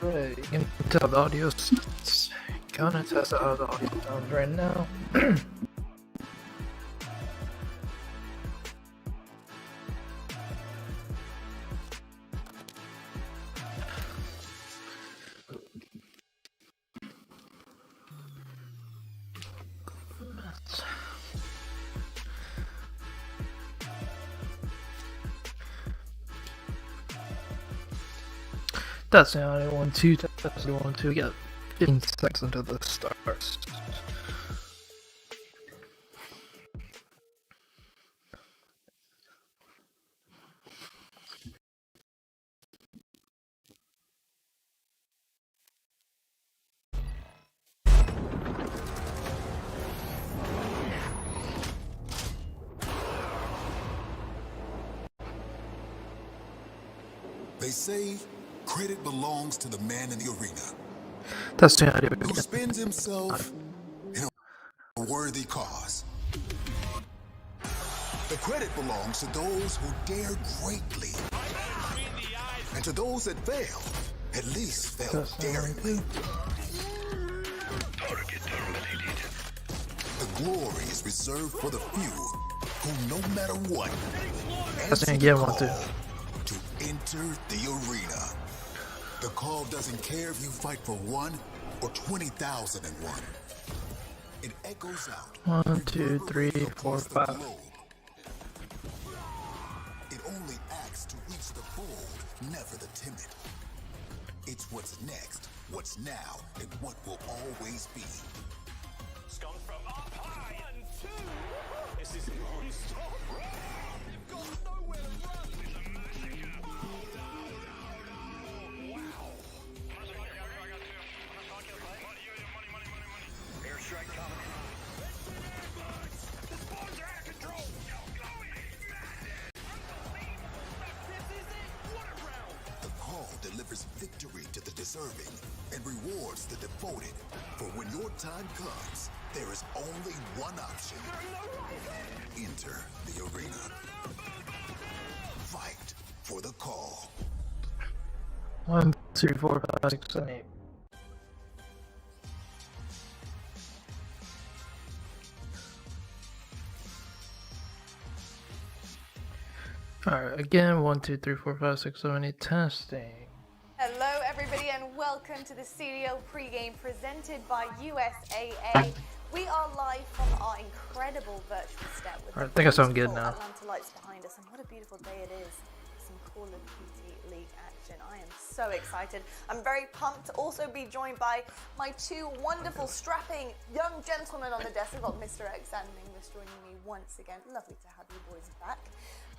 Right, you can tell the audio's gonna test out how the audio sounds right now. That's the audio 1 2 test 1 2. We got 15 seconds until the starts. They say credit belongs to the man in the arena That's the audio who again. spends himself in a worthy cause. The credit belongs to those who dare greatly, and to those that fail, at least fail daringly. The glory is reserved for the few who, no matter what, answer the again, call 1 2. to enter the arena. The call doesn't care if you fight for 1 or 20,001. It echoes out. 1 2 3 4 5. It only acts to reach the bold, never the timid. It's what's next, what's now, and what will always be. Scum from up high. 1 2. This is non-stop. You've got nowhere to run. It's a massacre. Wow. Airstrike coming. The spawns are out of control. The call delivers victory to the deserving and rewards the devoted. For when your time comes, there is only one option. Enter the arena. Fight for the call. 1 2 4 5 6 7 8. Alright, again, 1 2 3 4 5 6 7 8. Testing. Hello everybody and welcome to the CDL pregame presented by USAA. We are live from our incredible virtual step with Alright, I think I sound good beautiful now. Atlanta lights behind us, and what a beautiful day it is. Some Call of Duty League action. I am so excited. I'm very pumped to also be joined by my two wonderful strapping young gentlemen on the desk. I've got Mr. X and English joining me once again. Lovely to have you boys back.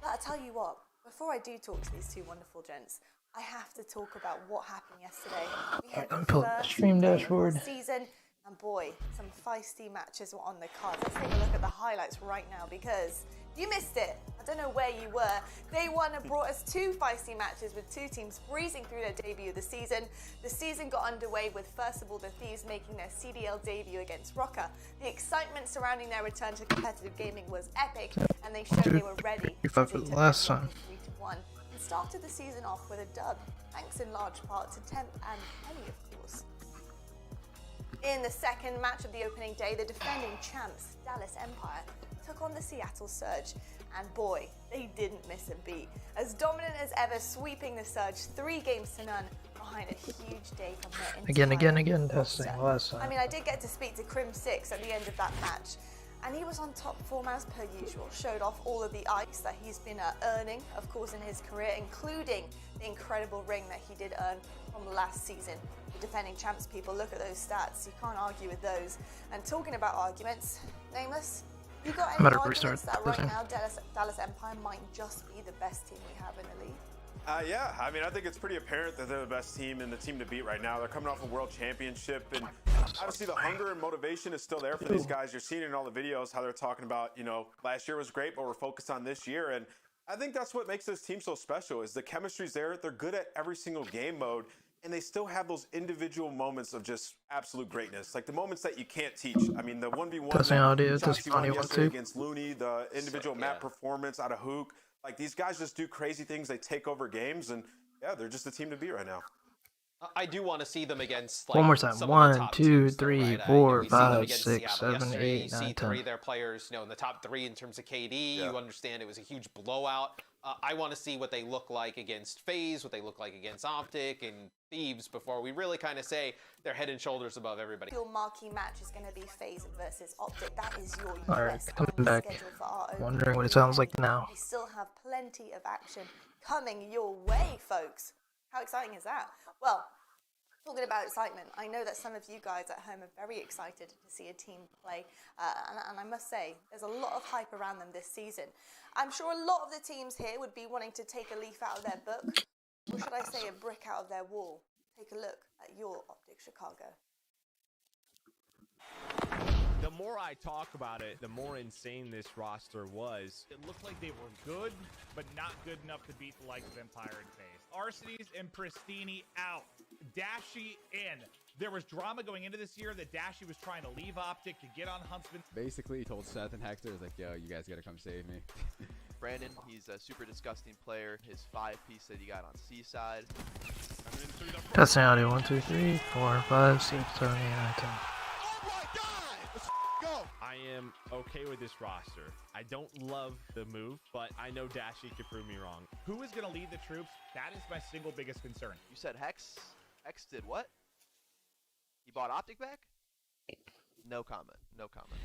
But I tell you what, before I do talk to these two wonderful gents, I have to talk about what happened yesterday. We had I'm the pulling the first stream game of dashboard. the season, and boy, some feisty matches were on the cards. Let's take a look at the highlights right now, because you missed it. I don't know where you were. Day one had brought us two feisty matches with two teams breezing through their debut of the season. The season got underway with, first of all, the Thieves making their CDL debut against Rocker. The excitement surrounding their return to competitive gaming was epic, and they showed they were ready to for the last time. 3-1 and started the season off with a dub, thanks in large part to Temp and Penny, of course. In the second match of the opening day, the defending champs, Dallas Empire, took on the Seattle Surge, and boy, they didn't miss a beat. As dominant as ever, sweeping the Surge 3 games to none behind a huge day from their Again, testing roster. last time. I mean, I did get to speak to Crim6 at the end of that match, and he was on top form as per usual. Showed off all of the ice that he's been earning, of course, in his career, including the incredible ring that he did earn from last season. The defending champs, people, look at those stats. You can't argue with those. And talking about arguments, Nameless, you got any arguments that right now Dallas Empire might just be the best team we have in the league? Yeah, I mean, I think it's pretty apparent that they're the best team and the team to beat right now. They're coming off a world championship, and obviously the hunger and motivation is still there for these guys. You're seeing it in all the videos how they're talking about, you know, last year was great, but we're focused on this year. And I think that's what makes this team so special is the chemistry's there. They're good at every single game mode, and they still have those individual moments of just absolute greatness, like the moments that you can't teach. I mean, the 1v1 Testing audio, shots testing you won audio, yesterday 1 2. against Looney, the individual map performance out of Hook. Like, these guys just do crazy things. They take over games, and yeah, they're just the team to beat right now. I do want to see them against, like, One more time. some of the 1, top 2, teams, though, 3, right? 4, we see them 5, against 6, Seattle 7, yesterday. 8, You see 9, 3 10. of their players, in the top 3 in terms of KD. Yeah. You understand it was a huge blowout. I want to see what they look like against FaZe, what they look like against OpTic and Thieves before we really kind of say they're head and shoulders above everybody. Your marquee match is going to be FaZe versus OpTic. That is your Alright, US coming only back. schedule for our opening Wondering what it sounds weekend. like now. We still have plenty of action coming your way, folks. How exciting is that? Well, talking about excitement, I know that some of you guys at home are very excited to see a team play, and I must say, there's a lot of hype around them this season. I'm sure a lot of the teams here would be wanting to take a leaf out of their book, or should I say a brick out of their wall. Take a look at your OpTic Chicago. The more I talk about it, the more insane this roster was. It looked like they were good, but not good enough to beat the likes of Empire and FaZe. Arsenes and Pristini out. Dashy in. There was drama going into this year that Dashy was trying to leave OpTic to get on Huntsman. Basically, he told Seth and Hector, like, yo, you guys gotta come save me. Brandon, he's a super disgusting player. His 5-piece that he got on Seaside. Testing audio. 1, 2, 3, 4, 5, 6, 7, 8, 9, 10. I am okay with this roster. I don't love the move, but I know Dashy could prove me wrong. Who is going to lead the troops? That is my single biggest concern. You said Hex? Hex did what? He bought OpTic back? No comment. No comment.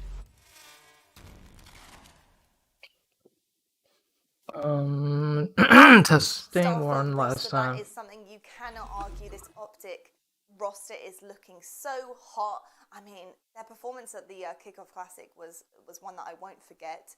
Testing Start one from last roster, time. That is something you cannot argue. This OpTic roster is looking so hot. I mean, their performance at the Kickoff Classic was one that I won't forget.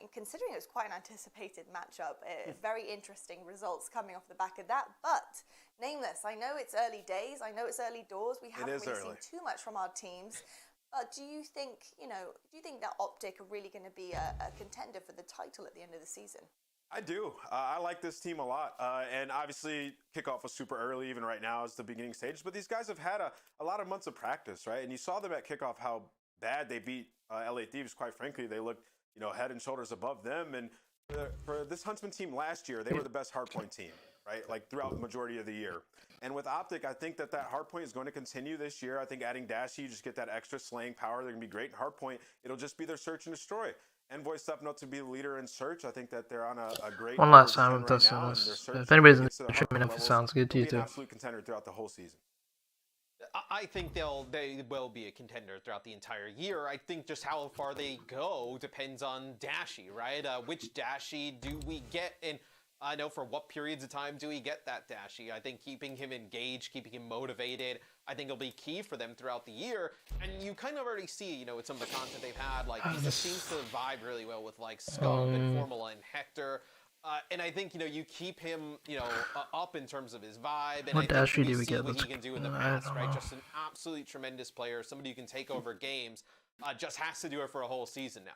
And considering it was quite an anticipated matchup, very interesting results coming off the back of that. But Nameless, I know it's early days. I know it's early doors. We haven't really seen too much from our teams. But do you think that OpTic are really going to be a contender for the title at the end of the season? I do. I like this team a lot. And obviously, kickoff was super early, even right now, it's the beginning stages. But these guys have had a lot of months of practice, right? And you saw them at kickoff how bad they beat LA Thieves. Quite frankly, they looked, head and shoulders above them. And for this Huntsman team last year, they were the best hardpoint team, right? Like throughout the majority of the year. And with OpTic, I think that hardpoint is going to continue this year. I think adding Dashy, you just get that extra slaying power. They're going to be great in hardpoint. It'll just be their search and destroy. Envoy stepping up to be the leader in search. I think that they're on a great One last time right I'm testing now, this. and If anybody's in gets to the the stream, hardpoint if it levels, sounds good to you they'll be an too. absolute contender throughout the whole season. I think they will be a contender throughout the entire year. I think just how far they go depends on Dashy, right? Which Dashy do we get? And I know for what periods of time do we get that Dashy? I think keeping him engaged, keeping him motivated, I think will be key for them throughout the year. And you kind of already see, with some of the content they've had, like he just seems to vibe really well with like Skunk and Formula and Hector. And I think, you keep him, up in terms of his vibe. And What I Dashy think do we see get? what he Let's- can do in the I past, don't right? know. Just an absolutely tremendous player, somebody who can take over games, just has to do it for a whole season now.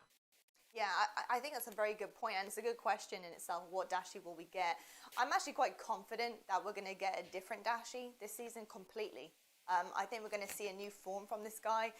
Yeah, I think that's a very good point, and it's a good question in itself. What Dashy will we get? I'm actually quite confident that we're going to get a different Dashy this season completely. I think we're going to see a new form from this guy.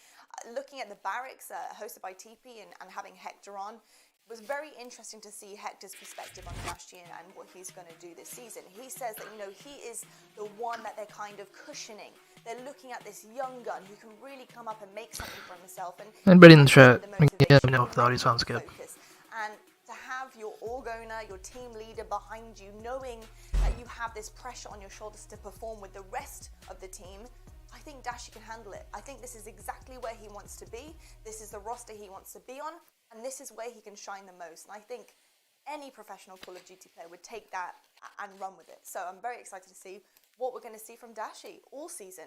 Looking at the barracks hosted by TP and having Hector on, it was very interesting to see Hector's perspective on Dashy and what he's going to do this season. He says that, he is the one that they're kind of cushioning. They're looking at this young gun who can really come up and make something for himself. And Anybody in the chat, the let me know motivation, if the audio sounds good. focus. And to have your org owner, your team leader behind you, knowing that you have this pressure on your shoulders to perform with the rest of the team, I think Dashy can handle it. I think this is exactly where he wants to be. This is the roster he wants to be on, and this is where he can shine the most. And I think any professional Call of Duty player would take that and run with it. So I'm very excited to see what we're going to see from Dashy all season,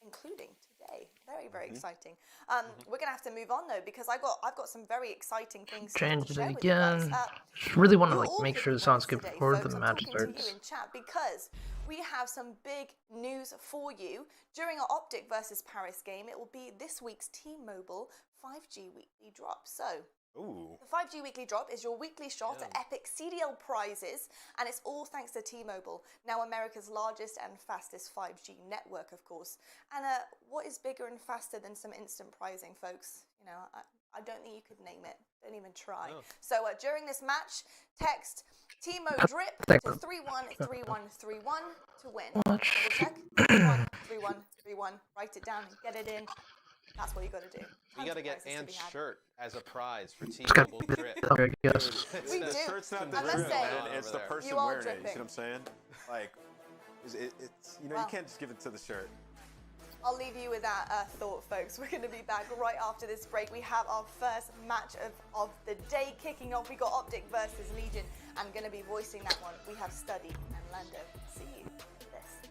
including today. Very, very exciting. We're going to have to move on though, because I've got some very exciting things Changed to it share with you guys. again. Just really want to You're like all make sure picking the sounds winners good today, before folks. the I'm match talking to starts. you in chat because we have some big news for you. During our OpTic versus Paris game, it will be this week's T-Mobile 5G weekly drop. So, Ooh. the 5G weekly drop is your weekly shot at epic CDL prizes, and it's all thanks to T-Mobile, now America's largest and fastest 5G network, of course. And what is bigger and faster than some instant pricing, folks? I don't think you could name it. Don't even try. No. So during this match, text Timo Drip to 313131 to win. Double check. 313131. Write it down and get it in. That's what you got to do. You got to get Ant's shirt as a prize for Team It's gotta Mobile be Drip. I guess. We The do. shirt's not the I must drip, say, man. It's the person you are wearing it. You see dripping. what I'm saying? Like, it's you know, Well, you can't just give it to the shirt. I'll leave you with that thought, folks. We're going to be back right after this break. We have our first match of the day kicking off. We got OpTic versus Legion. I'm going to be voicing that one. We have Study and Lando. See you for this.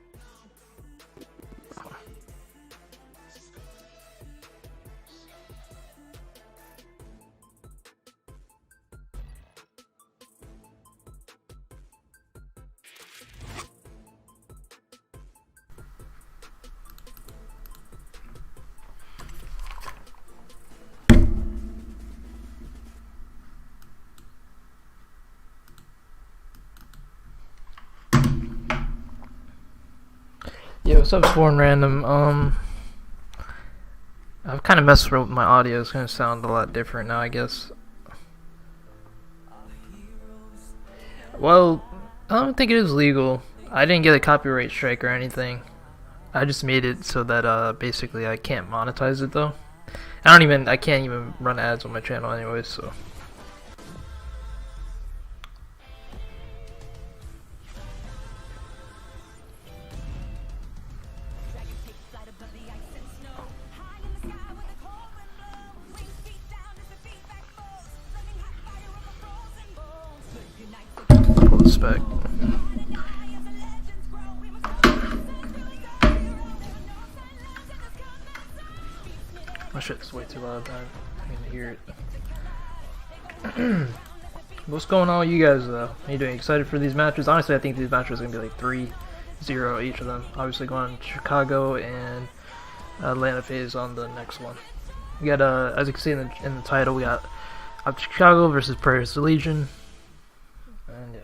Yo, what's up, Sworn Random? I've kind of messed with my audio. It's gonna sound a lot different now, I guess. Well, I don't think it is legal. I didn't get a copyright strike or anything. I just made it so that basically I can't monetize it though. I can't even run ads on my channel anyway, so. Full respect. My shit's way too loud, man. I can hear it. What's going on with you guys, though? Are you doing excited for these matches? Honestly, I think these matches are going to be like 3-0 each of them. Obviously going Chicago and Atlanta FaZe on the next one. We got, as you can see in the title, we got OpTic Chicago versus Paris Legion. And yeah.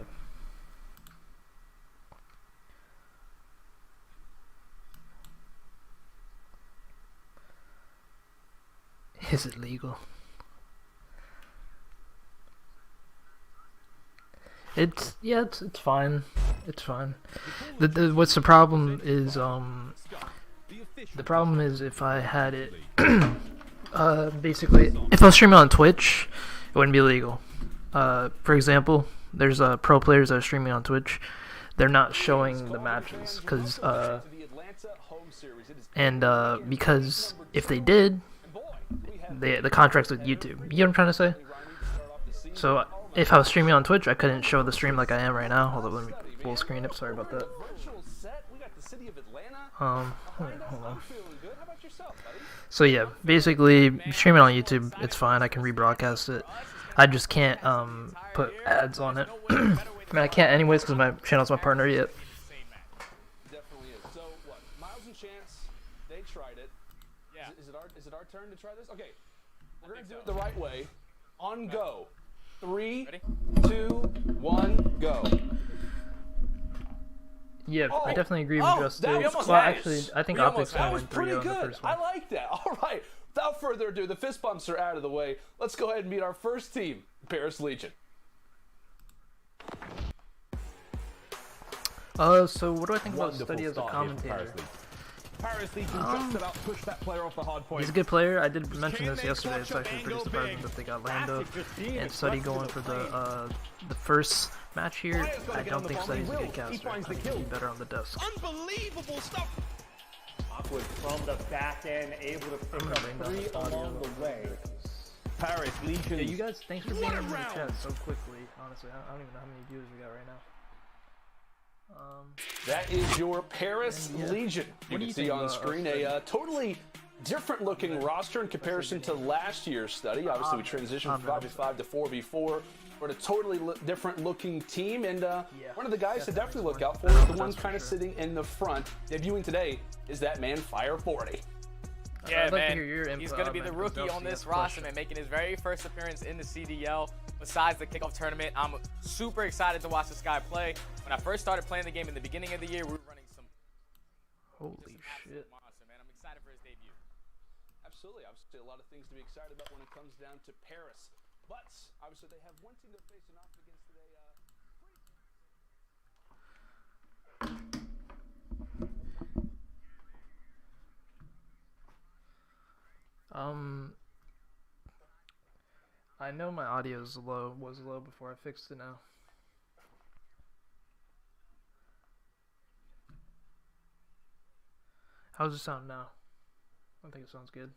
Is it legal? It's fine. It's fine. What's the problem is if I had it basically if I was streaming on Twitch, it wouldn't be legal. For example, there's pro players that are streaming on Twitch. They're not showing the matches because because if they did, the contract's with YouTube. You know what I'm trying to say? So if I was streaming on Twitch, I couldn't show the stream like I am right now. Hold on, let me full screen it. Sorry about that. Hold on. So yeah, basically streaming on YouTube, it's fine. I can rebroadcast it. I just can't put ads on it. I mean, I can't anyways because my channel's my partner yet. Definitely is. So what? Miles and Chance, they tried it. Yeah. Is it our turn to try this? Okay. We're gonna do it the right way. On go. 3, 2, 1, go. Yeah, I definitely agree with Justin. Well, actually, I think OpTic's gonna win 3-0 in the first one. I like that. All right. Without further ado, the fist bumps are out of the way. Let's go ahead and meet our first team, Paris Legion. So what do I think about Study as a commentator? Paris Legion just about pushed that player off the hard point. He's a good player. I did mention this yesterday. It's actually pretty surprising that they got Lando and Study going for the first match here. I don't think Study's a good caster. I think he'd be better on the desk. Unbelievable stuff. Awkward from the back end, able to pick up 3 along the way. Paris Legion. Yeah, you guys, thanks for being in the chat so quickly. Honestly, I don't even know how many viewers we got right now. That is your Paris Legion. You can see on screen a totally different looking roster in comparison to last year's Study. Obviously, we transitioned from 5v5 to 4v4. We're a totally different looking team, and one of the guys to definitely look out for is the one kind of sitting in the front. Debuting today is that man, Fire 40. Yeah, man, he's going to be the rookie on this roster, man, making his very first appearance in the CDL besides the kickoff tournament. I'm super excited to watch this guy play. When I first started playing the game in the beginning of the year, we were running some... Holy shit. Monster, man. I'm excited for his debut. absolutely. Obviously, a lot of things to be excited about when it comes down to Paris. But obviously, they have one team they're facing off against today. I know my audio is low. Was low before I fixed it now. How does it sound now? I think it sounds good.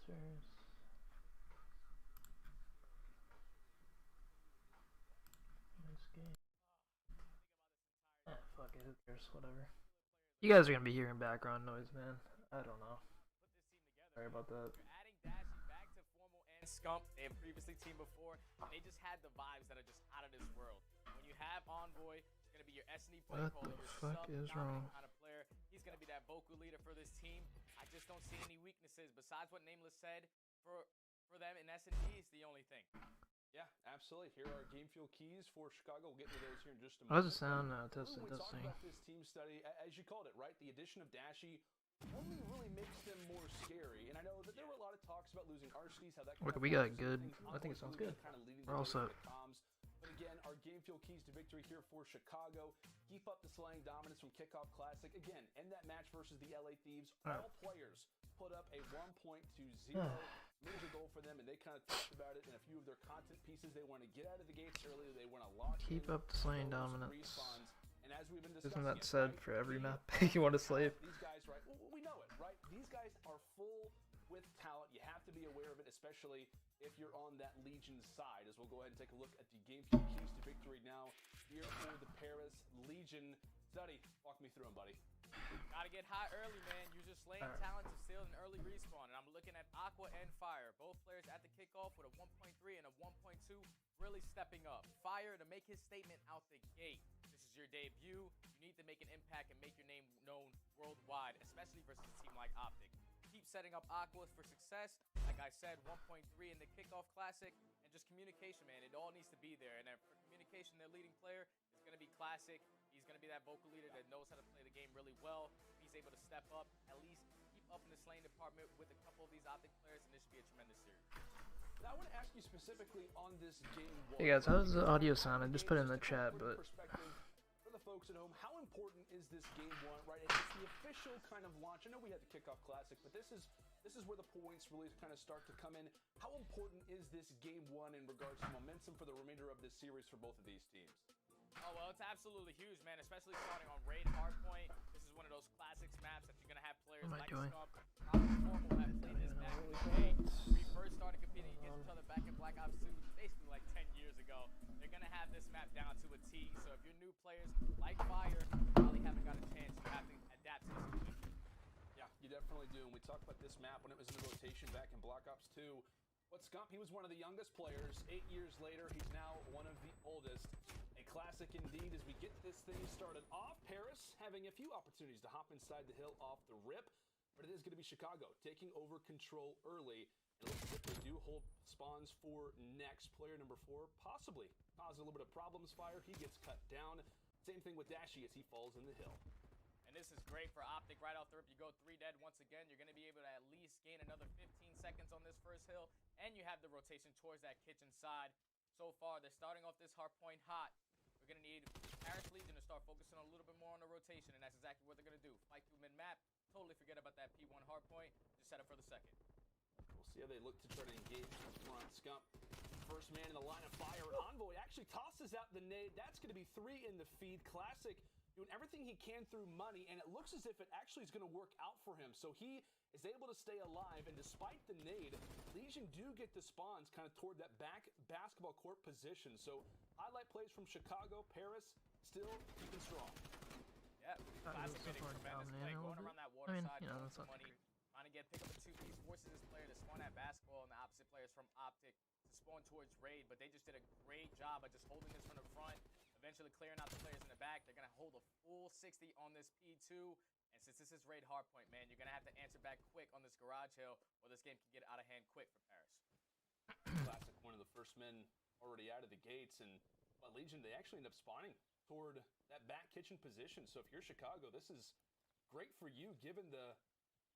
Filters. Nice game. Fuck it, who cares? Whatever. You guys are gonna be hearing background noise, man. I don't know. Sorry about that. You're adding Dashy back to Formal and Scump. They have previously teamed before, and they just had the vibes that are just out of this world. When you have Envoy, it's gonna be your S&E play What caller, the your fuck is wrong? kind of player. He's gonna be that vocal leader for this team. I just don't see any weaknesses besides what Nameless said. For them in S&D is the only thing. Yeah, absolutely. Here are game fuel keys for Chicago. We'll get to those here in just a moment. How does it sound? Testing, When we talk testing. about this team study, as you called it, right? The addition of Dashy only really makes them more scary. And I know that there were a lot of talks about losing Arcedes, how that. Look, we got good. I think it sounds good. We're all set. But again, our game fuel keys to victory here for Chicago. Keep up the slaying dominance from Kickoff Classic. Again, end that match versus the LA Thieves. All players put up a 1.20 major goal for them, and they kind of talked about it in a few of their content pieces. They want to get out of the gates early. They want to lock Keep in up the slaying those dominance. respawns. And as we've been discussing, Isn't that it, said right, for every we map you want to slay? These guys, right? Well, we know it, right? These guys are full with talent. You have to be aware of it, especially if you're on that Legion side. As we'll go ahead and take a look at the game keys to victory now here for the Paris Legion. Study, walk me through them, buddy. Gotta get high early, man. Use your slaying talent to steal an early respawn. And I'm looking at Aqua and Fire. Both players at the kickoff with a 1.3 and a 1.2 really stepping up. Fire to make his statement out the gate. This is your debut. You need to make an impact and make your name known worldwide, especially versus a team like OpTic. Keep setting up Aquas for success. Like I said, 1.3 in the kickoff classic. And just communication, man. It all needs to be there. And for communication, their leading player is going to be Classic. He's going to be that vocal leader that knows how to play the game really well. He's able to step up, at least keep up in the slaying department with a couple of these OpTic players, and this should be a tremendous series. Now, I want to ask you specifically on this game. Hey guys, how's the audio sound? I just put it in the chat, but for the folks at home, how important is this game one, right? It's the official kind of launch. I know we had the kickoff classic, but this is where the points really kind of start to come in. How important is this game one in regards to momentum for the remainder of this series for both of these teams? Oh, well, it's absolutely huge, man, especially starting on Raid Hardpoint. This is one of those classics maps that you're going to have players like Scump, probably Formal have played this back in the day. When we first started competing against each other back in Black Ops 2, basically like 10 years ago. They're going to have this map down to a T, so if you're new players like Fire, you probably haven't got a chance. You have to adapt to this position. Yeah, you definitely do. And we talked about this map when it was in the rotation back in Black Ops 2. But Scump, he was one of the youngest players. 8 years later, he's now one of the oldest. A classic indeed as we get this thing started off. Paris having a few opportunities to hop inside the hill off the rip. But it is going to be Chicago taking over control early. And it looks as if they do hold spawns for next. Player number 4 possibly causing a little bit of problems. Fire, he gets cut down. Same thing with Dashy as he falls in the hill. And this is great for OpTic right off the rip. You go 3 dead once again. You're going to be able to at least gain another 15 seconds on this first hill. And you have the rotation towards that kitchen side. So far, they're starting off this hard point hot. We're going to need Paris Legion to start focusing a little bit more on the rotation. And that's exactly what they're going to do. Fight through mid-map. Totally forget about that P1 hard point. Just set up for the second. We'll see how they look to try to engage from front. Scump, first man in the line of fire. And Envoy actually tosses out the nade. That's going to be 3 in the feed. Classic doing everything he can through money, and it looks as if it actually is going to work out for him. So he is able to stay alive, and despite the nade, Legion do get the spawns kind of toward that back basketball court position. So highlight plays from Chicago. Paris still keeping strong. Yeah, classic hitting, tremendous play. Going around that water side, that's money. Trying to pick up a 2-piece, forces his player to spawn at basketball, and the opposite players from OpTic to spawn towards Raid, but they just did a great job of just holding this from the front. eventually clearing out the players in the back. They're going to hold a full 60 on this P2. And since this is raid hardpoint, man, you're going to have to answer back quick on this garage hill, or this game can get out of hand quick for Paris. Classic, one of the first men already out of the gates, and Legion, they actually end up spawning toward that back kitchen position. So if you're Chicago, this is great for you given the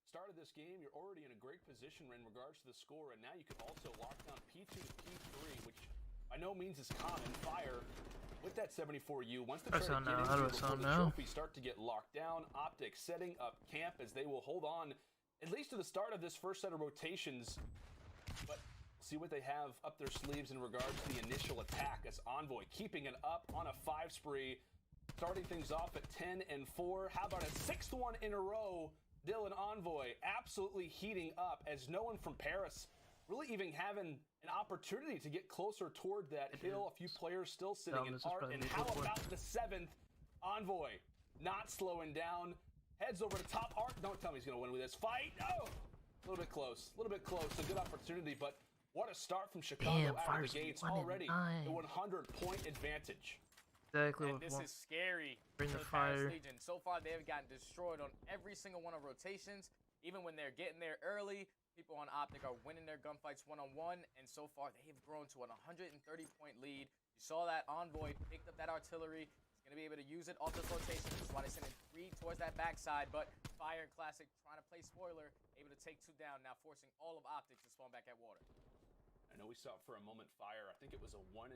start of this game. You're already in a great position in regards to the score, and now you can also lock down P2 to P3, which by no means is common. Fire with that 74U. Once the trophies start to get locked down, OpTic setting up camp as they will hold on at least to the start of this first set of rotations. But see what they have up their sleeves in regards to the initial attack as Envoy keeping it up on a 5 spree, starting things off at 10-4. How about a 6th one in a row? Dylan Envoy absolutely heating up as no one from Paris really even having an opportunity to get closer toward that hill. A few players still sitting in art. And how about the 7th? Envoy not slowing down. Heads over to top art. Don't tell me he's going to win with this fight. No! A little bit close. A little bit close. A good opportunity, but what a start from Chicago out of the gates. Already a 100-point advantage. Exactly. And this is scary for the Paris Legion. So far, they have gotten destroyed on every single one of rotations. Even when they're getting there early, people on OpTic are winning their gunfights one-on-one. And so far, they have grown to an 130-point lead. You saw that Envoy picked up that artillery. He's going to be able to use it off this rotation. That's why they sent in 3 towards that backside. But Fire and Classic trying to play spoiler, able to take 2 down, now forcing all of OpTic to spawn back at water. I know we saw for a moment Fire. I think it was a 1-9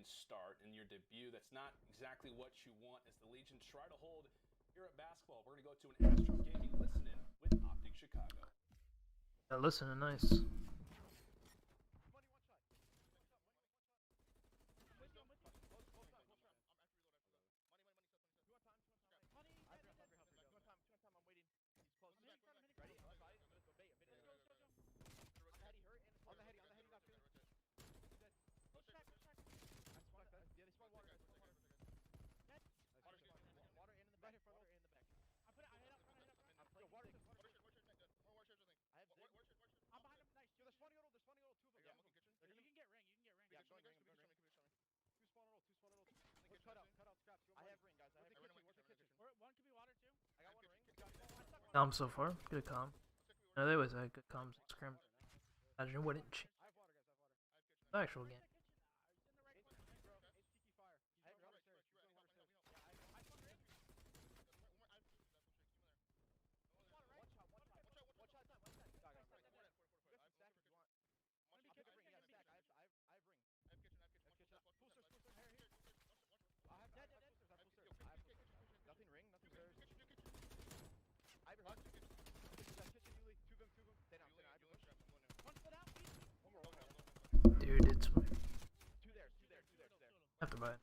start in your debut. That's not exactly what you want as the Legion try to hold here at basketball. We're going to go to an Astro Gaming Listen-In with OpTic Chicago. Listen, nice. Calm so far. Good calm. No, they always had good calms in scrim. Imagine it wouldn't change. Actual game. Dude, it's have to buy it.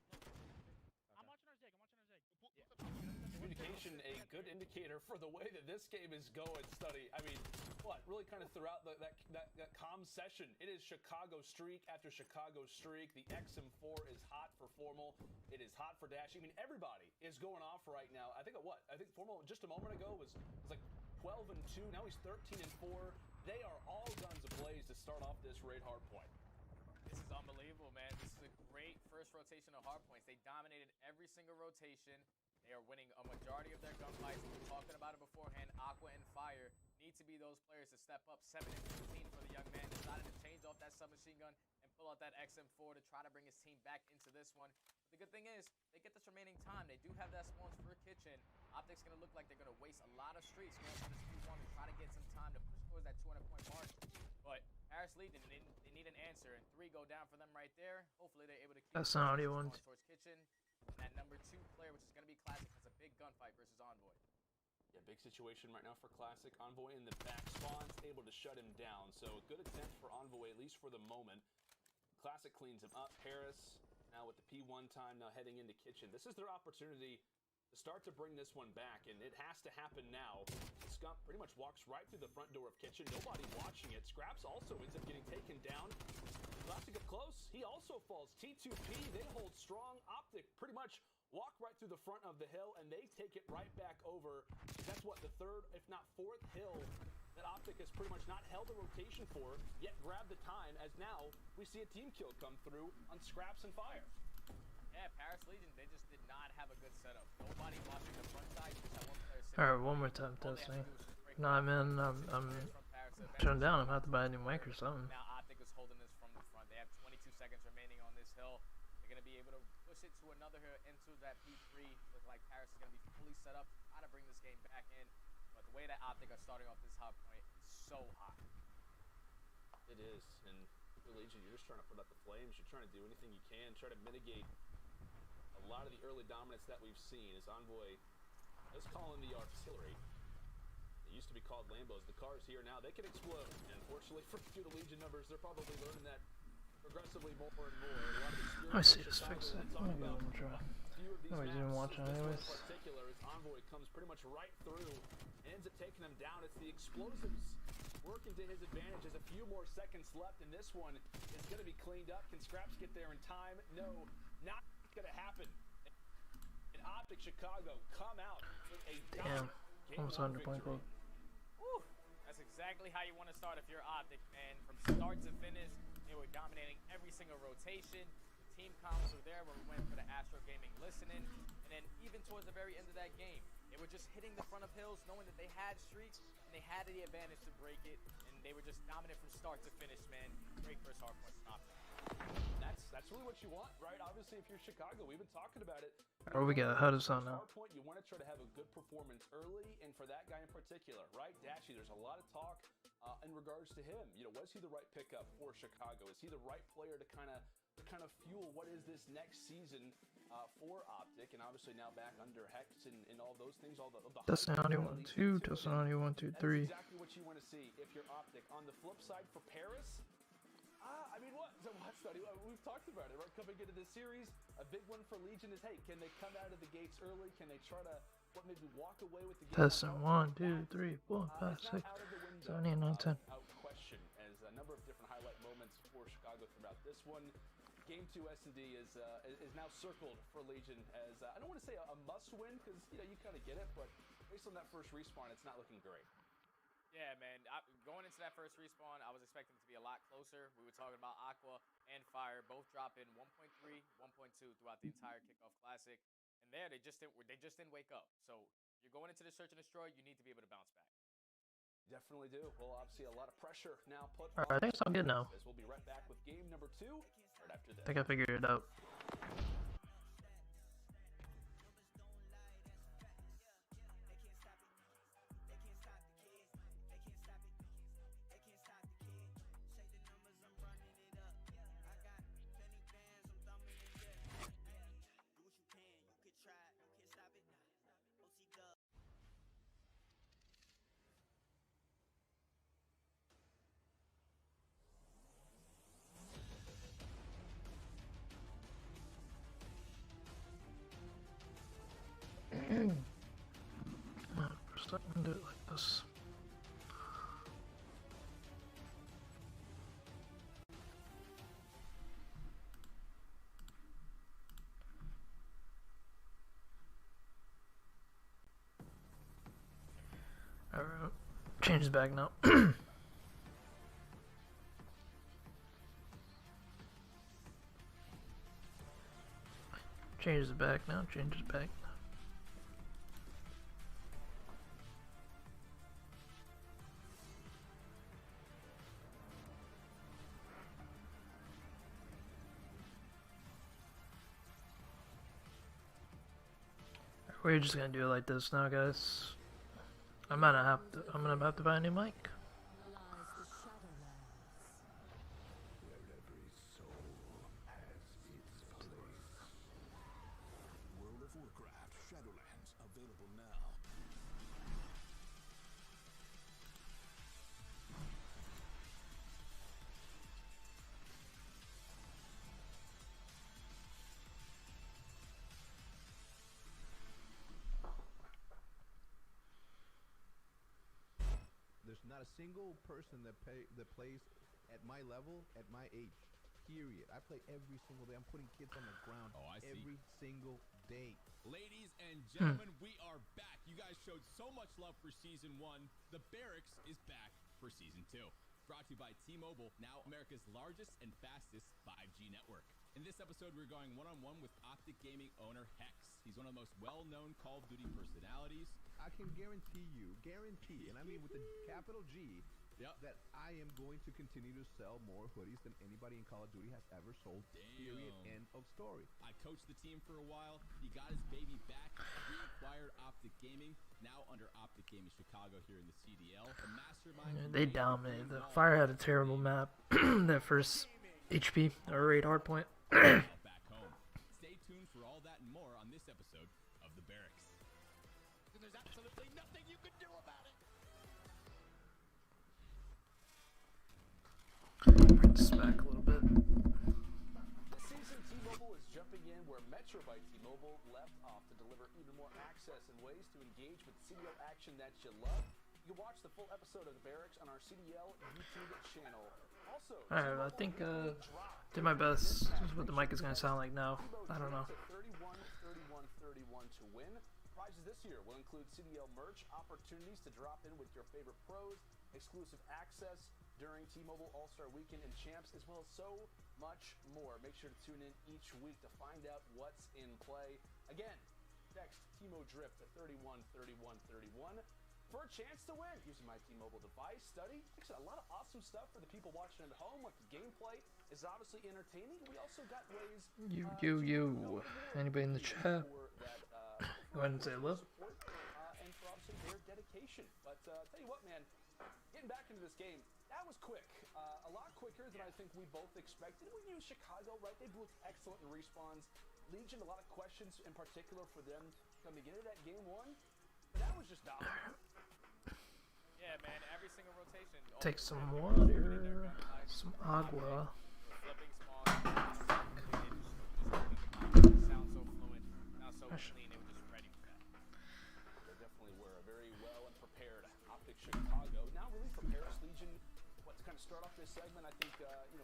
Communication, a good indicator for the way that this game is going, Study. I mean, what? Really kind of throughout that calm session, it is Chicago streak after Chicago streak. The XM4 is hot for Formal. It is hot for Dash. I mean, everybody is going off right now. I think Formal just a moment ago was like 12-2. Now he's 13-4. They are all guns ablaze to start off this raid hardpoint. This is unbelievable, man. This is a great first rotation of hardpoints. They dominated every single rotation. They are winning a majority of their gunfights. We were talking about it beforehand. Aqua and Fire need to be those players to step up. 7-15 for the young man. Decided to change off that submachine gun and pull out that XM4 to try to bring his team back into this one. But the good thing is, they get this remaining time. They do have that spawns for kitchen. OpTic's going to look like they're going to waste a lot of streaks going to this Q1 to try to get some time to push towards that 200-point mark. But Paris Legion, they need an answer, and 3 go down for them right there. Hopefully they're able to keep that's an audio one towards kitchen. And that number 2 player, which is going to be Classic, has a big gunfight versus Envoy. Yeah, big situation right now for Classic. Envoy in the back spawns, able to shut him down. So a good attempt for Envoy, at least for the moment. Classic cleans him up. Paris now with the P1 time, now heading into kitchen. This is their opportunity to start to bring this one back, and it has to happen now. Scump pretty much walks right through the front door of kitchen. Nobody watching it. Scraps also ends up getting taken down. Classic up close. He also falls. T2P, they hold strong. OpTic pretty much walk right through the front of the hill, and they take it right back over. That's what, the 3rd, if not 4th hill that OpTic has pretty much not held a rotation for, yet grabbed the time, as now we see a team kill come through on Scraps and Fire. Yeah, Paris Legion, they just did not have a good setup. Nobody watching the front side. You just had one player sitting. Alright, one more time testing. Nah, man, I'm shutting down. I'm gonna have to buy a new mic or something. Now OpTic was holding this from the front. They have 22 seconds remaining on this hill. They're gonna be able to push it to another hill into that P3. Look like Paris is gonna be fully set up. Try to bring this game back in. But the way that OpTic are starting off this hot point is so hot. It is, and for Legion, you're just trying to put out the flames. You're trying to do anything you can, try to mitigate a lot of the early dominance that we've seen. As Envoy, let's call in the artillery. They used to be called Lambos. The cars here now, they can explode. And unfortunately for the Legion numbers, they're probably learning that progressively more and more. A lot of Let me see this fix it. Let me give it a try. Nobody's even watching anyways. In particular, as Envoy comes pretty much right through, ends up taking them down. It's the explosives working to his advantage. There's a few more seconds left, and this one is going to be cleaned up. Can Scraps get there in time? No, not going to happen. And OpTic Chicago come out with a damn, almost 100 point club. Woo! That's exactly how you want to start if you're OpTic, man. From start to finish, they were dominating every single rotation. The team comms were there where we went for the Astro Gaming listening. And then even towards the very end of that game, they were just hitting the front of hills, knowing that they had streaks, and they had the advantage to break it. And they were just dominant from start to finish, man. Great first hard point from OpTic. That's really what you want, right? Obviously, if you're Chicago, we've been talking about it. Oh, we got Hudson now. Point, you want to try to have a good performance early, and for that guy in particular, right? Dashy, there's a lot of talk in regards to him. You know, was he the right pickup for Chicago? Is he the right player to kind of fuel what is this next season for OpTic? And obviously now back under Hex and all those things, all the Testing audio 1 2, testing audio 1 2 3. That's exactly what you want to see if you're OpTic. On the flip side for Paris, I mean, what? So watch study. We've talked about it, right? Coming into this series, a big one for Legion is, hey, can they come out of the gates early? Can they try to, maybe walk away with the game? Testing 1 2 3 4 5 6 7 8 9 10. Out question, as a number of different highlight moments for Chicago throughout this one. Game 2 S&D is now circled for Legion as, I don't want to say a must-win, because, you know, you kind of get it, but based on that first respawn, it's not looking great. Yeah, man. Going into that first respawn, I was expecting it to be a lot closer. We were talking about Aqua and Fire both dropping 1.3, 1.2 throughout the entire Kickoff Classic, and there they just didn't wake up. So you're going into the search and destroy. You need to be able to bounce back. Definitely do. Well, obviously a lot of pressure now put. All right, I think it's all good now. We'll be right back with game number 2 right after this. I think I figured it out. First, I'm gonna do it like this. Alright, change back now. Changes back now, changes back now. We're just gonna do it like this now, guys. I'm gonna have to buy a new mic. World of Warcraft Shadowlands available now. There's not a single person that plays at my level, at my age, period. I play every single day. I'm putting kids on the ground every single day. Ladies and gentlemen, we are back. You guys showed so much love for Season 1. The Barracks is back for Season 2. brought to you by T-Mobile, now America's largest and fastest 5G network. In this episode, we're going one-on-one with OpTic Gaming owner Hex. He's one of the most well-known Call of Duty personalities. I can guarantee, and I mean with a capital G, that I am going to continue to sell more hoodies than anybody in Call of Duty has ever sold. Period. End of story. I coached the team for a while. He got his baby back. Reacquired OpTic Gaming, now under OpTic Gaming Chicago here in the CDL. The mastermind. They dominated. The Fire had a terrible map. That first HP or raid hardpoint. Back home. Stay tuned for all that and more on this episode of The Barracks. There's absolutely nothing you can do about it. Bring this back a little bit. This season, T-Mobile is jumping in where Metro by T-Mobile left off to deliver even more access and ways to engage with CDL action that you love. You can watch the full episode of The Barracks on our CDL YouTube channel. Also, Alright, I think did my best. This is what the mic is gonna sound like now. I don't know. 31, 31, 31 to win. Prizes this year will include CDL merch, opportunities to drop in with your favorite pros, exclusive access during T-Mobile All-Star Weekend and Champs, as well as so much more. Make sure to tune in each week to find out what's in play. Again, text TMO-DRIP to 31, 31, 31 for a chance to win using my T-Mobile device. Study, actually, a lot of awesome stuff for the people watching at home. Like the gameplay is obviously entertaining. We also got ways. Anybody in the chat? Go ahead and say hello. And for obviously their dedication. But tell you what, man, getting back into this game, that was quick. A lot quicker than I think we both expected. We knew Chicago, right? They've looked excellent in respawns. Legion, a lot of questions in particular for them coming into that game one. But that was just dominant. Yeah, man, every single rotation. Take some water, some agua. Flipping spawn. Sounds so fluent, not so clean. It was just ready for that. They definitely were very well and prepared. OpTic Chicago now really prepares Legion. What to kind of start off this segment, I think,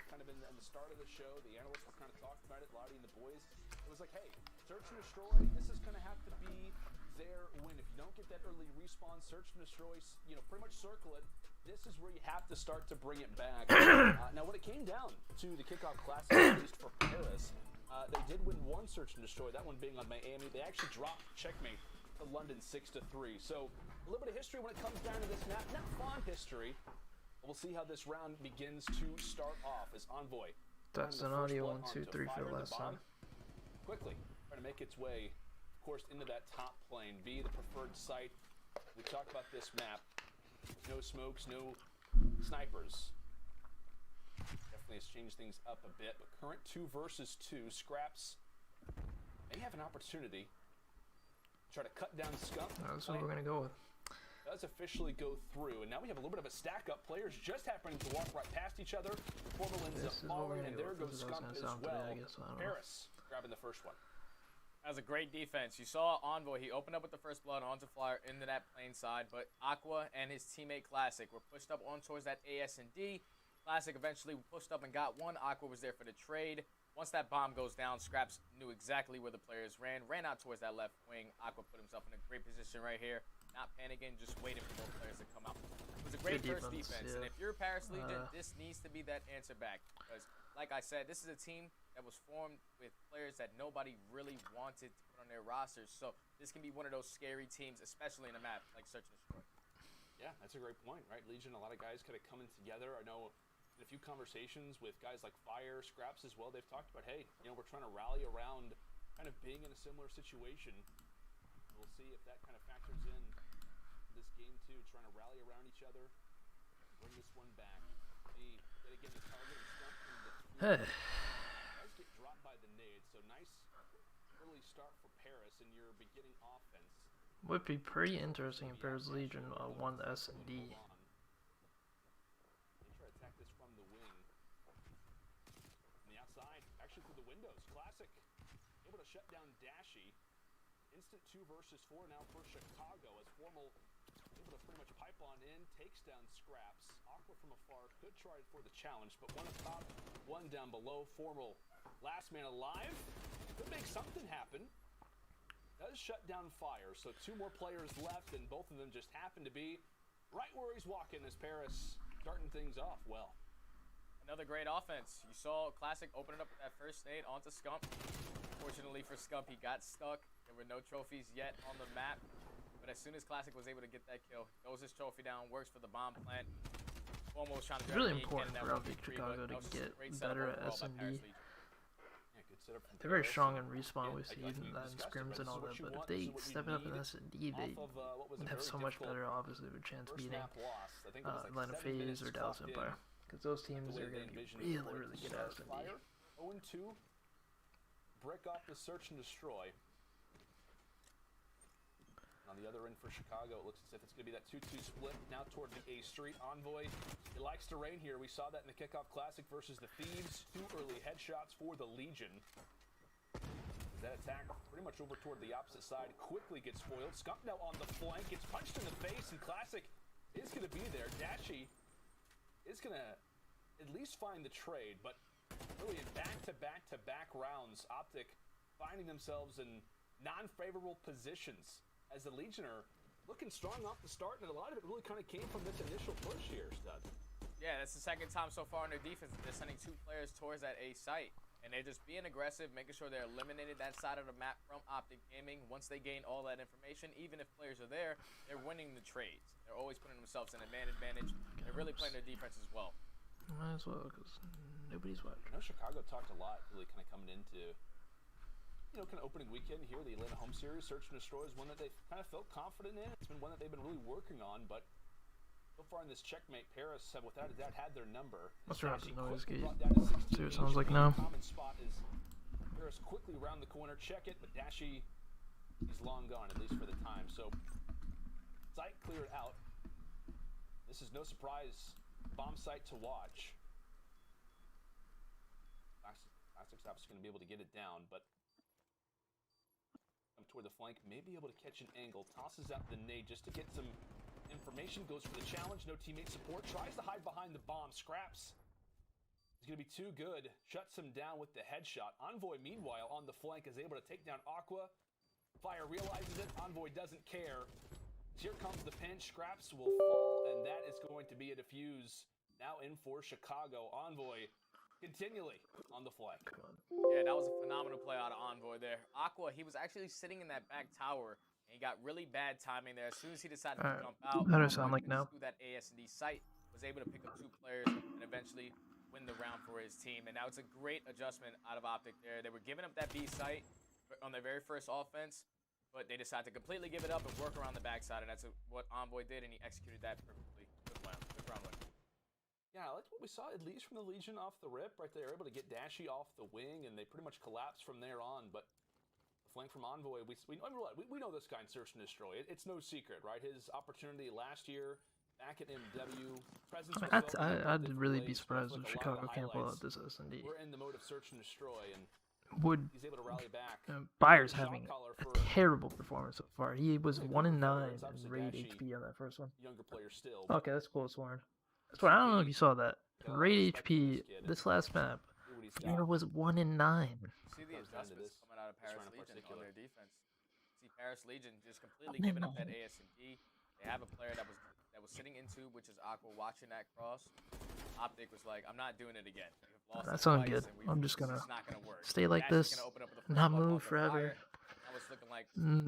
kind of in the start of the show, the analysts were kind of talking about it, Lottie and the boys. It was like, hey, search and destroy. This is going to have to be their win. If you don't get that early respawn, search and destroy, pretty much circle it. This is where you have to start to bring it back. Now, when it came down to the kickoff classic, at least for Paris, they did win one search and destroy. That one being on Miami. They actually dropped checkmate to London 6-3. So a little bit of history when it comes down to this map. Not fond history. We'll see how this round begins to start off as Envoy. That's an audio 1, 2, 3 for the last time. Quickly trying to make its way, of course, into that top plane. Be the preferred site. We talked about this map. No smokes, no snipers. Definitely has changed things up a bit, but current 2 versus 2. Scraps may have an opportunity to try to cut down Skunk. That's what we're going to go with. Does officially go through, and now we have a little bit of a stack up. Players just happening to walk right past each other. Formal ends up falling, and there goes Skunk as well. Paris grabbing the first one. That was a great defense. You saw Envoy. He opened up with the first blood onto Flyer into that plane side, but Aqua and his teammate Classic were pushed up on towards that AS&D. Classic eventually pushed up and got one. Aqua was there for the trade. Once that bomb goes down, Scraps knew exactly where the players ran out towards that left wing. Aqua put himself in a great position right here. Not panicking, just waiting for both players to come out. It was a great first defense. And if you're Paris Legion, this needs to be that answer back. Because, like I said, this is a team that was formed with players that nobody really wanted to put on their rosters. So this can be one of those scary teams, especially in a map like Search and Destroy. Yeah, that's a great point, right? Legion, a lot of guys kind of coming together. I know in a few conversations with guys like Fire, Scraps as well, they've talked about, hey, we're trying to rally around kind of being in a similar situation. We'll see if that kind of factors in this game too, trying to rally around each other, bring this one back. Yet again, the target is stumped from the does get dropped by the nade, so nice early start for Paris in your beginning offense. Would be pretty interesting if Paris Legion won the S&D. They try to attack this from the wing. On the outside, actually through the windows. Classic able to shut down Dashy. Instant 2 versus 4 now for Chicago as Formal able to pretty much pipe on in, takes down Scraps. Aqua from afar could try for the challenge, but one up top, one down below. Formal, last man alive. Could make something happen. Does shut down Fire, so 2 more players left, and both of them just happen to be right where he's walking as Paris starting things off well. Another great offense. You saw Classic open it up with that first nade onto Scump. Fortunately for Scump, he got stuck. There were no trophies yet on the map. But as soon as Classic was able to get that kill, throws his trophy down, works for the bomb plant. Almost trying to It's really important for OpTic Chicago to get better at S&D. They're very strong in respawn, we see even that in scrims and all that, but if they step it up in S&D, they have so much better, obviously, of a chance beating Atlanta FaZe or Dallas Empire. Because those teams are going to be really, really good at S&D. 0-2. Brick off the search and destroy. On the other end for Chicago, it looks as if it's going to be that 2-2 split now toward the A Street. Envoy, he likes to rain here. We saw that in the Kickoff Classic versus the Thieves. 2 early headshots for the Legion. That attack pretty much over toward the opposite side. Quickly gets foiled. Scump now on the flank. Gets punched in the face, and Classic is going to be there. Dashy is going to at least find the trade, but really in back-to-back-to-back rounds, OpTic finding themselves in non-favorable positions as the Legion are looking strong off the start, and a lot of it really kind of came from this initial push here, Stud. Yeah, that's the second time so far in their defense that they're sending 2 players towards that A site. And they're just being aggressive, making sure they're eliminating that side of the map from OpTic Gaming. Once they gain all that information, even if players are there, they're winning the trades. They're always putting themselves in a man advantage. They're really playing their defense as well. Might as well, because nobody's watching. I know Chicago talked a lot, really kind of coming into, kind of opening weekend here. The Atlanta home series, Search and Destroy, is one that they kind of felt confident in. It's been one that they've been really working on, but so far in this checkmate, Paris have, without a doubt, had their number. Let's try the noise gate. See what it sounds like now. Common spot is Paris quickly around the corner, check it, but Dashy is long gone, at least for the time. So, site cleared out. This is no surprise bomb site to watch. Classic's obviously going to be able to get it down, but come toward the flank, may be able to catch an angle, tosses out the nade just to get some information, goes for the challenge, no teammate support, tries to hide behind the bomb, scraps. He's going to be too good, shuts him down with the headshot. Envoy, meanwhile, on the flank is able to take down Aqua. Fire realizes it, Envoy doesn't care. Here comes the pinch, scraps will fall, and that is going to be a defuse. Now in for Chicago. Envoy continually on the flank. Yeah, that was a phenomenal play out of Envoy there. Aqua, he was actually sitting in that back tower, and he got really bad timing there. As soon as he decided to jump out, how does it sound like now? Through that AS&D site, was able to pick up 2 players and eventually win the round for his team. And now it's a great adjustment out of OpTic there. They were giving up that B site on their very first offense, but they decided to completely give it up and work around the backside, and that's what Envoy did, and he executed that perfectly. Good round win. Yeah, that's what we saw, at least from the Legion off the rip, right there. Able to get Dashy off the wing, and they pretty much collapsed from there on. But the flank from Envoy, we know this guy in Search and Destroy. It's no secret, right? His opportunity last year, back at MW, presence. I'd really be surprised if Chicago can't pull out this S&D. We're in the mode of Search and Destroy, and he's able to rally back. Bayer's having a terrible performance so far. He was 1-9 in raid HP on that first one. Younger player still. Okay, that's cool, Swarn. I don't know if you saw that. Raid HP, this last map, Fire was 1-9. See the adjustments coming out of Paris Legion on their defense. See Paris Legion just completely giving up that AS&D. They have a player that was sitting into, which is Aqua, watching that cross. OpTic was like, I'm not doing it again. That sounds good. I'm just gonna stay like this, not move forever.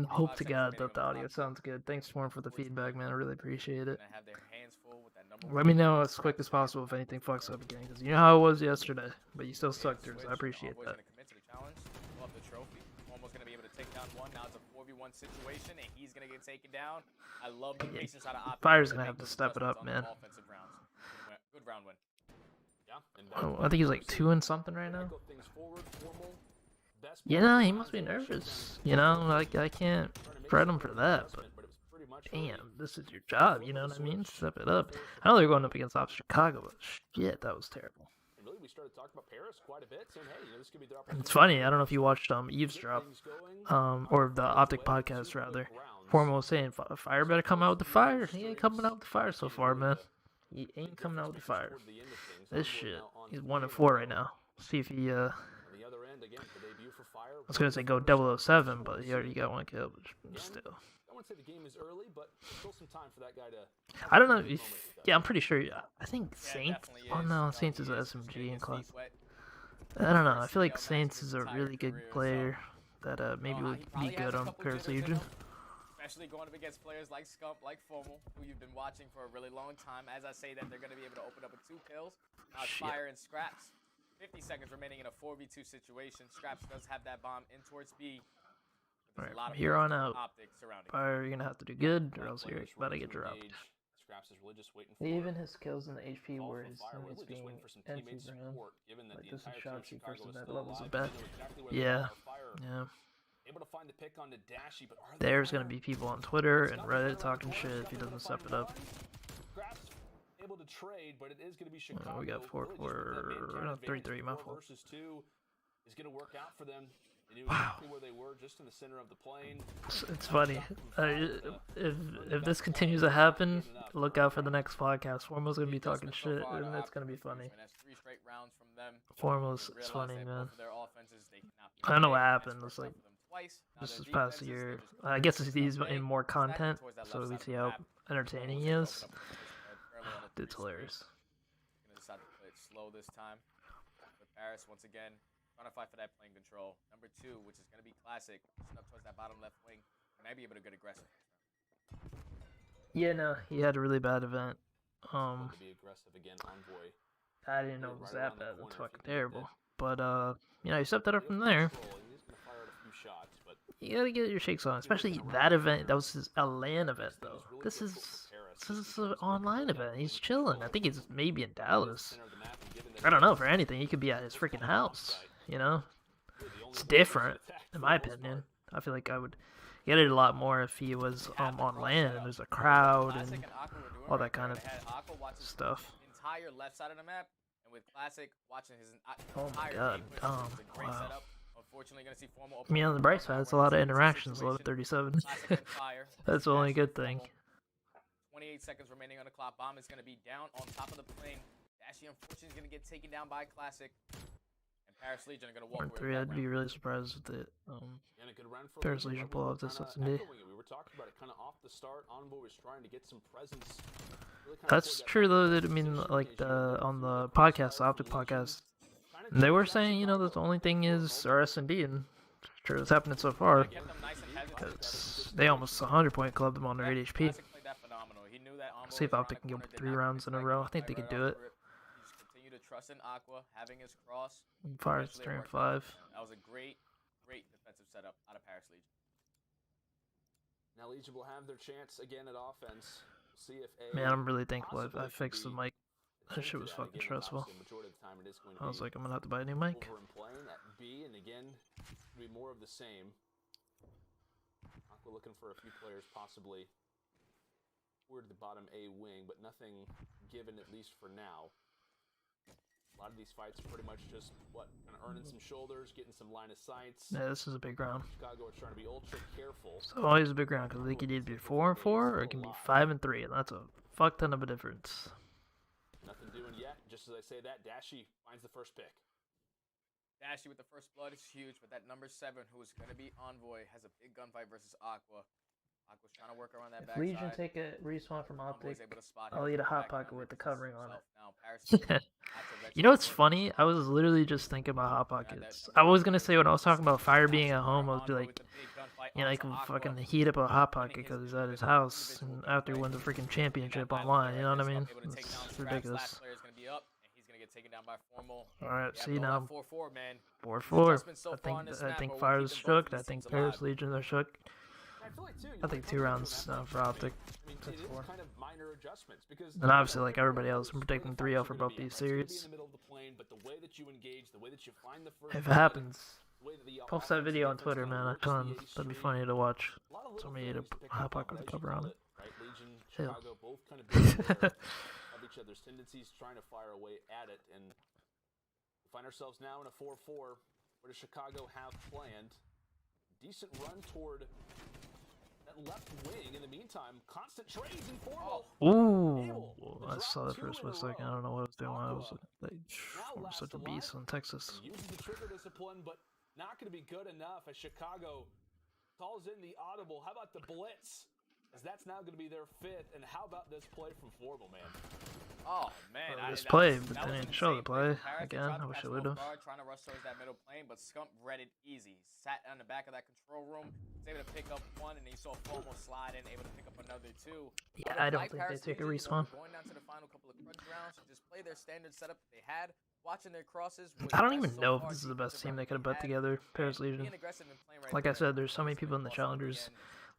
Hope to God that the audio sounds good. Thanks, Swarm, for the feedback, man. I really appreciate it. Let me know as quick as possible if anything fucks up again, because you know how it was yesterday, but you still stuck through, so I appreciate that. Almost going to be able to take down one. Now it's a 4v1 situation, and he's going to get taken down. I love the patience out of OpTic. Fire's going to have to step it up, man. Good round win. Oh, I think he's like 2 and something right now. Yeah, he must be nervous. You know, like I can't fret him for that, but damn, this is your job, you know what I mean? Step it up. I know they're going up against OpTic Chicago, but shit, that was terrible. Really, we started talking about Paris quite a bit, saying, hey, this could be their opportunity. It's funny, I don't know if you watched Eavesdrop, or the OpTic podcast, rather. Formal was saying, Fire better come out with the fire. He ain't coming out with the fire so far, man. He ain't coming out with the fire. This shit. He's 1-4 right now. See if he, I was gonna say go 007, but he already got 1 kill, but still. wouldn't say the game is early, but still some time for that guy to. I don't know if. Yeah, I'm pretty sure. I think Saints. Oh no, Saints is a SMG in class. I don't know. I feel like Saints is a really good player that maybe would be good on Paris Legion. Especially going up against players like Scump, like Formal, who you've been watching for a really long time. As I say that, they're going to be able to open up with 2 kills. Fire and Scraps. 50 seconds remaining in a 4v2 situation. Scraps does have that bomb in towards B. Alright, from here on out, Fire, you're going to have to do good, or else you're about to get dropped. Scraps is really just waiting for Even his kills in the HP where his teammates being entry round. Like this is Shotzi versus that levels of bet. Yeah. Yeah. Able to find the pick onto Dashy, but there's going to be people on Twitter and Reddit talking shit if he doesn't step it up. Able to trade, but it is going to be Chicago. We got 4-4, 3-3, my fault. Versus 2 is going to work out for them. They knew exactly where they were, just in the center of the plane. It's funny. If this continues to happen, look out for the next podcast. Formal's going to be talking shit, and it's going to be funny. Formal's is funny, man. I don't know what happened. It's like this past year. I guess he's in more content, so we see how entertaining he is. Dude's hilarious. Gonna decide to play it slow this time. But Paris once again trying to fight for that plane control. Number 2, which is gonna be classic, pushing up towards that bottom left wing. Might be able to get aggressive. Yeah, no, he had a really bad event. To be aggressive again, Envoy. I didn't know it was that bad. That's fucking terrible. But you know, he stepped it up from there. You gotta get your shakes on, especially that event. That was his Atlanta event, though. This is an online event. He's chilling. I think he's maybe in Dallas. I don't know for anything. He could be at his freaking house. You know, it's different, in my opinion. I feel like I would get it a lot more if he was on land and there's a crowd and all that kind of stuff. Entire left side of the map, and with Classic watching his Oh my god, Tom. Wow. Unfortunately, gonna see Formal I mean, on the bright side, it's a lot of interactions, low 37. That's the only good thing. 28 seconds remaining on the clock. Bomb is going to be down on top of the plane. Dashy, unfortunately, is going to get taken down by Classic. And Paris Legion are going to walk away. I'd be really surprised if the Paris Legion pull off this SMD. We were talking about it kind of off the start. Envoy was trying to get some presence. That's true, though. That I mean, like on the podcast, the OpTic podcast, they were saying, you know, that the only thing is our S&D, and sure it's happening so far. Because they almost 100-point clubbed them on their 8 HP. See if OpTic can get 3 rounds in a row. I think they could do it. Continue to trust in Aqua, having his cross. Fire's turn 5. That was a great defensive setup out of Paris Legion. Now Legion will have their chance again at offense. See if man, I'm really thankful I fixed the mic. That shit was fucking stressful. I was like, I'm gonna have to buy a new mic. At B, and again, be more of the same. Aqua looking for a few players possibly toward the bottom A wing, but nothing given at least for now. A lot of these fights are pretty much just kind of earning some shoulders, getting some line of sights. Yeah, this is a big round. Chicago is trying to be ultra careful. So always a big round because they could either be 4-4 or it can be 5-3, and that's a fuck ton of a difference. Nothing doing yet. Just as I say that, Dashy finds the first pick. Dashy with the first blood is huge, but that number 7, who is going to be Envoy, has a big gunfight versus Aqua. Aqua's trying to work around that backside. Legion take a respawn from OpTic, I'll eat a hot pocket with the covering on it. You know what's funny? I was literally just thinking about hot pockets. I was gonna say when I was talking about Fire being at home, I was like, you know, I can fucking heat up a hot pocket because he's at his house and after he wins a freaking championship online. You know what I mean? It's ridiculous. Alright, see now. 4-4. I think Fire's shook. I think Paris Legions are shook. I think 2 rounds for OpTic. 6-4. And obviously, like everybody else, I'm predicting 3-0 for both these series. If it happens, post that video on Twitter, man. That'd be funny to watch. Somebody ate a hot pocket with a cover on it. Chill. Of each other's tendencies, trying to fire away at it, and we find ourselves now in a 4-4. What does Chicago have planned? Decent run toward that left wing. In the meantime, constant trades and Formal. Ooh, I saw that for a split second. I don't know what I was doing. I was like, such a beast in Texas. Uses the trigger discipline, but not going to be good enough as Chicago calls in the audible. How about the blitz? As that's now going to be their 5th. And how about this play from Formal, man? Oh man, This play, but they didn't show the play again. I wish I would have. Trying to rush towards that middle plane, but Scump read it easy. Sat on the back of that control room, was able to pick up one, and he saw Formal slide in, able to pick up another 2. Yeah, I don't think they take a respawn. Going down to the final couple of crunch rounds, just play their standard setup that they had. Watching their crosses. I don't even know if this is the best team they could have put together. Paris Legion. Like I said, there's so many people in the Challengers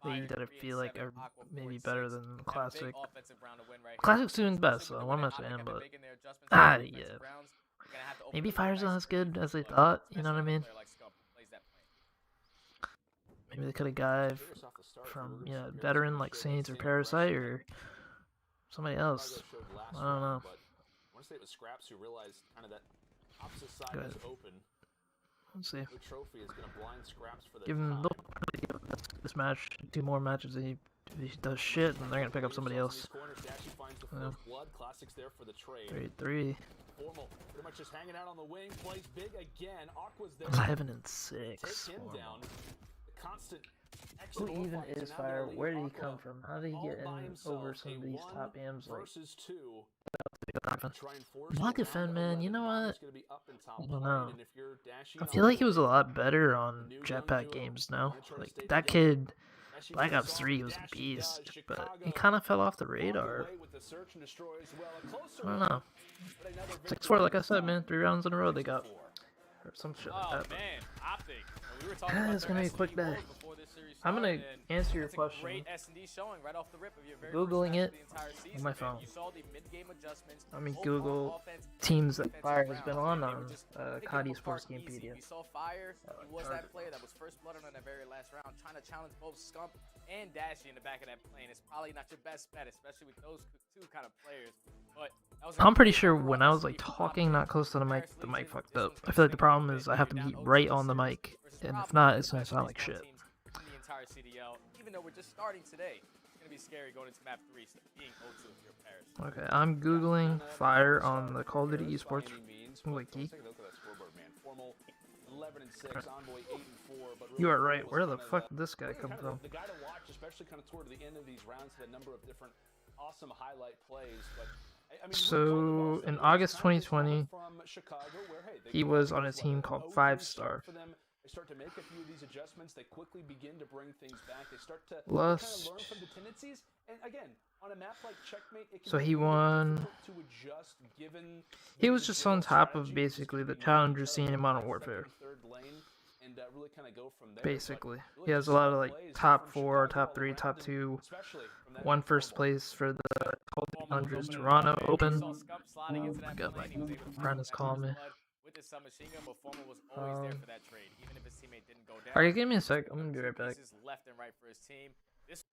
League that I feel like are maybe better than the Classic. Classic's doing the best, so I'm not saying, but yeah. Maybe Fire's not as good as they thought. You know what I mean? Maybe they could have got from veteran like Saints or Parasite or somebody else. I don't know. I want to say it was Scraps who realized kind of that opposite side was open. Let's see. The trophy is going to blind Scraps for the Give him this match 2 more matches. If he does shit, then they're gonna pick up somebody else. Blood. Classics there for the trade. 3-3. Formal, pretty much just hanging out on the wing. Plays big again. Aqua's there. 11 and 6. Take him down. Constant. Who even is Fire? Where did he come from? How did he get in over some of these top AMs? Like, Block defend, man. You know what? I don't know. I feel like he was a lot better on Jetpack games now. Like that kid, Black Ops 3 was a beast, but he kind of fell off the radar. I don't know. 6-4, like I said, man. 3 rounds in a row they got. Or some shit like that. Man, OpTic. We were talking about it's gonna be a quick day. I'm gonna answer your question. Googling it on my phone. I mean, Google teams that Fire has been on COD Esports Gamepedia. You saw Fire. He was that player that was first blooded on that very last round, trying to challenge both Scump and Dashy in the back of that plane. It's probably not your best bet, especially with those 2 kind of players. But I'm pretty sure when I was like talking not close to the mic fucked up. I feel like the problem is I have to be right on the mic, and if not, it's gonna sound like shit. Entire CDL, even though we're just starting today, it's gonna be scary going into map 3, being O2 if you're Paris. Okay, I'm googling Fire on the Call of Duty Esports wiki. You are right. Where the fuck did this guy come from? The guy to watch, especially kind of toward the end of these rounds, had a number of different awesome highlight plays. But I mean, so in August 2020, he was on a team called 5 Star. They start to make a few of these adjustments. They quickly begin to bring things back. They start to kind Lust. of learn from the tendencies. And again, on a map like Checkmate, it can So be he won. to adjust given He was just on top of basically the challenger scene in Modern Warfare. And really kind of go from there. Basically, he has a lot of like top 4, top 3, top 2. One first place for the Challenger's Toronto Open. Oh my god, my friend is calling me. Alright, give me a sec. I'm gonna be right back. Left and right for his team. This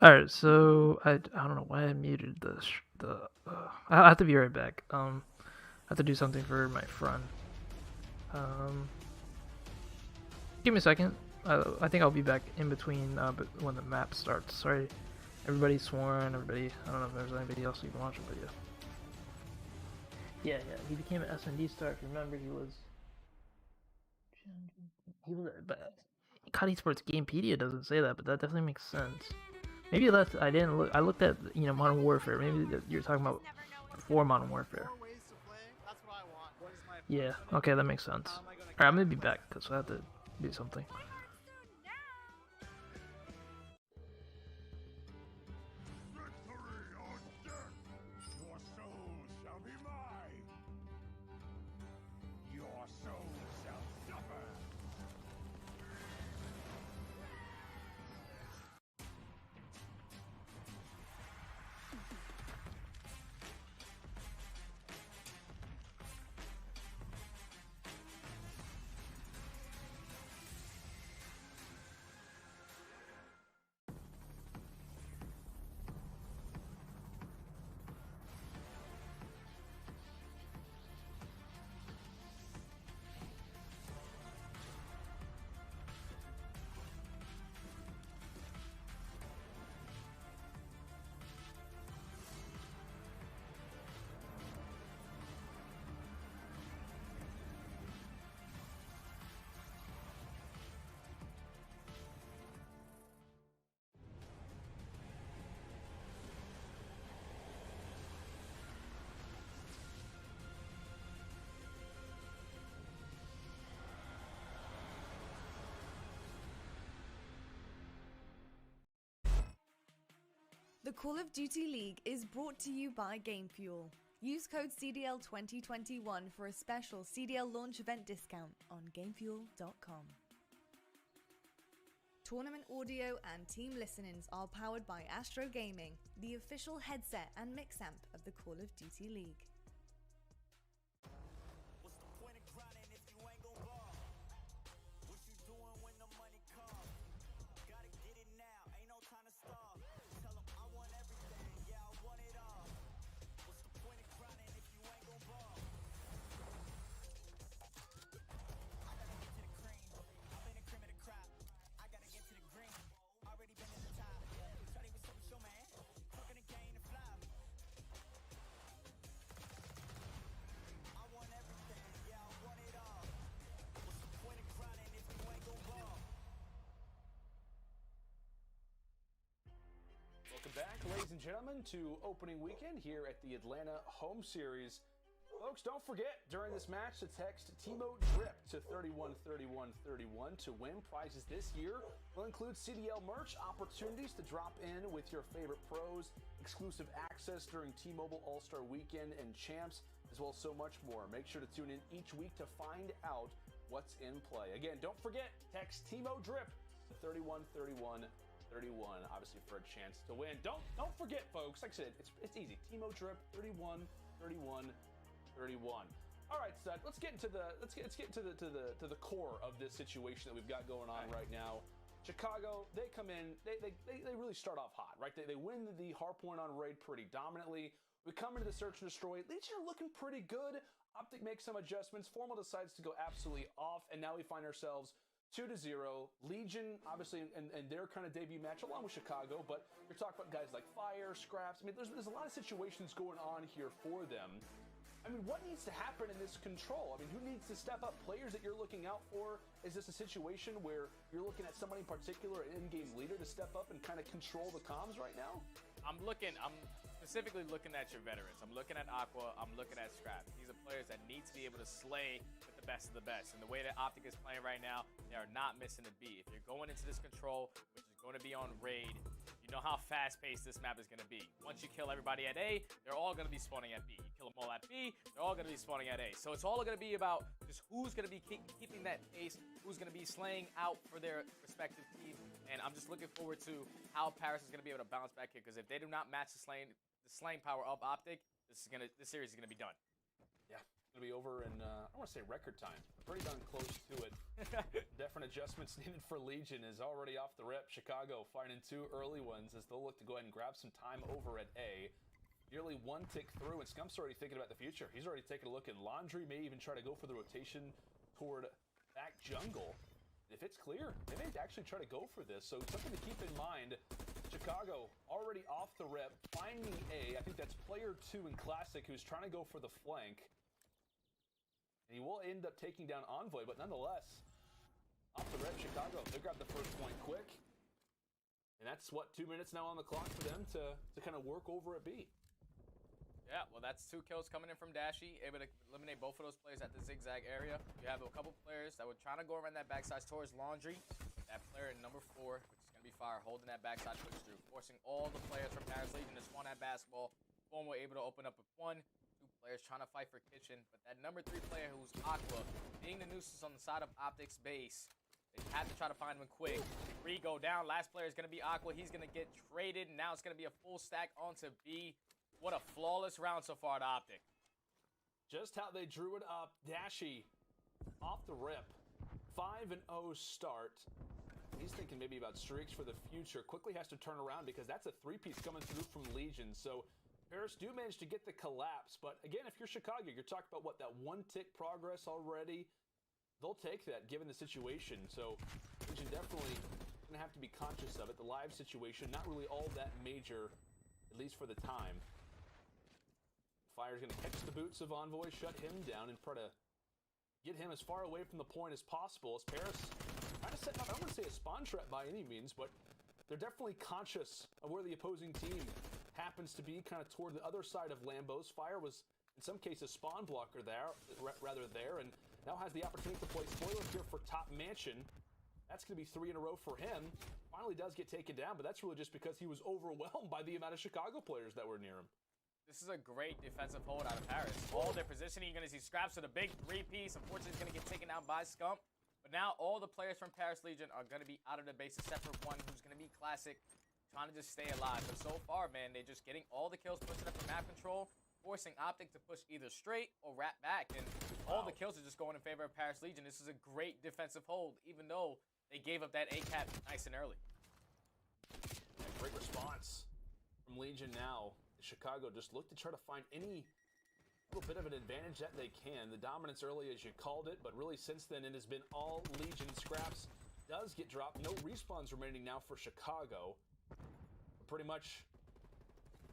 Alright, so I don't know why I muted I have to be right back. I have to do something for my friend. Give me a second. I think I'll be back in between but when the map starts. Sorry, everybody's sworn. Everybody, I don't know if there's anybody else you can watch, but yeah. Yeah. He became an S&D star. If you remember, he was. But COD Esports Gamepedia doesn't say that, but that definitely makes sense. Maybe that's I didn't look. I looked at Modern Warfare. Maybe you're talking about before Modern Warfare. Yeah, okay, that makes sense. Alright, I'm gonna be back, because I have to do something. The Call of Duty League is brought to you by GameFuel. Use code CDL2021 for a special CDL launch event discount on GameFuel.com. Tournament audio and team listenings are powered by Astro Gaming, the official headset and mix amp of the Call of Duty League. Welcome back, ladies and gentlemen, to opening weekend here at the Atlanta Home Series. Folks, don't forget, during this match, to text Timo Drip to 313131 to win. Prizes this year will include CDL merch, opportunities to drop in with your favorite pros, exclusive access during T-Mobile All-Star Weekend and Champs, as well as so much more. Make sure to tune in each week to find out what's in play. Again, don't forget, text Timo Drip to 313131, obviously for a chance to win. Don't forget, folks. Like I said, it's easy. Timo Drip 313131. All right, Stud. Let's get into the core of this situation that we've got going on right now. Chicago, they come in, they really start off hot, right? They win the hardpoint on raid pretty dominantly. We come into the search and destroy. Legion are looking pretty good. OpTic makes some adjustments. Formal decides to go absolutely off, and now we find ourselves 2-0. Legion, obviously, and their kind of debut match, along with Chicago, but you're talking about guys like Fire, Scraps. I mean, there's a lot of situations going on here for them. I mean, what needs to happen in this control? I mean, who needs to step up? Players that you're looking out for? Is this a situation where you're looking at somebody in particular, an in-game leader, to step up and kind of control the comms right now? I'm specifically looking at your veterans. I'm looking at Aqua. I'm looking at Scrap. These are players that need to be able to slay with the best of the best. And the way that OpTic is playing right now, they are not missing a beat. If you're going into this control, which is going to be on raid, you know how fast-paced this map is going to be. Once you kill everybody at A, they're all going to be spawning at B. You kill them all at B, they're all going to be spawning at A. So it's all going to be about just who's going to be keeping that pace, who's going to be slaying out for their respective team. And I'm just looking forward to how Paris is going to be able to bounce back here, because if they do not match the slaying power of OpTic, this series is going to be done. Yeah, it's going to be over in, I don't want to say record time, but pretty darn close to it. Different adjustments needed for Legion is already off the rip. Chicago finding 2 early ones as they'll look to go ahead and grab some time over at A. Nearly 1 tick through, and Scump's already thinking about the future. He's already taking a look at Laundry, may even try to go for the rotation toward back jungle. If it's clear, they may actually try to go for this, so something to keep in mind. Chicago already off the rip, finding A. I think that's player 2 in Classic who's trying to go for the flank. And he will end up taking down Envoy, but nonetheless, off the rip, Chicago, they grab the first point quick. And that's, what, 2 minutes now on the clock for them to kind of work over at B. Yeah, well, that's 2 kills coming in from Dashy, able to eliminate both of those players at the zigzag area. You have a couple players that were trying to go around that backside towards Laundry. That player in number 4, which is going to be Fire, holding that backside push through, forcing all the players from Paris Legion to spawn that basketball. One were able to open up with 1. 2 players trying to fight for Kitchen, but that number 3 player who's Aqua, being the nuisance on the side of OpTic's base, they have to try to find him quick. 3 go down. Last player is going to be Aqua. He's going to get traded. Now it's going to be a full stack onto B. What a flawless round so far to OpTic. Just how they drew it up. Dashy off the rip. 5-0 start. He's thinking maybe about streaks for the future. Quickly has to turn around because that's a 3-piece coming through from Legion. So Paris do manage to get the collapse. But again, if you're Chicago, you're talking about what, that 1 tick progress already? They'll take that given the situation. So Legion definitely going to have to be conscious of it. The live situation, not really all that major, at least for the time. Fire's going to catch the boots of Envoy, shut him down, and try to get him as far away from the point as possible. As Paris trying to set up, I don't want to say a spawn trap by any means, but they're definitely conscious of where the opposing team happens to be, kind of toward the other side of Lambos. Fire was, in some cases, spawn blocker there, and now has the opportunity to play spoiler here for Top Mansion. That's going to be 3 in a row for him. Finally does get taken down, but that's really just because he was overwhelmed by the amount of Chicago players that were near him. This is a great defensive hold out of Paris. All their positioning, you're going to see Scraps with a big 3-piece. Unfortunately, he's going to get taken down by Scump. But now all the players from Paris Legion are going to be out of the base, except for one who's going to be Classic, trying to just stay alive. But so far, man, they're just getting all the kills, pushing up for map control, forcing OpTic to push either straight or wrap back. And all the kills are just going in favor of Paris Legion. This is a great defensive hold, even though they gave up that A-cap nice and early. Great response from Legion now. Chicago just look to try to find any little bit of an advantage that they can. The dominance early, as you called it, but really since then it has been all Legion. Scraps does get dropped. No respawns remaining now for Chicago. Pretty much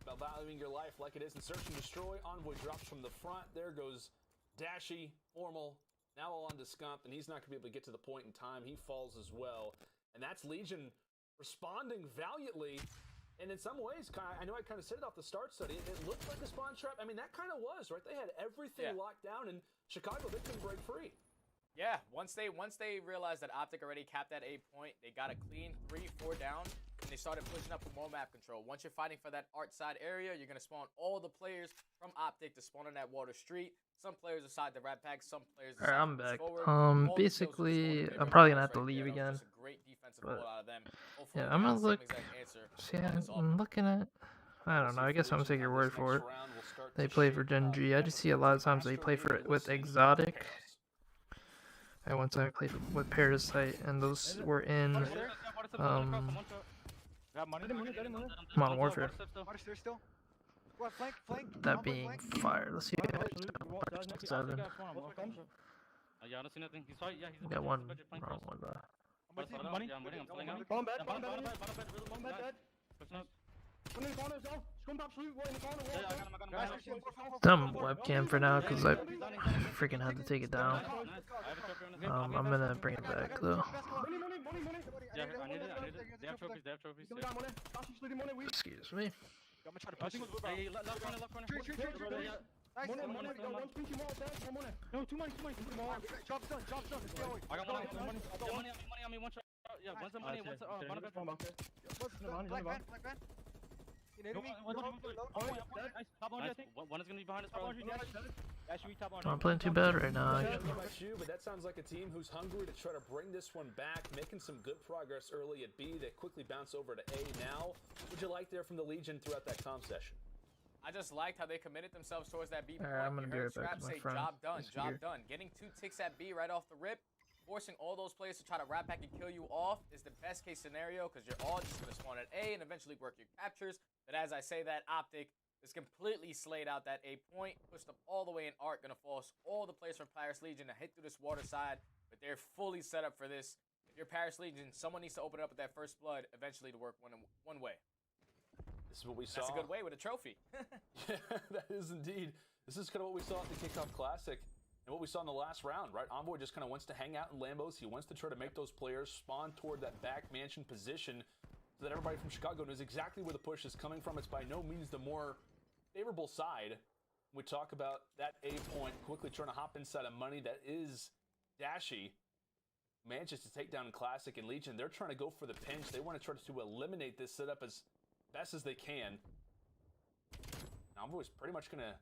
about valuing your life like it is in Search and Destroy. Envoy drops from the front. There goes Dashy, Formal, now all on to Scump, and he's not going to be able to get to the point in time. He falls as well. And that's Legion responding valiantly. And in some ways, I know I kind of said it off the start study, it looked like a spawn trap. I mean, that kind of was, right? They had everything locked down, and Chicago, they couldn't break free. Yeah, once they realized that OpTic already capped that A point, they got a clean 3-4 down, and they started pushing up for more map control. Once you're fighting for that art side area, you're going to spawn all the players from OpTic to spawn on that water street. Some players decide to wrap back, some players decide I'm to back. forward. Basically, I'm probably going to have to leave again. Great defensive But, out of them. yeah, I'm going to look. See, I'm looking at. I don't know. I guess I'm going to take your word for it. They play for Gen G. I just see a lot of times they play for it with Exotic. I one time played with Parasite, and those were in Modern Warfare. That being Fire. Let's see. 7. Got one wrong one though. Dumb webcam for now because I freaking had to take it down. I'm gonna bring it back though. Excuse me. No, too money. Job's done. I got money on me. One shot. Yeah, one's the money, one's Black van. One is gonna be behind us, bro. I'm not playing too bad right now. I don't know about you, but that sounds like a team who's hungry to try to bring this one back, making some good progress early at B. They quickly bounce over to A now. What would you like there from the Legion throughout that comm session? I just liked how they committed themselves towards that B point. I'm gonna be right back to my friend. Job done. Getting 2 ticks at B right off the rip, forcing all those players to try to wrap back and kill you off is the best case scenario because you're all just going to spawn at A and eventually work your captures. But as I say that, OpTic is completely slayed out that A point, pushed up all the way in Arc, going to force all the players from Paris Legion to hit through this water side, but they're fully set up for this. If you're Paris Legion, someone needs to open it up with that first blood eventually to work one way. This is what we saw. That's a good way with a trophy. Yeah, that is indeed. This is kind of what we saw at the Kickoff Classic. And what we saw in the last round, right? Envoy just kind of wants to hang out in Lambos. He wants to try to make those players spawn toward that back mansion position so that everybody from Chicago knows exactly where the push is coming from. It's by no means the more favorable side. We talk about that A point, quickly trying to hop inside of money. That is Dashy. Manages to take down Classic and Legion. They're trying to go for the pinch. They want to try to eliminate this setup as best as they can. Envoy's pretty much going to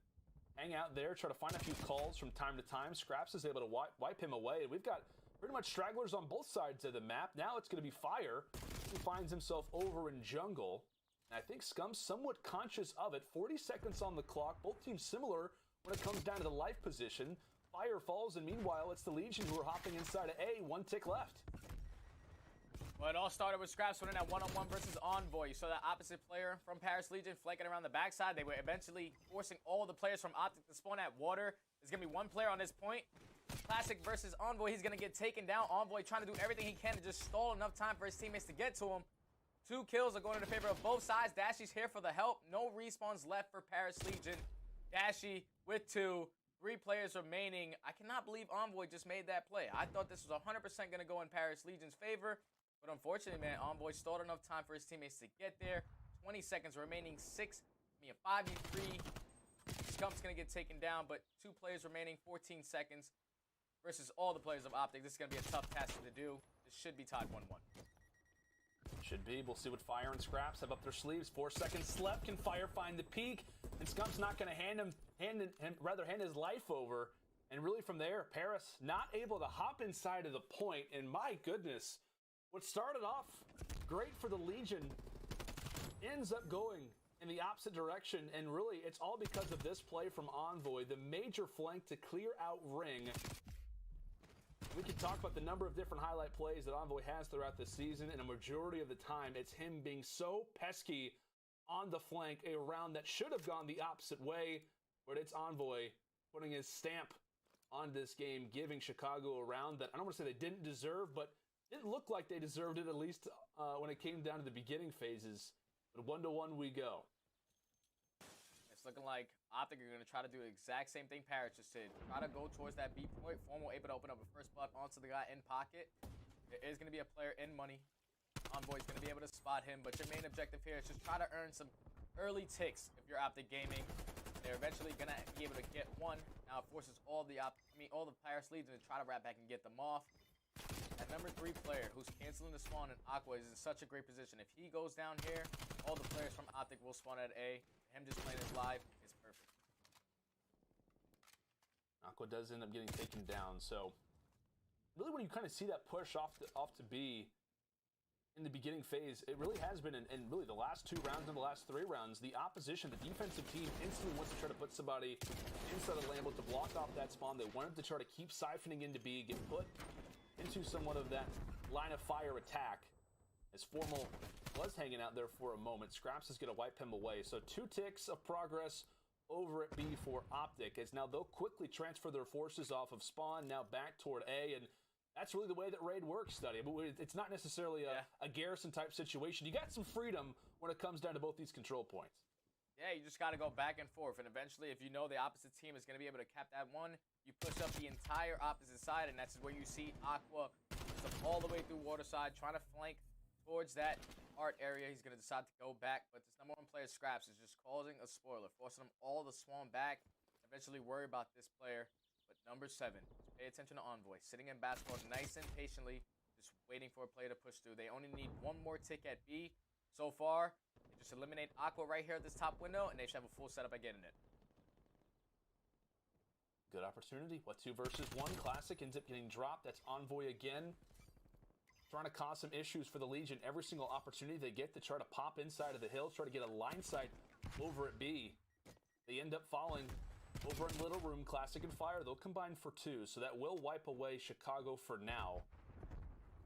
hang out there, try to find a few calls from time to time. Scraps is able to wipe him away. We've got pretty much stragglers on both sides of the map. Now it's going to be Fire, who finds himself over in jungle. And I think Scum's somewhat conscious of it. 40 seconds on the clock. Both teams similar when it comes down to the life position. Fire falls, and meanwhile, it's the Legion who are hopping inside of A. 1 tick left. Well, it all started with Scraps winning that one-on-one versus Envoy. You saw that opposite player from Paris Legion flanking around the backside. They were eventually forcing all the players from OpTic to spawn at water. There's going to be one player on this point. Classic versus Envoy. He's going to get taken down. Envoy trying to do everything he can to just stall enough time for his teammates to get to him. 2 kills are going in the favor of both sides. Dashy's here for the help. No respawns left for Paris Legion. Dashy with 2. 3 players remaining. I cannot believe Envoy just made that play. I thought this was 100% going to go in Paris Legion's favor. But unfortunately, man, Envoy stalled enough time for his teammates to get there. 20 seconds remaining. 5v3. Scump's going to get taken down, but 2 players remaining. 14 seconds versus all the players of OpTic. This is going to be a tough task to do. This should be tied 1-1. Should be. We'll see what Fire and Scraps have up their sleeves. 4 seconds left. Can Fire find the peak? And Scump's not going to hand his life over. And really from there, Paris not able to hop inside of the point. And my goodness, what started off great for the Legion ends up going in the opposite direction. And really, it's all because of this play from Envoy. The major flank to clear out Ring. We can talk about the number of different highlight plays that Envoy has throughout the season, and a majority of the time, it's him being so pesky on the flank, a round that should have gone the opposite way, but it's Envoy putting his stamp on this game, giving Chicago a round that I don't want to say they didn't deserve, but didn't look like they deserved it, at least when it came down to the beginning phases. But 1-1 we go. It's looking like OpTic are going to try to do the exact same thing Paris just did. Try to go towards that B point. Formal able to open up a first blood onto the guy in pocket. There is going to be a player in money. Envoy's going to be able to spot him, but your main objective here is just try to earn some early ticks if you're OpTic Gaming. They're eventually going to be able to get one. Now it forces all the Paris Legion to try to wrap back and get them off. That number 3 player who's canceling the spawn in Aqua is in such a great position. If he goes down here, all the players from OpTic will spawn at A. Him just playing his live is perfect. Aqua does end up getting taken down, so really when you kind of see that push off to B in the beginning phase, it really has been, and really the last 2 rounds and the last 3 rounds, the opposition, the defensive team instantly wants to try to put somebody inside of Lambo to block off that spawn. They wanted to try to keep siphoning into B, get put into somewhat of that line of fire attack. As Formal was hanging out there for a moment, Scraps is going to wipe him away. So 2 ticks of progress over at B for OpTic, as now they'll quickly transfer their forces off of spawn, now back toward A, and that's really the way that raid works, Study. But it's not necessarily a garrison type situation. You got some freedom when it comes down to both these control points. Yeah, you just got to go back and forth, and eventually if you know the opposite team is going to be able to cap that one, you push up the entire opposite side, and that's where you see Aqua all the way through Waterside trying to flank towards that art area. He's going to decide to go back, but this number 1 player, Scraps, is just causing a spoiler, forcing them all to swarm back, eventually worry about this player. But number 7, pay attention to Envoy, sitting in basketball nice and patiently, just waiting for a player to push through. They only need 1 more tick at B. So far, they just eliminate Aqua right here at this top window, and they should have a full setup at getting it. Good opportunity. 2 versus 1. Classic ends up getting dropped. That's Envoy again, trying to cause some issues for the Legion. Every single opportunity they get to try to pop inside of the hill, try to get a line sight over at B. They end up falling over in Little Room. Classic and Fire, they'll combine for 2, so that will wipe away Chicago for now.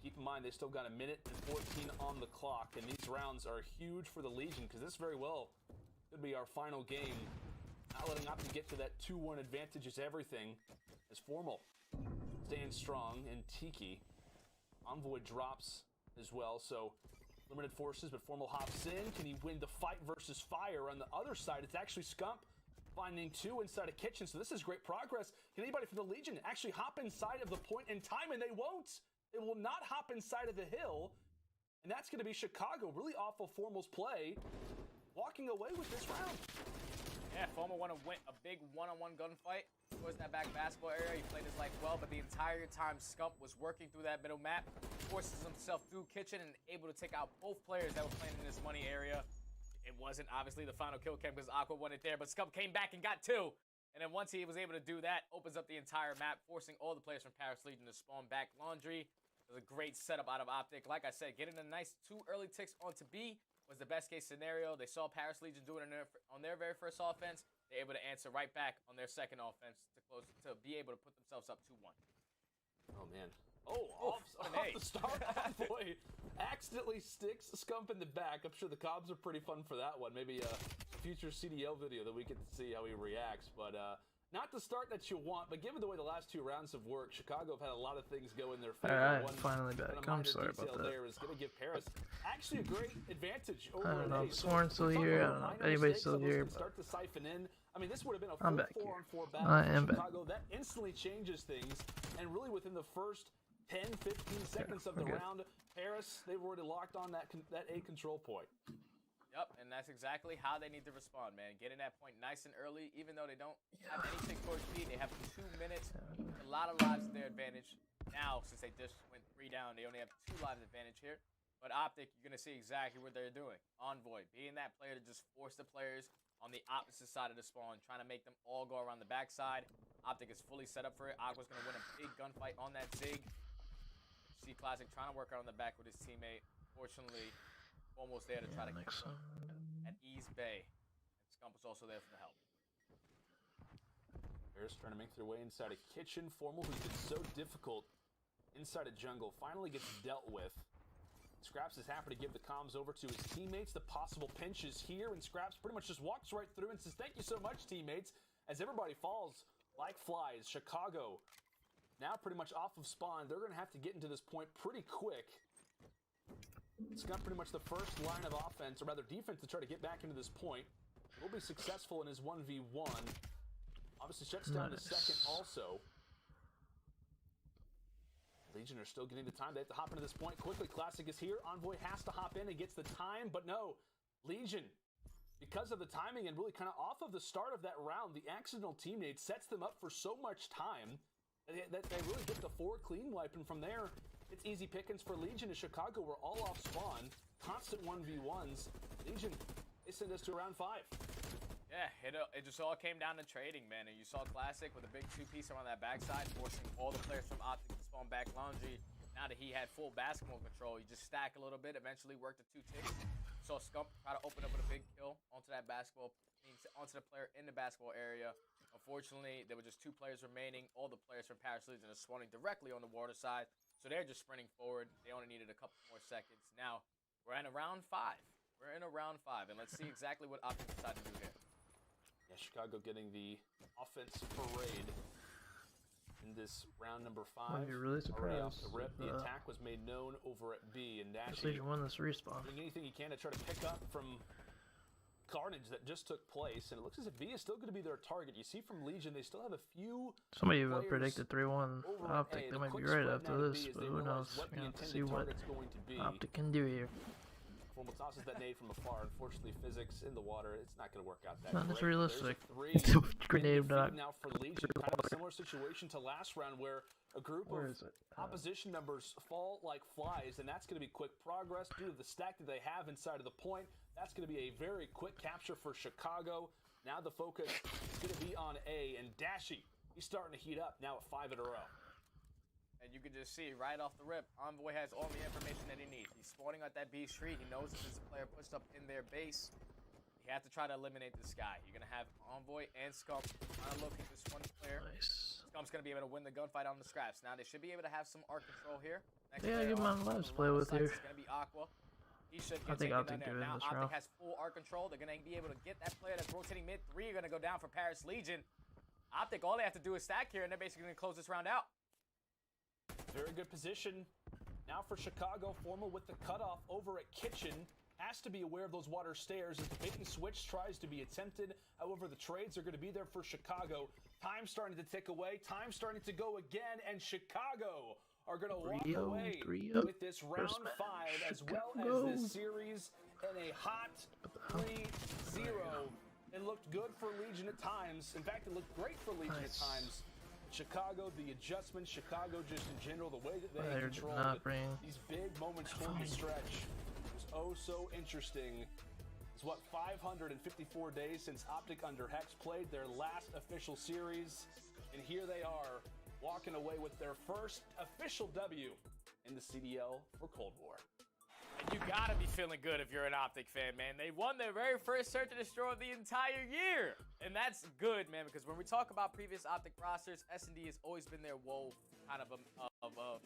Keep in mind, they still got 1 minute and 14 on the clock, and these rounds are huge for the Legion, because this very well could be our final game. Not letting OpTic get to that 2-1 advantage is everything, as Formal stands strong, and Tiki. Envoy drops as well, so limited forces, but Formal hops in. Can he win the fight versus Fire? On the other side, it's actually Scump finding 2 inside a kitchen, so this is great progress. Can anybody from the Legion actually hop inside of the point in time? And they won't. They will not hop inside of the hill, and that's going to be Chicago. Really awful Formal's play, walking away with this round. Yeah, Yeah, Formal won a big one-on-one gunfight towards that back basketball area. He played his life well, but the entire time Scump was working through that middle map, forces himself through Kitchen and able to take out both players that were playing in this money area. It wasn't obviously the final kill cam because Aqua won it there, but Scump came back and got 2. And then once he was able to do that, opens up the entire map, forcing all the players from Paris Legion to spawn back Laundry. It was a great setup out of OpTic. Like I said, getting a nice 2 early ticks onto B was the best case scenario. They saw Paris Legion do it on their very first offense. They're able to answer right back on their second offense to be able to put themselves up 2-1. Oh, man. Off the start, Envoy accidentally sticks Scump in the back. I'm sure the Cobs are pretty fun for that one. Maybe a future CDL video that we get to see how he reacts. But not the start that you want, but given the way the last 2 rounds have worked, Chicago have had a lot of things go in their favor. Alright, One finally back. I'm sorry about that. There is going to give Paris actually a great advantage over I don't know if A. Sworn's still here. I don't know if anybody's still here. But start to siphon in. I mean, this would have been a I'm full back 4-on-4 here. battle I for am back. Chicago. That instantly changes things, and really within the first 10, 15 seconds of the okay. round, Paris, they've already locked on that A control point. Yep, and that's exactly how they need to respond, man. Getting that point nice and early, even though they don't have anything towards B, they have 2 minutes, a lot of lives to their advantage. Now, since they just went 3 down, they only have 2 lives advantage here. But OpTic, you're going to see exactly what they're doing. Envoy, being that player to just force the players on the opposite side of the spawn, trying to make them all go around the backside. OpTic is fully set up for it. Aqua's going to win a big gunfight on that Zig. See Classic trying to work out on the back with his teammate. Fortunately, almost there to try to kill him at East Bay. And Scump was also there for the help. Paris trying to make their way inside a kitchen. Formal, who's been so difficult inside a jungle, finally gets dealt with. Scraps is happy to give the comms over to his teammates. The possible pinches here, and Scraps pretty much just walks right through and says, "Thank you so much, teammates," as everybody falls like flies. Chicago now pretty much off of spawn. They're going to have to get into this point pretty quick. Scump pretty much the first line of offense, or rather defense, to try to get back into this point. Will be successful in his 1v1. Obviously shuts down the second also. Legion are still getting the time. They have to hop into this point quickly. Classic is here. Envoy has to hop in and gets the time, but no. Legion, because of the timing and really kind of off of the start of that round, the accidental teammate sets them up for so much time that they really get the 4 clean wipe, and from there, it's easy pickings for Legion. In Chicago, we're all off spawn. Constant 1v1s. Legion, they send us to round 5. Yeah, it just all came down to trading, man. And you saw Classic with a big 2-piece around that backside, forcing all the players from OpTic to spawn back Laundry. Now that he had full basketball control, you just stack a little bit, eventually worked the 2 ticks. Saw Scump try to open up with a big kill onto that basketball, onto the player in the basketball area. Unfortunately, there were just 2 players remaining. All the players from Paris Legion are spawning directly on the water side. So they're just sprinting forward. They only needed a couple more seconds. Now, we're in a round 5. We're in a round 5, and let's see exactly what OpTic decided to do here. Yeah, Chicago getting the offense parade in this round number 5. I'd be really Already off surprised the rip. if, The attack was made known over at B, and Paris Dashi Legion won this respawn. doing anything he can to try to pick up from carnage that just took place, and it looks as if B is still going to be their target. You see from Legion, they still have a few. Somebody even predicted 3-1 OpTic. They might be right after this, but who knows? We're going to have to see what OpTic can do here. Formal tosses that nade from afar. Unfortunately, physics in the water, it's not going to work out that Not great. as realistic. There's a 3 Grenade not. now for Legion. Kind of a similar situation to last round where a group of opposition members fall like flies, and that's going to be quick progress due to the stack that they have inside of the point. That's going to be a very quick capture for Chicago. Now the focus is going to be on A, and Dashi, he's starting to heat up now at 5 in a row. And you can just see right off the rip, Envoy has all the information that he needs. He's spawning at that B street. He knows if there's a player pushed up in their base. He has to try to eliminate this guy. You're going to have Envoy and Scump trying to locate this one player. Nice. Scump's going to be able to win the gunfight on the Scraps. Now, they should be able to have some arc control here. Yeah, give him a lives to play with here. It's going to be Aqua. He should I get think taken OpTic down there. do it in Now, this round. OpTic has full arc control. They're going to be able to get that player that's rotating mid-3. Are going to go down for Paris Legion. OpTic, all they have to do is stack here, and they're basically going to close this round out. Very good position. Now for Chicago, Formal with the cutoff over at Kitchen. Has to be aware of those water stairs as the bait and switch tries to be attempted. However, the trades are going to be there for Chicago. Time starting to tick away. Time starting to go again. And Chicago are going to walk away with this round 5 as well as this series in a hot 3-0 It looked good for Legion at times. In fact, it looked great for Legion at times. Chicago, the adjustments, Chicago just in general, the way that they controlled these big moments toward the stretch was oh so interesting. It's what, 554 days since OpTic under Hex played their last official series, and here they are walking away with their first official W in the CDL for Cold War. And you gotta be feeling good if you're an OpTic fan, man. They won their very first Search and Destroy of the entire year. And that's good, man, because when we talk about previous OpTic rosters, S&D has always been their woe kind of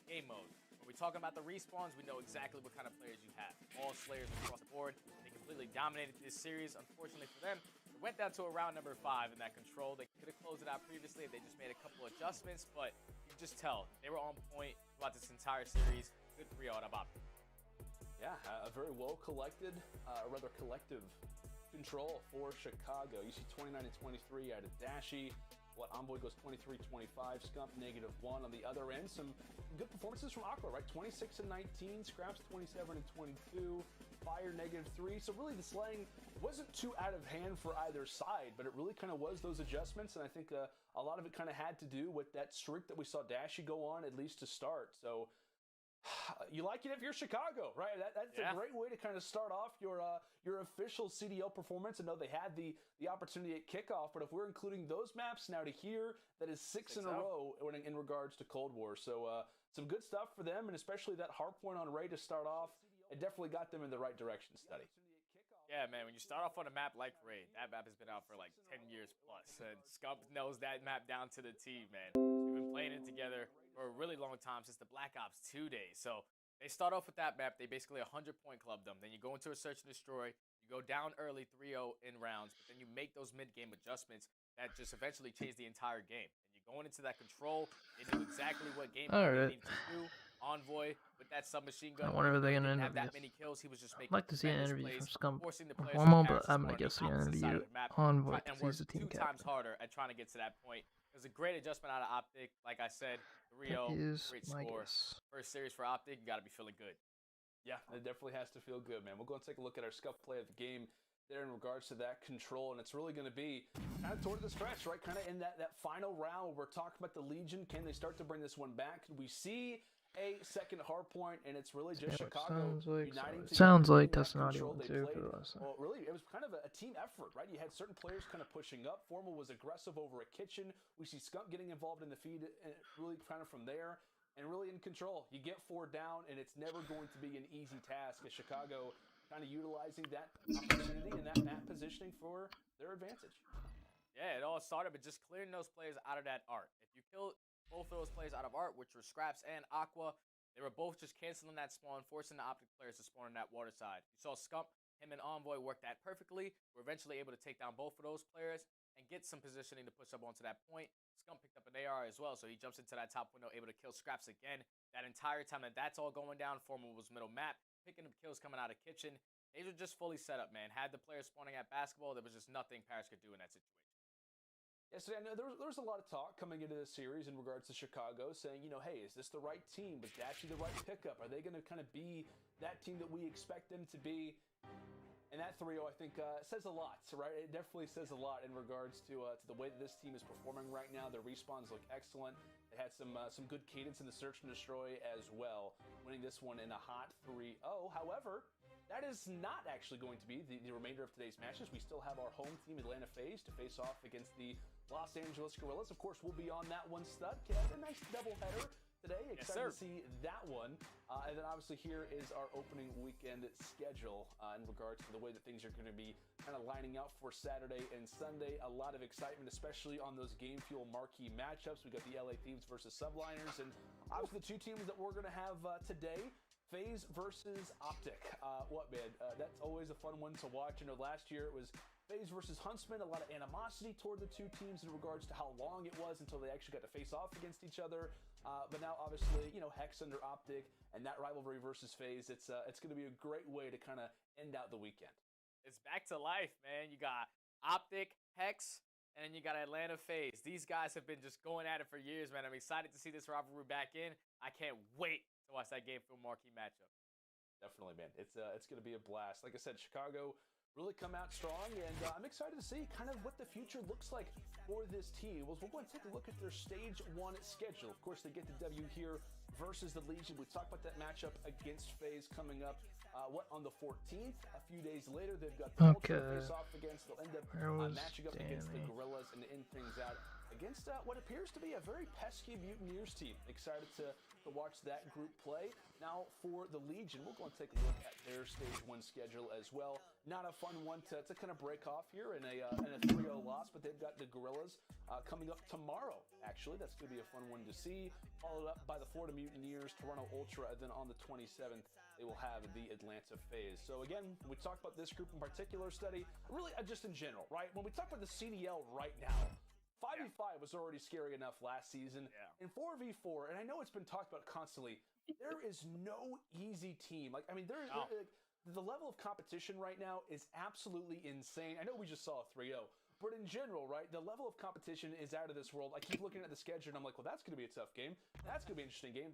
game mode. When we're talking about the respawns, we know exactly what kind of players you have. All Slayers across the board. They completely dominated this series. Unfortunately for them, it went down to a round number 5 in that control. They could have closed it out previously. They just made a couple adjustments, but you can just tell they were on point throughout this entire series. Good 3-0 out of OpTic. Yeah, a very well collected, rather collective control for Chicago. You see 29 and 23 out of Dashy. Envoy goes 23-25, Scump -1 on the other end. Some good performances from Aqua, right? 26 and 19, Scraps 27 and 22, Fire -3. So really the slaying wasn't too out of hand for either side, but it really kind of was those adjustments, and I think a lot of it kind of had to do with that streak that we saw Dashy go on, at least to start. So you like it if you're Chicago, right? That's a great way to kind of start off your official CDL performance. I know they had the opportunity at kickoff, but if we're including those maps now to here, that is 6 in a row in regards to Cold War. So some good stuff for them, and especially that hard point on Ray to start off, it definitely got them in the right direction, Study. Yeah, man, when you start off on a map like Raid, that map has been out for like 10 years plus, and Scump knows that map down to the T, man. We've been playing it together for a really long time, since the Black Ops 2 days. So they start off with that map, they basically 100-point club them. Then you go into a Search and Destroy, you go down early 3-0 in rounds, but then you make those mid-game adjustments that just eventually change the entire game. And you're going into that control, they knew exactly what game they needed to do. Envoy with that submachine gun. I wonder if they're gonna have interview. that many kills. He was just making I'd like to see an tremendous interview plays, from Scump forcing the players Formal, to but I'm gonna on guess the they're gonna opposite side interview of the map Envoy and because work he's the team 2 captain. times harder at trying to get to that point. It was a great adjustment out of OpTic. Like I said, 3-0, great score. First series for OpTic, you got to be feeling good. Yeah, it definitely has to feel good, man. We'll go and take a look at our scuff play of the game there in regards to that control, and it's really going to be kind of toward the stretch, right? Kind of in that final round where we're talking about the Legion. Can they start to bring this one back? Could we see a second hard point, and it's really just Chicago uniting together. Sounds like testing audio too. Well, really, it was kind of a team effort, right? You had certain players kind of pushing up. Formal was aggressive over a kitchen. We see Skunk getting involved in the feed, and really kind of from there, and really in control. You get 4 down, and it's never going to be an easy task as Chicago kind of utilizing that opportunity and that map positioning for their advantage. Yeah, it all started with just clearing those players out of that art. If you kill both of those players out of art, which were Scraps and Aqua, they were both just canceling that spawn, forcing the OpTic players to spawn on that water side. You saw Scump, him and Envoy work that perfectly. We're eventually able to take down both of those players and get some positioning to push up onto that point. Scump picked up an AR as well, so he jumps into that top window, able to kill Scraps again. That entire time that that's all going down, Formal was middle map, picking up kills coming out of kitchen. They were just fully set up, man. Had the players spawning at basketball, there was just nothing Paris could do in that situation. Yes, I know there was a lot of talk coming into this series in regards to Chicago saying, you know, hey, is this the right team? Was Dashy the right pickup? Are they going to kind of be that team that we expect them to be? And that 3-0, I think, says a lot, right? It definitely says a lot in regards to the way that this team is performing right now. Their respawns look excellent. They had some good cadence in the Search and Destroy as well, winning this one in a hot 3-0. However, that is not actually going to be the remainder of today's matches. We still have our home team, Atlanta FaZe, to face off against the Los Angeles Guerrillas. Of course, we'll be on that one, Stud. A nice doubleheader today. Excited to see that one. And then obviously here is our opening weekend schedule in regards to the way that things are going to be kind of lining up for Saturday and Sunday. A lot of excitement, especially on those Game Fuel marquee matchups. We got the LA Thieves versus Subliners, and obviously the 2 teams that we're going to have today. FaZe versus OpTic. That's always a fun one to watch. You know, last year it was FaZe versus Huntsman. A lot of animosity toward the 2 teams in regards to how long it was until they actually got to face off against each other. But now, obviously, you know, Hex under OpTic and that rivalry versus FaZe. It's going to be a great way to kind of end out the weekend. It's back to life, man. You got OpTic, Hex, and then you got Atlanta FaZe. These guys have been just going at it for years, man. I'm excited to see this rivalry back in. I can't wait to watch that Game Film marquee matchup. Definitely, man. It's going to be a blast. Like I said, Chicago really come out strong, and I'm excited to see kind of what the future looks like for this team. Well, we're going to take a look at their Stage 1 schedule. Of course, they get the W here versus the Legion. We talked about that matchup against FaZe coming up, on the 14th. A few days later, they've got the Ultra to face off against. They'll end up matching up against the Guerrillas and end things out against what appears to be a very pesky Mutineers team. Excited to watch that group play. Now for the Legion, we'll go and take a look at their Stage 1 schedule as well. Not a fun one to kind of break off here in a 3-0 loss, but they've got the Guerrillas coming up tomorrow, actually. That's going to be a fun one to see. Followed up by the Florida Mutineers, Toronto Ultra, and then on the 27th, they will have the Atlanta FaZe. So again, when we talk about this group in particular, Steady, really just in general, right? When we talk about the CDL right now, 5v5 was already scary enough last season. In 4v4, and I know it's been talked about constantly, there is no easy team. The level of competition right now is absolutely insane. I know we just saw a 3-0, but in general, right, the level of competition is out of this world. I keep looking at the schedule and I'm like, well, that's going to be a tough game. That's going to be an interesting game.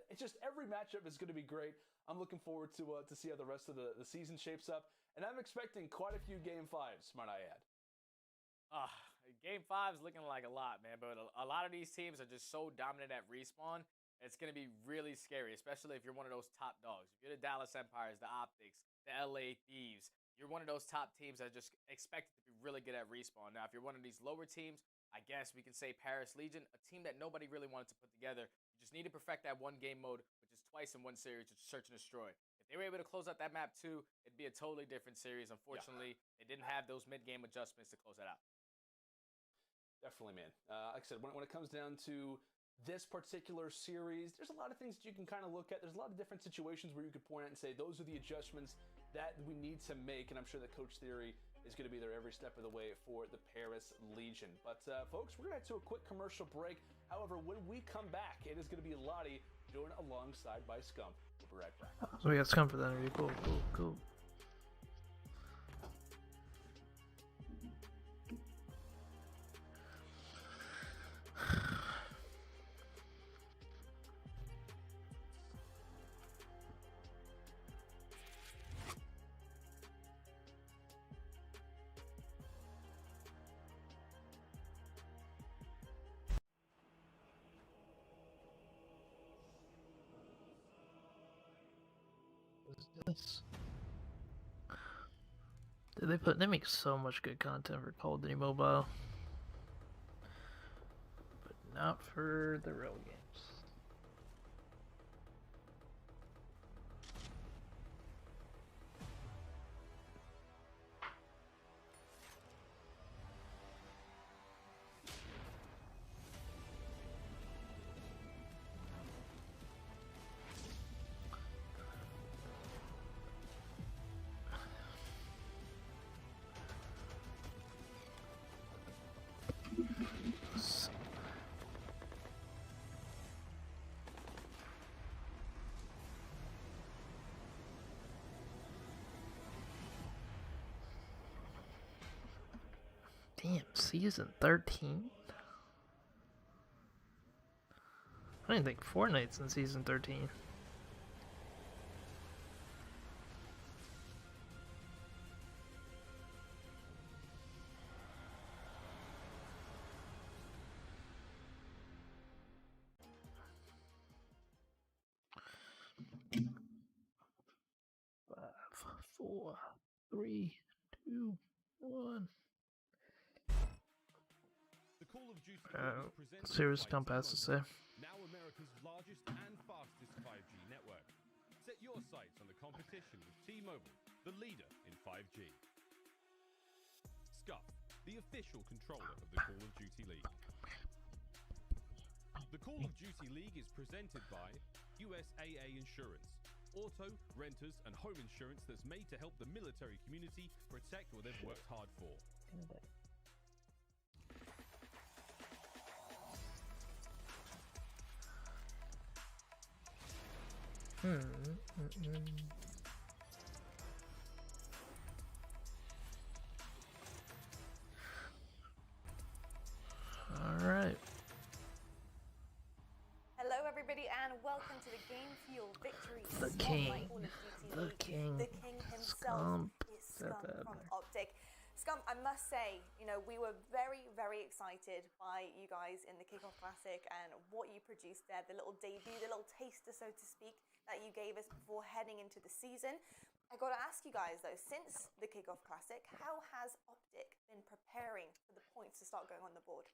It's just every matchup is going to be great. I'm looking forward to see how the rest of the season shapes up, and I'm expecting quite a few Game 5s, might I add. Game 5 is looking like a lot, man, but a lot of these teams are just so dominant at respawn. It's going to be really scary, especially if you're one of those top dogs. If you're the Dallas Empires, the OpTics, the LA Thieves, you're one of those top teams that are just expected to be really good at respawn. Now, if you're one of these lower teams, I guess we can say Paris Legion, a team that nobody really wanted to put together. You just need to perfect that one game mode, which is twice in one series, to search and destroy. If they were able to close out that map too, it'd be a totally different series. Unfortunately, they didn't have those mid-game adjustments to close that out. Definitely, man. Like I said, when it comes down to this particular series, there's a lot of things that you can kind of look at. There's a lot of different situations where you could point out and say, those are the adjustments that we need to make, and I'm sure that Coach Theory is going to be there every step of the way for the Paris Legion. But folks, we're going to head to a quick commercial break. However, when we come back, it is going to be Lottie doing alongside by Scum. We'll be right back. So we got Scum for that interview. Cool. This. Dude, they make so much good content for Call of Duty Mobile, but not for the real games. Damn, season 13? I didn't think Fortnite's in season 13. Five, 4, 3, 2, 1. Serious Scum has to say. Now America's largest and fastest 5G network. Set your sights on the competition with T-Mobile, the leader in 5G. Scuff, the official controller of the Call of Duty League. The Call of Duty League is presented by USAA Insurance. Auto, renters, and home insurance that's made to help the military community protect what they've worked hard for. All right. Hello, everybody, and welcome to the Game Fuel Victory The Spotlight king. Call of Duty The League. king. The king himself Scum is said Scum that. from I must say, you know, we were very, very excited by you guys in the Kickoff Classic and what you produced there, the little debut, the little taster, so to speak, that you gave us before heading into the season. I got to ask you guys, though, since the Kickoff Classic, how has OpTic been preparing for the points to start going on the board?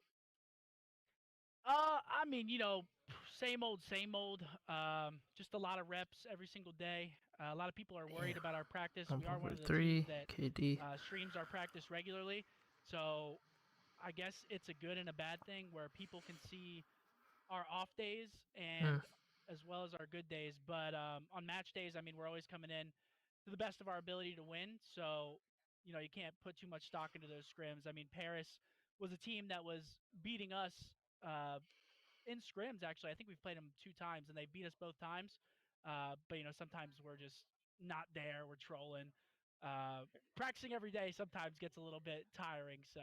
I mean, you know, same old, same old. Just a lot of reps every single day. A lot of people are worried about our practice. We are one of the teams that KD. Streams our practice regularly. So I guess it's a good and a bad thing where people can see our off days and as well as our good days. But on match days, I mean, we're always coming in to the best of our ability to win. So, you know, you can't put too much stock into those scrims. I mean, Paris was a team that was beating us in scrims, actually. I think we've played them 2 times, and they beat us both times. But, you know, sometimes we're just not there. We're trolling. Practicing every day sometimes gets a little bit tiring. So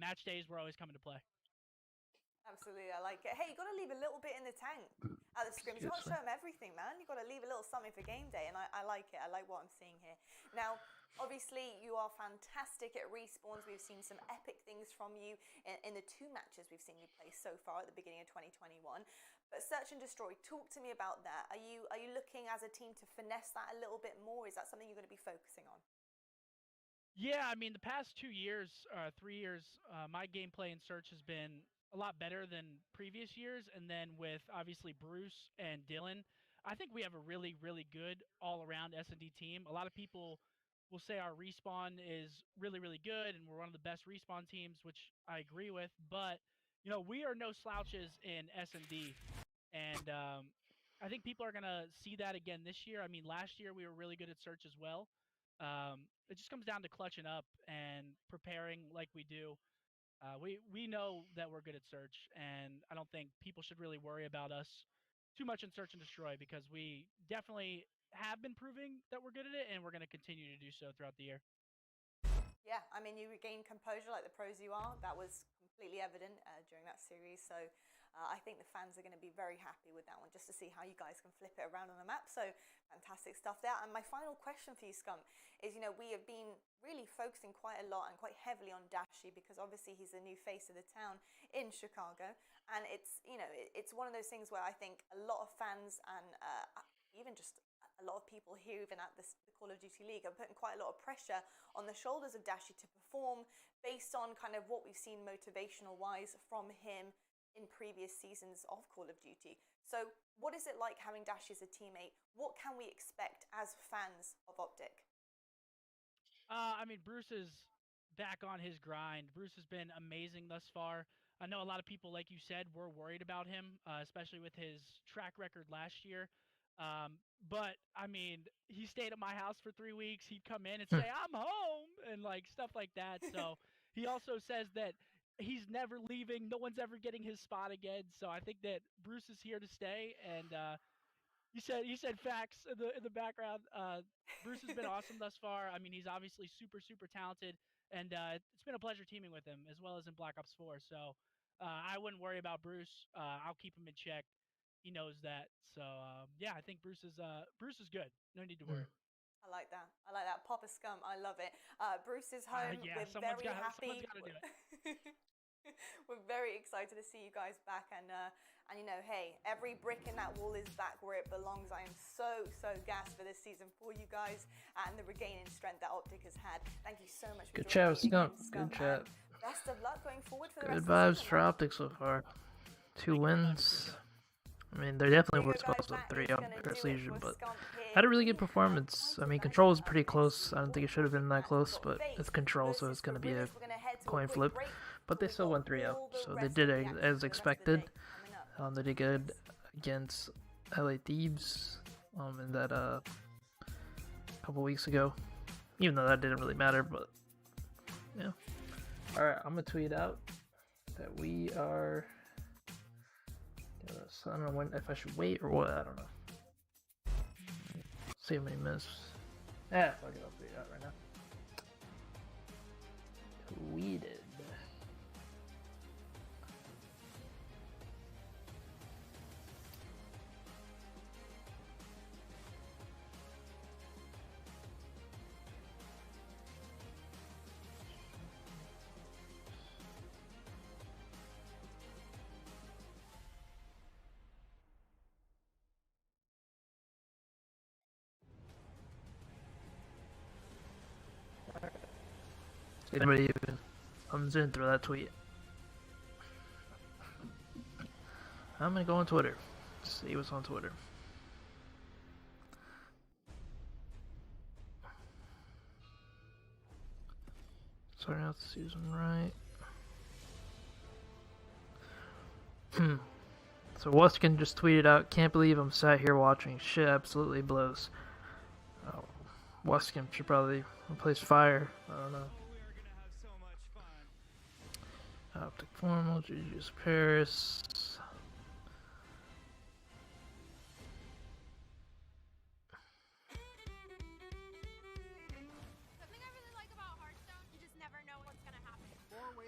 match days, we're always coming to play. Absolutely, I like it. Hey, you got to leave a little bit in the tank at the scrims. You can't show them everything, man. You got to leave a little something for game day, and I like it. I like what I'm seeing here. Now, obviously, you are fantastic at respawns. We've seen some epic things from you in the 2 matches we've seen you play so far at the beginning of 2021. But Search and Destroy, talk to me about that. Are you looking as a team to finesse that a little bit more? Is that something you're going to be focusing on? Yeah, I mean, the past 2 years, 3 years, my gameplay in Search has been a lot better than previous years. And then with obviously Bruce and Dylan, I think we have a really, really good all-around S&D team. A lot of people will say our respawn is really, really good and we're one of the best respawn teams, which I agree with. But, you know, we are no slouches in S&D. And I think people are going to see that again this year. I mean, last year we were really good at Search as well. It just comes down to clutching up and preparing like we do. We know that we're good at Search, and I don't think people should really worry about us too much in Search and Destroy because we definitely have been proving that we're good at it, and we're going to continue to do so throughout the year. Yeah, I mean, you regained composure like the pros you are. That was completely evident during that series. So I think the fans are going to be very happy with that one, just to see how you guys can flip it around on the map. So fantastic stuff there. And my final question for you, Scump, is, you know, we have been really focusing quite a lot and quite heavily on Dashy because obviously he's the new face of the town in Chicago. And it's, you know, it's one of those things where I think a lot of fans and even just a lot of people here, even at the Call of Duty League, are putting quite a lot of pressure on the shoulders of Dashy to perform based on kind of what we've seen motivational-wise from him in previous seasons of Call of Duty. So what is it like having Dashy as a teammate? What can we expect as fans of OpTic? I mean, Bruce is back on his grind. Bruce has been amazing thus far. I know a lot of people, like you said, were worried about him, especially with his track record last year. But I mean, he stayed at my house for 3 weeks. He'd come in and say, "I'm home," and like stuff like that. So he also says that he's never leaving. No one's ever getting his spot again. So I think that Bruce is here to stay. And you said facts in the background. Bruce has been awesome thus far. I mean, he's obviously super, super talented, and it's been a pleasure teaming with him as well as in Black Ops 4. So I wouldn't worry about Bruce. I'll keep him in check. He knows that. So yeah, I think Bruce is good. No need to worry. I like that. I like that. Papa Scum, I love it. Bruce is home. Yeah, we're very happy. Someone's got to do it. We're very excited to see you guys back, and you know, hey, every brick in that wall is back where it belongs. I am so gassed for this season for you guys and the regaining strength that OpTic has had. Thank you so much for Good chat, joining me. Scump. Good chat. Best of luck going forward for the Good rest of the vibes season. for OpTic so far. 2 wins. I mean, they definitely were supposed to 3 on Paris Legion, but had a really good performance. I mean, Control was pretty close. I don't think it should have been that close, but it's Control, so it's going to be a coin flip. But they still won 3-0, so they did it as expected. They did good against LA Thieves in that couple weeks ago, even though that didn't really matter, but yeah. Alright, I'm going to tweet out that we are... I don't know if I should wait or what, I don't know. See how many minutes. Fuck it, I'll tweet it out right now. Tweeted. Anybody even comes in through that tweet. I'm gonna go on Twitter. See what's on Twitter. Starting out the season right. So Weskin just tweeted out, "Can't believe I'm sat here watching. Shit absolutely blows." Oh, Weskin should probably replace Fire. I don't know. Optic Formal, GG's Paris.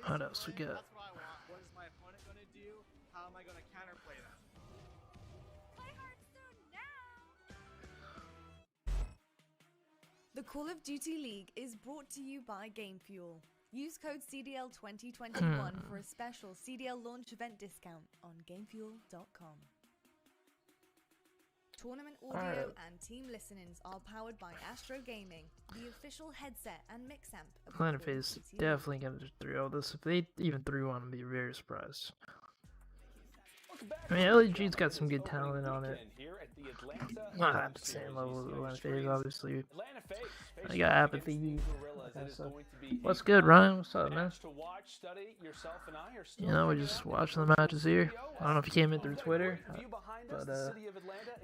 What else we got? That's what I want. What is my opponent going to do? How am I going to counterplay them? Play Hearthstone now! The Call of Duty League is brought to you by GameFuel. Use code CDL 2021 for a special CDL launch event discount on GameFuel.com. Tournament audio and team listenings are powered by Astro Gaming, the official headset and mix amp of Atlanta FaZe definitely gonna 3-0 this. If they even 3-1, I'd be very surprised. I mean, LEG's got some good talent on it. Not at the same level as Atlanta FaZe, obviously. I got Apathy. What's good, Ryan? What's up, man? You know, we're just watching the matches here. I don't know if you came in through Twitter, but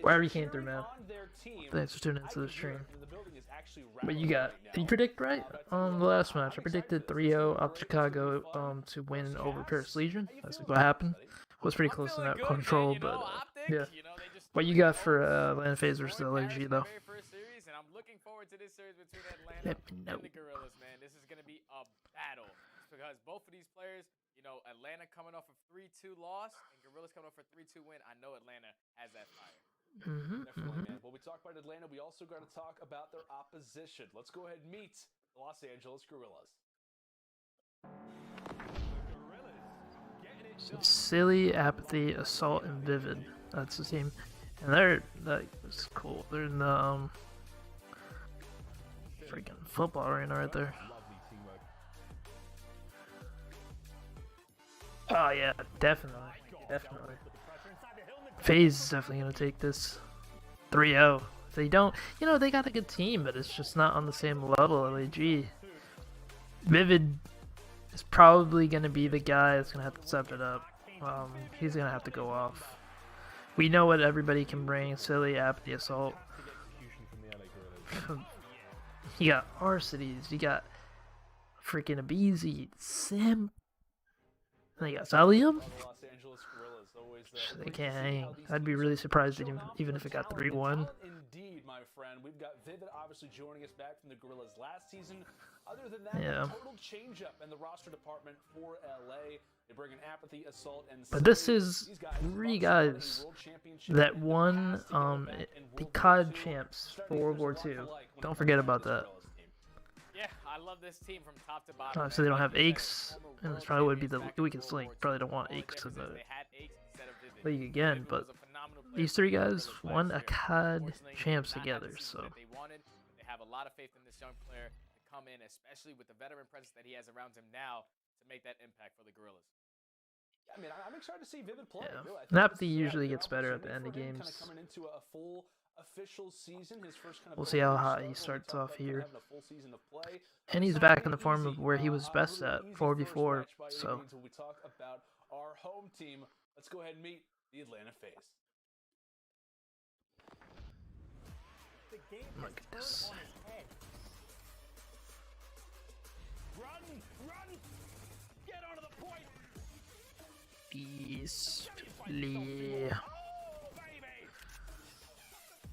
wherever you came through, man. Thanks for tuning into the stream. But you got, did you predict right on the last match? I predicted 3-0 OpTic Chicago to win over Paris Legion. That's what happened. Was pretty close to that control, but yeah. What you got for Atlanta FaZe versus LAG though? I'm looking forward to this series between Atlanta and the Guerrillas, man. This is gonna be a battle because both of these players, you know, Atlanta coming off a 3-2 loss and Guerrillas coming off a 3-2 win. I know Atlanta has that fire. Definitely, man. When we talk about Atlanta, we also got to talk about their opposition. Let's go ahead and meet the Los Angeles Guerrillas. So Silly, Apathy, Assault, and Vivid. That's the team, and that's cool. They're in the freaking football arena right there. Oh yeah, definitely. FaZe is definitely gonna take this 3-0. If they don't, you know, they got a good team, but it's just not on the same level. LAG. Vivid is probably gonna be the guy that's gonna have to step it up. He's gonna have to go off. We know what everybody can bring. Silly, Apathy, Assault. You got Arcities, you got freaking Abizi, Sim. And you got Zalium. They can't hang. I'd be really surprised even if it got 3-1. Indeed, my friend. We've got Vivid obviously joining us back from the Guerrillas last season. Other than that, yeah. Total change-up in the roster department for LA. They bring in Apathy, Assault, and but this is 3 guys that won the COD champs for World War II. Don't forget about that. Yeah, I love this team from top to bottom. Obviously, they don't have Aches, and this probably would be the weakest link. Probably don't want Aches in the league again, but these 3 guys won a COD champs together, so. They have a lot of faith in this young player to come in, especially with the veteran presence that he has around him now, to make that impact for the Guerrillas. I mean, I'm excited to see Vivid play. Yeah. Apathy usually gets better at the end of games. Coming into a full official season, his first kind of we'll see how hot he starts off here. And he's back in the form of where he was best at 4v4. So. We talk about our home team. Let's go ahead and meet the Atlanta FaZe. Look at this. Run! Get onto the point! Peacefully.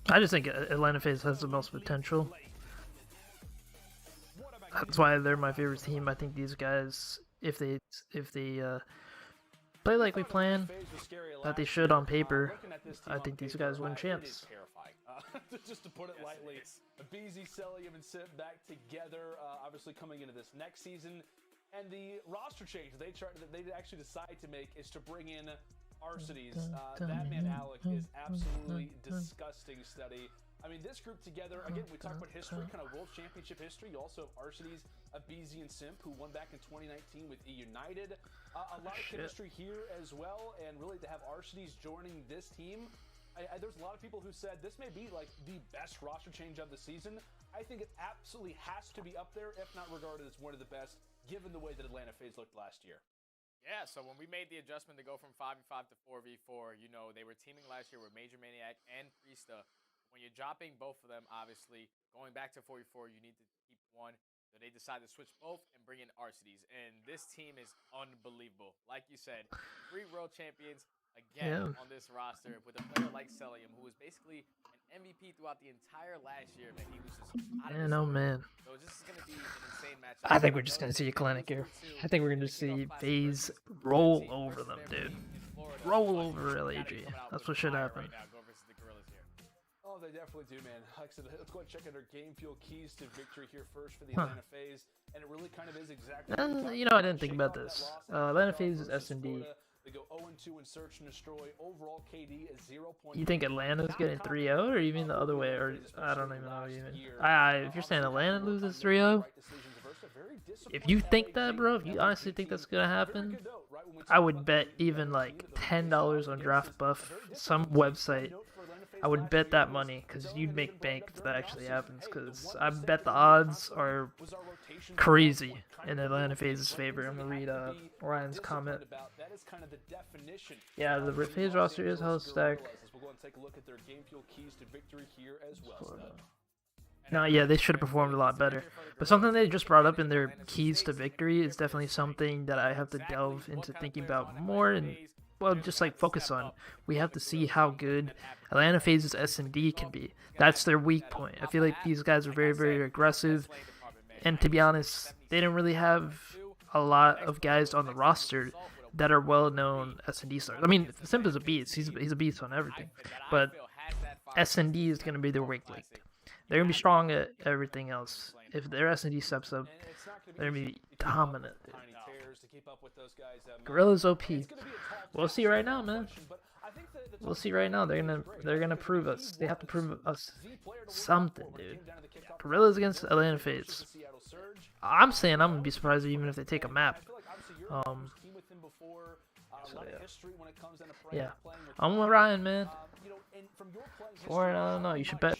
I just think Atlanta FaZe has the most potential. That's why they're my favorite team. I think these guys, if they play like we plan, that they should on paper, I think these guys win champs. Just to put it lightly, Abizi, Celium, and Sip back together, obviously coming into this next season. And the roster change they actually decide to make is to bring in Arcities. That man Alec is absolutely disgusting study. I mean, this group together, again, we talk about history, kind of World Championship history. You also have Arcities BZ and Simp, who won back in 2019 with E United. A lot of chemistry here as well, and really to have Arcitys joining this team. There's a lot of people who said this may be like the best roster change of the season. I think it absolutely has to be up there, if not regarded as one of the best, given the way that Atlanta FaZe looked last year. Yeah, so when we made the adjustment to go from 5v5 to 4v4, you know, they were teaming last year with Major Maniac and Priesta. When you're dropping both of them, obviously, going back to 4v4, you need to keep one. So they decided to switch both and bring in Arcitys. And this team is unbelievable. Like you said, 3 world champions again on this roster with a player like Celium, who was basically an MVP throughout the entire last year, man. He was just out of Man, oh man. So this is going to be an insane match. I think we're just going to see a clinic here. I think we're going to see FaZe roll over them, dude. Roll over LAG. That's what should happen. Oh, they definitely do, man. Like I said, let's go and check out our game fuel keys to victory here first for the Atlanta FaZe. And it really kind of is exactly... You know, I didn't think about this. Atlanta FaZe is S&D. They go 0-2 in search and destroy. Overall KD is 0. You think Atlanta's getting 3-0, or you mean the other way? Or I don't even know what you mean. If you're saying Atlanta loses 3-0, if you think that, bro, if you honestly think that's gonna happen, I would bet even like $10 on Draft Buff, some website. I would bet that money, because you'd make bank if that actually happens, because I bet the odds are crazy in Atlanta FaZe's favor. I'm going to read Ryan's comment. Yeah, the FaZe roster is hell stacked. No, yeah, they should have performed a lot better. But something they just brought up in their keys to victory is definitely something that I have to delve into thinking about more and, well, just like focus on. We have to see how good Atlanta FaZe's S&D can be. That's their weak point. I feel like these guys are very, very aggressive. And to be honest, they didn't really have a lot of guys on the roster that are well-known S&D stars. I mean, Simp is a beast. He's a beast on everything. But S&D is going to be their weak link. They're going to be strong at everything else. If their S&D steps up, they're going to be dominant. Guerrillas OP. We'll see right now, man. We'll see right now. They're gonna prove us. They have to prove us something, dude. Guerrillas against Atlanta FaZe. I'm saying I'm gonna be surprised even if they take a map. So yeah, I'm with Ryan, man. Or I don't know. You should bet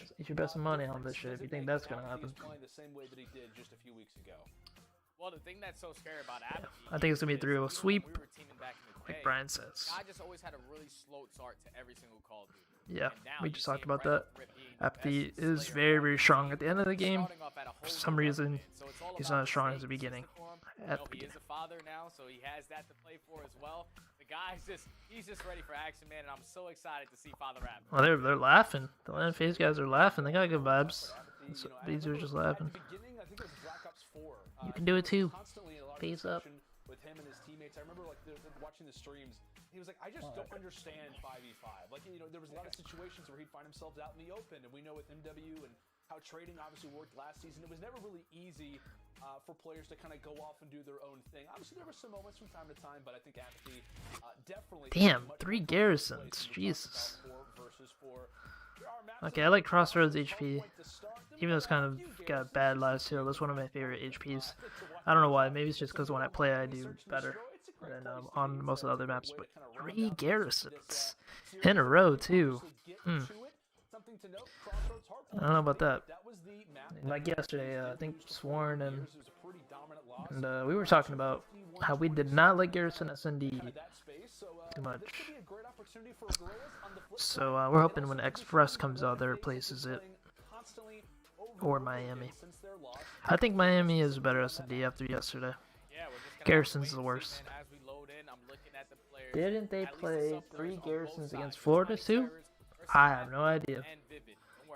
some money on this shit if you think that's gonna happen. Well, the thing that's so scary about Apathy, I think it's gonna be a 3-0 sweep, like Brian says. I just always had a really slow start to every single Call of Duty. Yeah, we just talked about that. Apathy is very, very strong at the end of the game. For some reason, he's not as strong as the beginning. He is a father now, so he has that to play for as well. The guy's he's just ready for action, man, and I'm so excited to see Father Rap. Well, they're laughing. The Atlanta FaZe guys are laughing. They got good vibes. So these are just laughing. You can do it too. FaZe up. With him and his teammates, I remember like watching the streams. He was like, I just don't understand 5v5. Like, you know, there was a lot of situations where he'd find himself out in the open, and we know with MW and how trading obviously worked last season, it was never really easy for players to kind of go off and do their own thing. Obviously, there were some moments from time to time, but I think Apathy definitely. Damn, 3 garrisons. Jesus. Okay, I like Crossroads HP. Even though it's kind of got bad lives too. That's one of my favorite HPs. I don't know why. Maybe it's just because when I play, I do better than on most of the other maps. But 3 garrisons in a row too. I don't know about that. Like yesterday, I think Sworn and we were talking about how we did not like Garrison S&D too much. So we're hoping when Express comes out, that replaces it. Or Miami. I think Miami is better S&D after yesterday. Garrison's the worst. Didn't they play 3 garrisons against Florida too? I have no idea.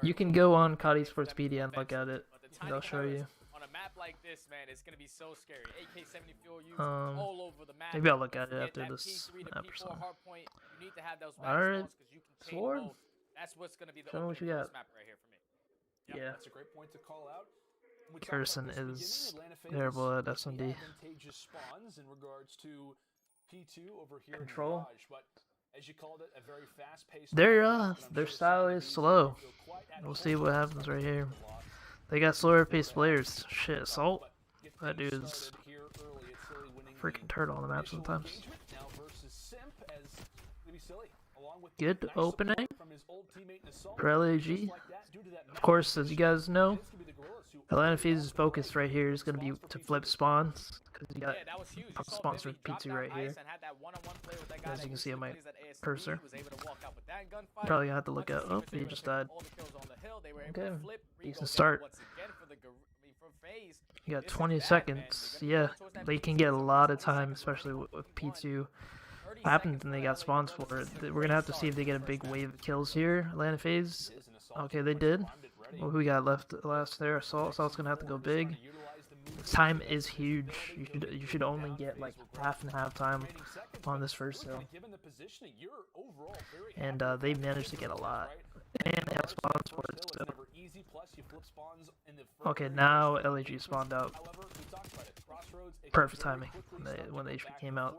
You can go on COD Sportspedia and look at it. They'll show you. On a map like this, man, it's gonna be so scary. AK-70 fuel used all over the map. Maybe I'll look at it after this map or something. Alright, Sword. That's what's gonna be the show me what you got. map right here for me. Yeah. That's a great point to call out. Garrison is terrible at S&D. Spawns in regards to P2 over here Control. In Garage, but as you called it, a very fast-paced their style is slow. We'll see what happens right here. They got slower paced players. Shit, Assault. That dude is freaking turtle on the map sometimes. Good opening for LAG. Of course, as you guys know, Atlanta FaZe's focus right here is going to be to flip spawns, because you got spawns for P2 right here. As you can see on my cursor. Probably gonna have to look at. Oh, he just died. Okay, decent start. You got 20 seconds. Yeah, they can get a lot of time, especially with P2. What happens when they got spawns for it? We're gonna have to see if they get a big wave of kills here. Atlanta FaZe. Okay, they did. Well, who we got left last there? Assault's gonna have to go big. This time is huge. You should only get like half and half time on this first hill. And they managed to get a lot. And they have spawns for it. So. Okay, now LAG spawned out. Perfect timing when they came out.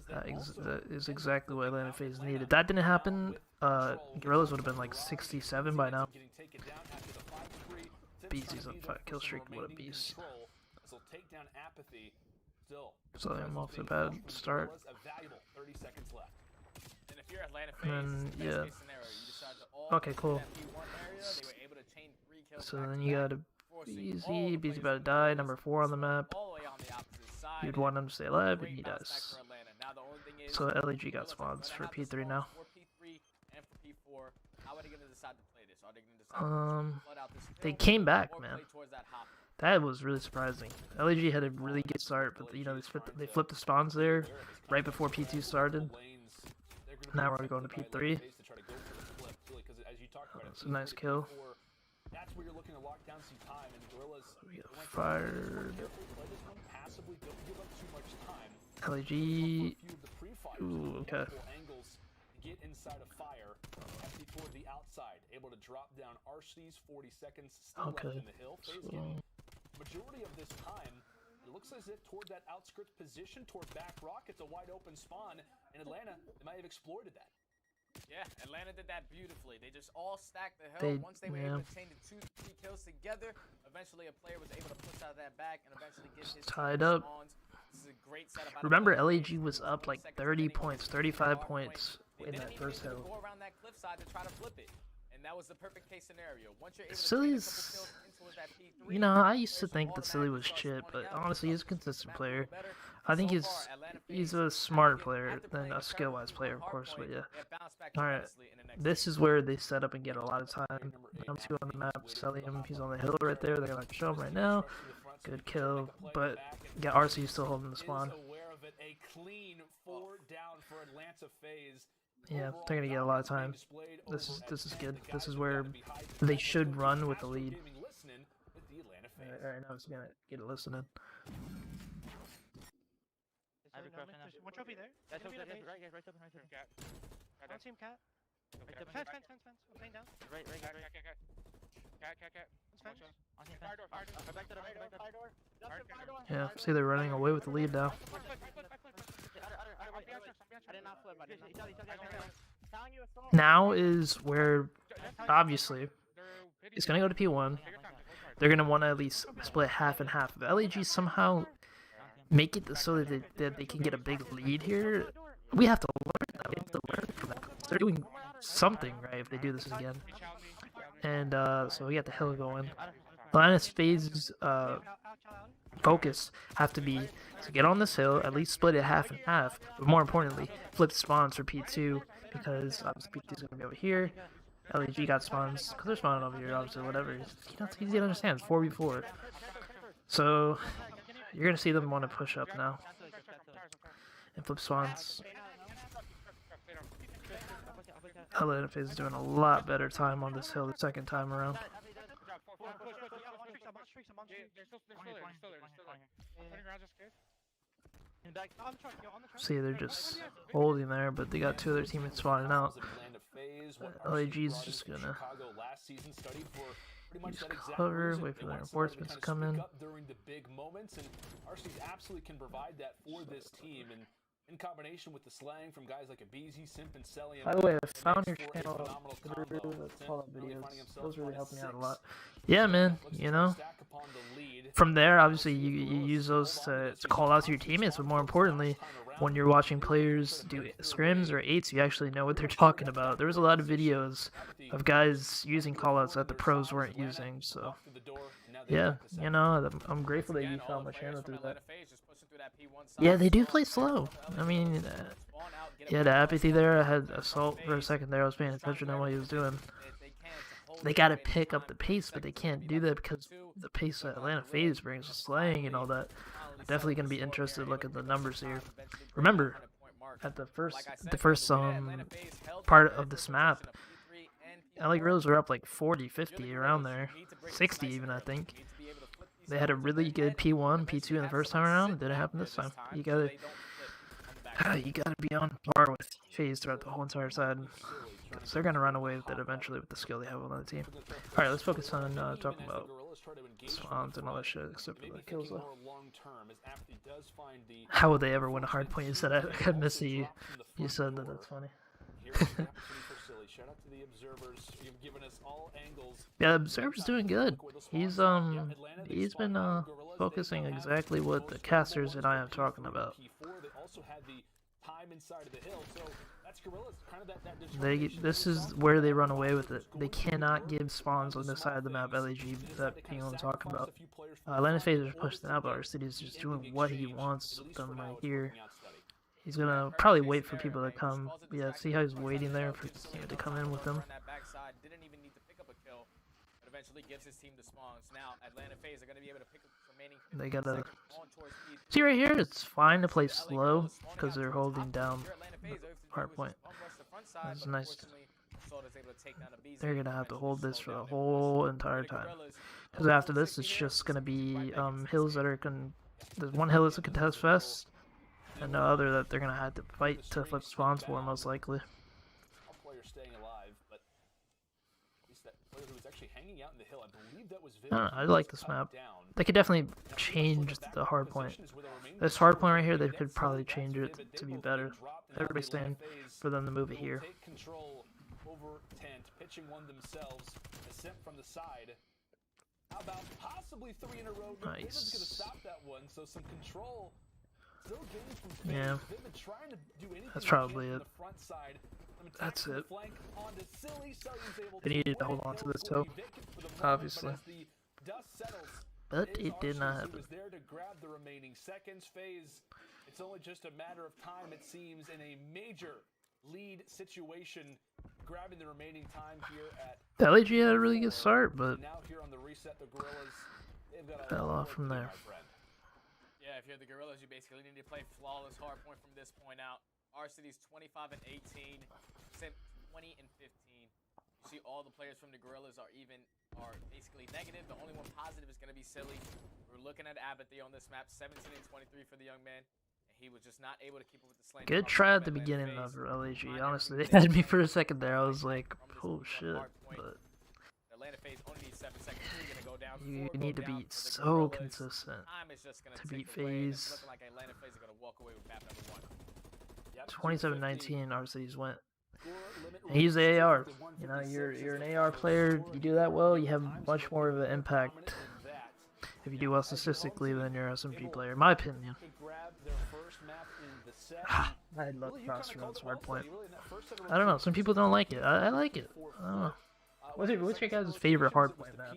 That is exactly what Atlanta FaZe needed. That didn't happen. Guerrillas would have been like 67 by now. BZ's on fire kill streak. What a beast. So I'm off to a bad start. And yeah. Okay, cool. So then you got a BZ about to die, number 4 on the map. You'd want him to stay alive, and he does. So LAG got spawns for P3 now. They came back, man. That was really surprising. LAG had a really good start, but you know they flipped the spawns there right before P2 started. Now we're going to P3. That's a nice kill. We got fired. LAG. Ooh, okay. Get inside of fire. Empty toward the outside. Able to drop down RC's 40 seconds still left in the hill. Majority of this time, it looks as if toward that outskirts position, toward back rock, it's a wide open spawn. In Atlanta, they might have exploited that. Yeah, Atlanta did that beautifully. They just all stacked the hill. Once they were able to chain the 2-3 kills together, eventually a player was able to push out of that back and eventually get his tied up. This is a great setup. Remember, LAG was up like 30 points, 35 points in that first hill. Go around that cliffside to try to flip it. And that was the perfect case scenario. Once you're able Silly's, you know, I used to think that Silly was shit, but honestly, he's a consistent player. I think he's a smarter player than a skill-wise player, of course, but yeah. Alright, this is where they set up and get a lot of time. I'm 2 on the map, Celium, he's on the hill right there, they're gonna show him right now. Good kill, but yeah, RC still holding the spawn. Yeah, they're gonna get a lot of time. This is good. This is where they should run with the lead. Alright, now it's gonna get it listening. One trophy there. That's okay, right there. One team cat. Fence. I'm playing down. Right. Cat. Yeah, see they're running away with the lead now. Now is where, obviously, it's going to go to P1. They're going to want to at least split half and half. If LAG somehow make it so that they can get a big lead here, we have to learn that. We have to learn from that. They're doing something right if they do this again. And so we got the hill going. Atlanta FaZe's focus have to be to get on this hill, at least split it half and half, but more importantly, flip spawns for P2, because obviously P2 is going to be over here. LAG got spawns, because they're spawning over here, obviously, whatever. You know, it's easy to understand, it's 4v4. So, you're going to see them want to push up now. And flip spawns. Atlanta FaZe is doing a lot better time on this hill the second time around. See, they're just holding there, but they got 2 other teammates spawning out. LAG's just gonna use cover, wait for the reinforcements to come in. in combination with the slang from guys like Abizi, Simp, and Celium. By the way, I found your channel through the call-up videos. Those really helped me out a lot. Yeah, man, you know. From there, obviously, you use those to call out to your teammates, but more importantly, when you're watching players do scrims or 8s, you actually know what they're talking about. There was a lot of videos of guys using callouts that the pros weren't using, so yeah, you know, I'm grateful that you found my channel through that. Yeah, they do play slow. I mean, yeah, the apathy there, I had Assault for a second there, I was paying attention to what he was doing. They gotta pick up the pace, but they can't do that because the pace that Atlanta FaZe brings with slaying and all that. I'm definitely gonna be interested to look at the numbers here. Remember, at the first part of this map, LA Guerrillas were up like 40, 50, around there, 60 even, I think. They had a really good P1, P2 in the first time around. It didn't happen this time. You gotta be on par with FaZe throughout the whole entire side. Because they're gonna run away with it eventually with the skill they have on the team. Alright, let's focus on talking about spawns and all that shit, except for the kills though. How would they ever win a hard point? You said I miss you. You said that. That's funny. Yeah, the Observer's doing good. He's been focusing exactly what the casters and I am talking about. This is where they run away with it. They cannot give spawns on this side of the map, LAG, that I'm talking about. Atlanta FaZe is pushing out, but our city is just doing what he wants with them right here. He's gonna probably wait for people to come. Yeah, see how he's waiting there for team to come in with him. They gotta see right here. It's fine to play slow because they're holding down the hard point. That's nice. They're gonna have to hold this for the whole entire time. Because after this, it's just gonna be hills that are there's one hill that's a contest fest, and the other that they're gonna have to fight to flip spawns for, most likely. I like this map. They could definitely change the hard point. This hard point right here, they could probably change it to be better. Everybody's saying for them to move it here. Nice. Yeah, that's probably it. That's it. They needed to hold on to this toe, obviously. But it did not happen. It's only just a matter of time, it seems, in a major lead situation, grabbing the remaining time here at the LAG had a really good start, but fell off from there. Yeah, if you're the Guerrillas, you basically need to play flawless hard point from this point out. Our city's 25 and 18, Simp 20 and 15. You see all the players from the Guerrillas are basically negative. The only one positive is going to be Silly. We're looking at Apathy on this map, 17 and 23 for the young man. And he was just not able to keep up with the slaying. Good try at the beginning of LAG. Honestly, they had me for a second there. I was like, oh shit. But you need to be so consistent to beat FaZe. 27-19, our cities went. And he's the AR. You know, you're an AR player. You do that well, you have much more of an impact if you do well statistically than your SMG player, in my opinion. I love crossroads on this hard point. I don't know. Some people don't like it. I like it. I don't know. What's your guys' favorite hard point map?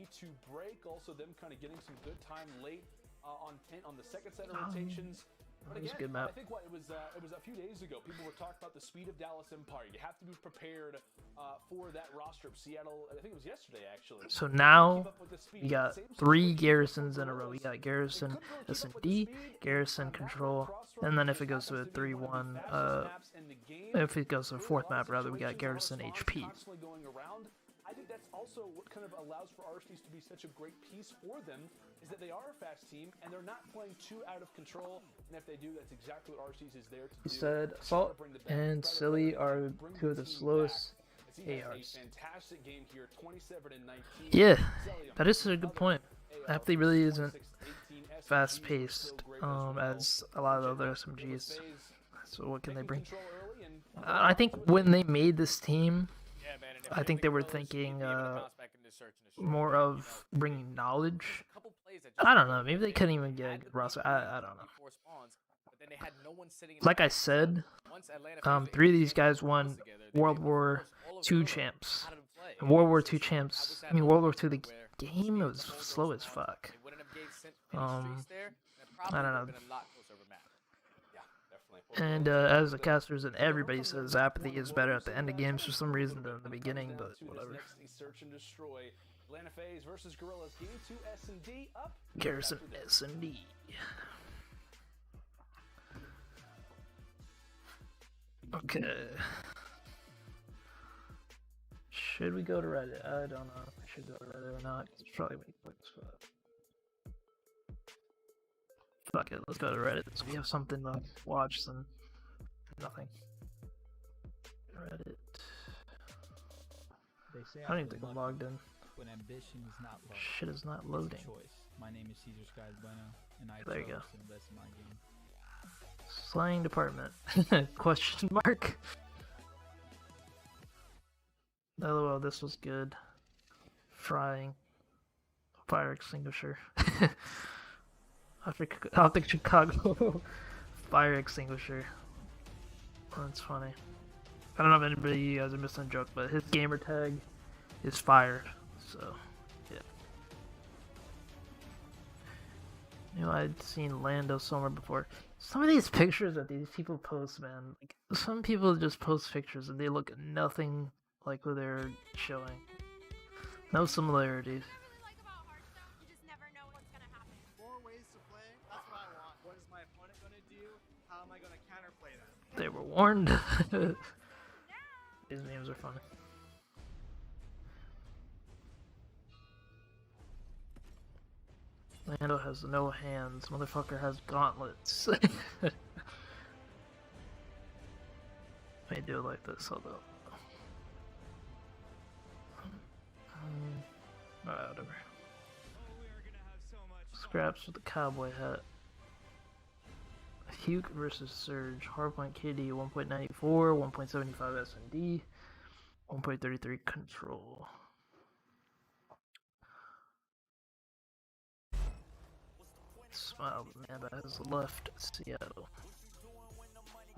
Also, them kind of getting some good time late on the second set of rotations. But again, a good map. I think it was a few days ago. People were talking about the speed of Dallas Empire. You have to be prepared for that roster of Seattle. I think it was yesterday, actually. So now we got 3 garrisons in a row. We got Garrison S&D, Garrison Control, and then if it goes to a 3-1, if it goes to a 4th map, rather, we got Garrison HP. I think that's also what kind of allows for RCs to be such a great piece for them, is that they are a fast team and they're not playing too out of control. And if they do, that's exactly what RCs is there to do. You said Assault and Silly are 2 of the slowest ARs. Fantastic game here, 27 and 19. Yeah, that is a good point. Apathy really isn't fast-paced as a lot of the other SMGs. So what can they bring? I think when they made this team, I think they were thinking more of bringing knowledge. I don't know. Maybe they couldn't even get a good roster. I don't know. Like I said, 3 of these guys won World War II champs. And World War II champs. I mean, World War II, the game was slow as fuck. I don't know. And as the casters and everybody says apathy is better at the end of games for some reason than the beginning, but whatever. Search and destroy. Atlanta FaZe versus Guerrillas. Game 2 S&D up. Garrison S&D. Okay. Should we go to Reddit? I don't know if I should go to Reddit or not. It's probably make clicks for that. Fuck it, let's go to Reddit. So we have something to watch than nothing. Reddit. I don't even think I'm logged in. When ambition is not love, shit is not loading. My name is Caesar Skies Bueno, and I there you go. to invest in my game. Slang department. Question mark. LOL, this was good. Frying. Fire extinguisher. OpTic Chicago. Fire extinguisher. That's funny. I don't know if anybody you guys are missing a joke, but his gamer tag is fired. So, yeah. You know, I'd seen Lando somewhere before. Some of these pictures that these people post, man, like some people just post pictures and they look nothing like what they're showing. No similarities. They were warned. These memes are funny. Lando has no hands. Motherfucker has gauntlets. May do it like this, hold up. Whatever. Scraps with the cowboy hat. Huke versus Surge. Hardpoint KD 1.94, 1.75 S&D, 1.33 control. Smile, Amanda has left Seattle.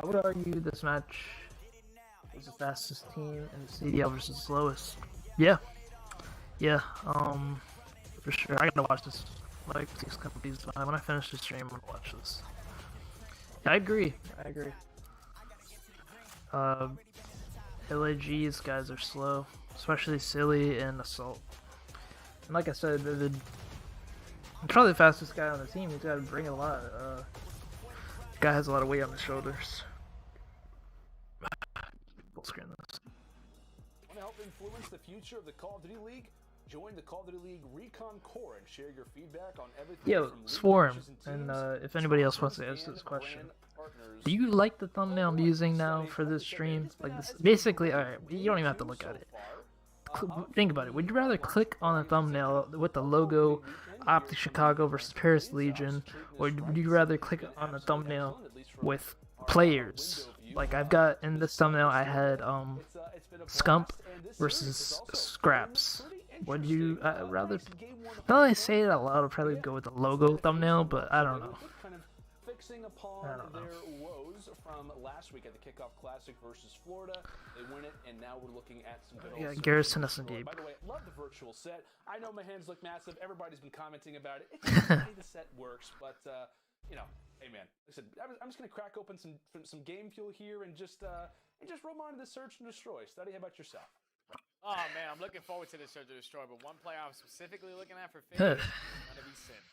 I would argue this match is the fastest team in the CDL versus the slowest. Yeah. Yeah, for sure. I gotta watch this like 6 companies. When I finish the stream, I'm gonna watch this. I agree. LAG's guys are slow, especially Silly and Assault. And like I said, Vivid, probably the fastest guy on the team. He's got to bring a lot. Guy has a lot of weight on his shoulders. Full screen this. Want to help influence the future of the Call of Duty League? Join the Call of Duty League Recon Core and share your feedback on everything. Yo, Swarm, and if anybody else wants to answer this question, do you like the thumbnail I'm using now for this stream? Like this, basically, alright, you don't even have to look at it. Think about it. Would you rather click on a thumbnail with the logo OpTic Chicago versus Paris Legion, or would you rather click on a thumbnail with players? Like I've got in this thumbnail, I had Scump versus Scraps. Would you rather? Now that I say it out loud, I'll probably go with the logo thumbnail, but I don't know. Fixing upon their woes from last week at the Kickoff Classic versus Florida. They win it, and now we're looking at some good old Garrison S&D. By the way, love the virtual set. I know my hands look massive. Everybody's been commenting about it. It's just the way the set works, but you know, hey man, listen, I'm just gonna crack open some game fuel here and just roll on to the Search and Destroy. Study, how about yourself? Oh man, I'm looking forward to this Search and Destroy, but one player I'm specifically looking at for FaZe is gonna be Sim.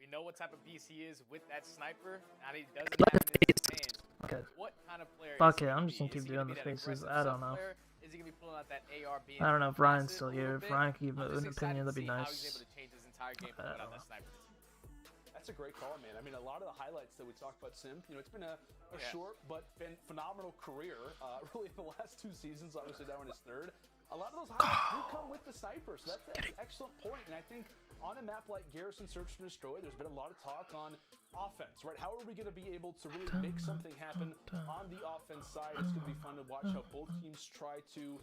We know what type of beast he is with that sniper, and he doesn't have it in his hands. Okay. What kind of player Fuck it, I'm just gonna keep doing the faces. I don't know. Is he gonna be pulling out that AR being I don't know if Ryan's still here. If Ryan can give an opinion, that'd be nice. That's a great call, man. I mean, a lot of the highlights that we talked about Sim, you know, it's been a short but phenomenal career. Really, in the last 2 seasons, obviously that one is 3rd. A lot of those highlights do come with the sniper, so that's an excellent point. And I think on a map like Garrison Search and Destroy, there's been a lot of talk on offense, right? How are we going to be able to really make something happen on the offense side? It's going to be fun to watch how both teams try to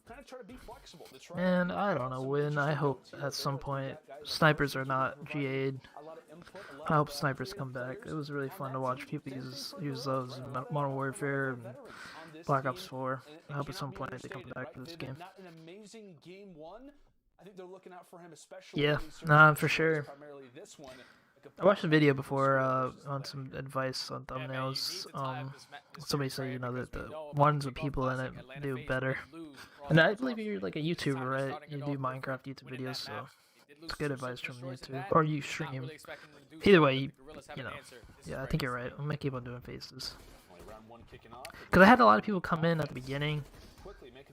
kind of try to be flexible. To try And I don't know when. I hope at some point snipers are not GA'd. I hope snipers come back. It was really fun to watch people use those in Modern Warfare and Black Ops 4. I hope at some point they come back to this game. Not an amazing game one. I think they're looking out for him, especially. Yeah, nah, for sure. Primarily this one. I watched a video before on some advice on thumbnails. Somebody said, you know, that the ones with people in it do better. And I believe you're like a YouTuber, right? You do Minecraft YouTube videos, so it's good advice from you too. Or you stream. Either way, you know. Yeah, I think you're right. I'm gonna keep on doing faces. Because I had a lot of people come in at the beginning.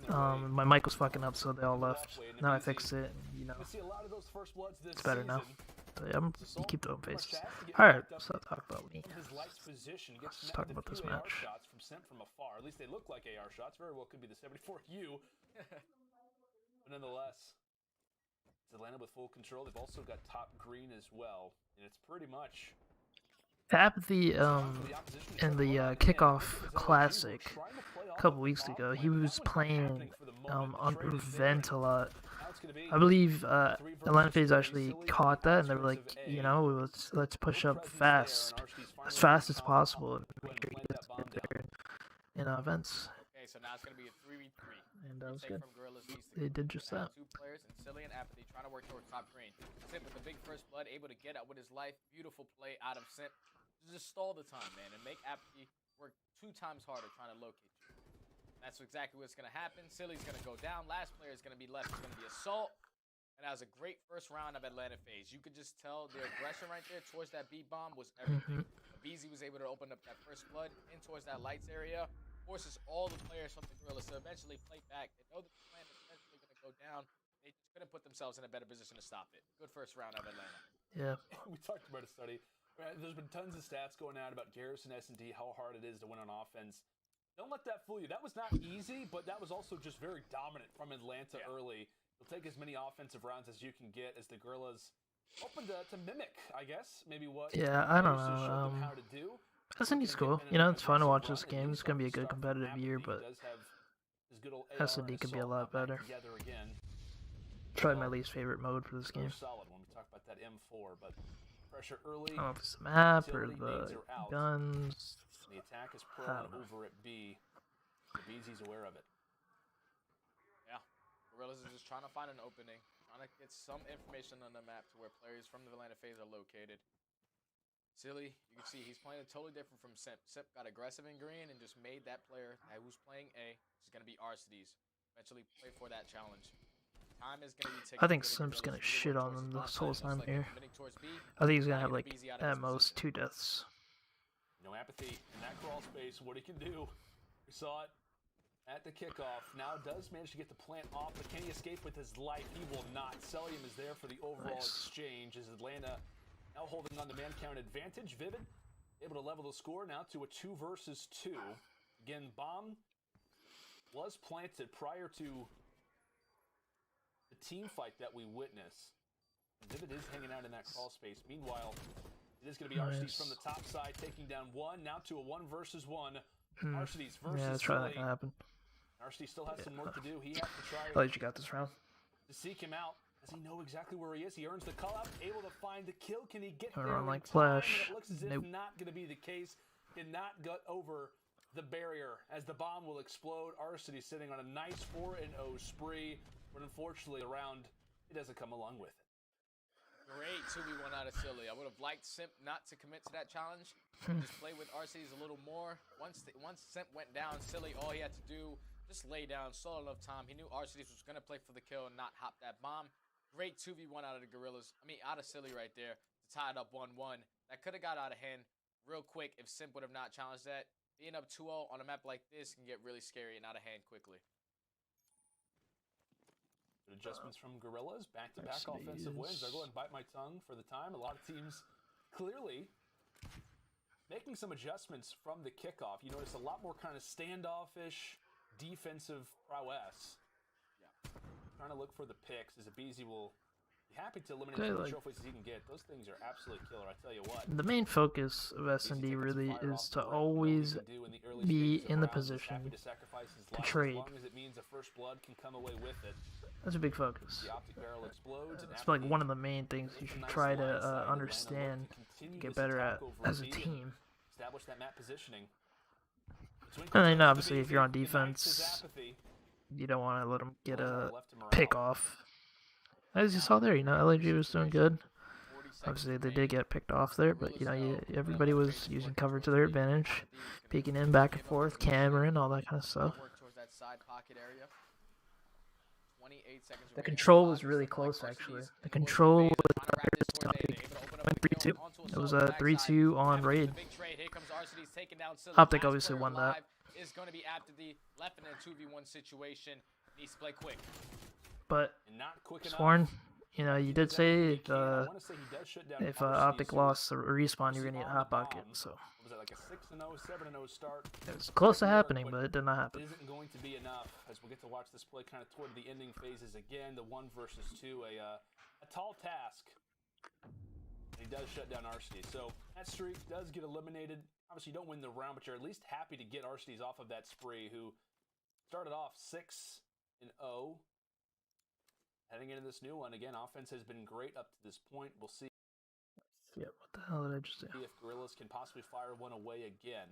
My mic was fucking up, so they all left. Now I fixed it, and, you know. It's better now. So yeah, you keep doing faces. Alright, so let's talk about me. Let's talk about this match. At least they look like AR shots. Very well could be the 74U. But nonetheless, it's Atlanta with full control. They've also got top green as well. And it's pretty much... Apathy in the kickoff classic a couple weeks ago, he was playing on Vent a lot. I believe Atlanta FaZe actually caught that, and they were like, you know, let's push up fast as possible, and make sure he gets there in events. Okay, so now it's gonna be a 3v3. And that was good. They did just that. Two players, and Silly and Apathy trying to work towards top green. Simp with the big first blood, able to get out with his life. Beautiful play out of Simp. Just stall the time, man, and make Apathy work 2 times harder trying to locate you. That's exactly what's going to happen. Silly's going to go down. Last player is going to be left. It's going to be Assault. And that was a great first round of Atlanta FaZe. You could just tell the aggression right there towards that B-bomb was everything. Beezy was able to open up that first blood in towards that lights area. Forces all the players from the Guerrillas to eventually play back. They know that the plan is eventually going to go down. They just couldn't put themselves in a better position to stop it. Good first round of Atlanta. Yeah. We talked about a study. There's been tons of stats going out about Garrison S&D, how hard it is to win on offense. Don't let that fool you. That was not easy, but that was also just very dominant from Atlanta early. You'll take as many offensive rounds as you can get as the Guerrillas open to mimic, I guess, maybe what I don't know. showed them how to do. S&D's cool. You know, it's fun to watch this game. It's going to be a good competitive year, but S&D could be a lot better. Probably my least favorite mode for this game. Solid when we talk about that M4, but pressure early. I don't know if it's the map or the guns. The attack is prone over at B. BZ's aware of it. Yeah. Guerrillas is just trying to find an opening, trying to get some information on the map to where players from the Atlanta FaZe are located. Silly, you can see he's playing it totally different from Simp. Simp got aggressive in green and just made that player who's playing A, which is going to be Arcides, eventually play for that challenge. Time is going to be ticking. I think Simp's going to shit on them this whole time here. I think he's going to have, like, at most 2 deaths. No Apathy in that crawl space. What he can do. We saw it at the kickoff. Now does manage to get the plant off, but can he escape with his life? He will not. Celium is there for the overall exchange as Atlanta now holding on to man count advantage. Vivid able to level the score now to a 2 versus 2. Again, bomb was planted prior to the team fight that we witnessed. Vivid is hanging out in that crawl space. Meanwhile, it is going to be Arcides from the top side taking down 1, now to a 1 versus 1. Arcides versus yeah, that's probably not going to happen. Arcides still has some work to do. He has to try at least you got this round. To seek him out. Does he know exactly where he is? He earns the call out, able to find the kill. Can he get there run in like time? Flash. It looks as if not going to be the case. Did not get over the barrier as the bomb will explode. Arcides sitting on a nice 4-0 spree, but unfortunately the round, it doesn't come along with it. Great 2v1 out of Silly. I would have liked Simp not to commit to that challenge. Just play with Arcides a little more. Once Simp went down, Silly, all he had to do, just lay down, saw enough time. He knew Arcides was going to play for the kill and not hop that bomb. Great 2v1 out of the Guerrillas. I mean, out of Silly right there to tie it up 1-1. That could have got out of hand real quick if Simp would have not challenged that. Being up 2-0 on a map like this can get really scary and out of hand quickly. Adjustments from Guerrillas, back-to-back offensive wins. I'll go ahead and bite my tongue for the time. A lot of teams clearly making some adjustments from the kickoff. You notice a lot more kind of standoffish defensive prowess. Yeah. Trying to look for the picks as Abizi will Happy to eliminate Okay, as many like, trophies as he can get. Those things are absolutely killer. I tell you what. the main focus of S&D really is to always be in the position to trade. As long as it means a first blood can come away with it. That's a big focus. The OpTic barrel explodes. It's like one of the main things you should try to understand, get better at as a team. Establish that map positioning. And then obviously if you're on defense, you don't want to let them get a pick off. As you saw there, you know, LAG was doing good. Obviously they did get picked off there, but you know, everybody was using cover to their advantage, peeking in back and forth, Cameron, all that kind of stuff. The control was really close, actually. The control was 3-2. It was a 3-2 on raid. OpTic obviously won that. Is going to be after the left in a 2v1 situation. Needs to play quick. But Sworn, you know, you did say if OpTic lost the respawn, you're gonna get hot pocket. So Was it like a 6-0, 7-0 start? it was close to happening, but it did not happen. It isn't going to be enough, as we'll get to watch this play kind of toward the ending phases again. The 1 versus 2, a tall task. He does shut down Arcity, so that streak does get eliminated. Obviously, you don't win the round, but you're at least happy to get Arcity's off of that spree, who started off 6-0. Heading into this new one, again, offense has been great up to this point. We'll see. Yeah, what the hell did I just do? If Guerrillas can possibly fire one away again.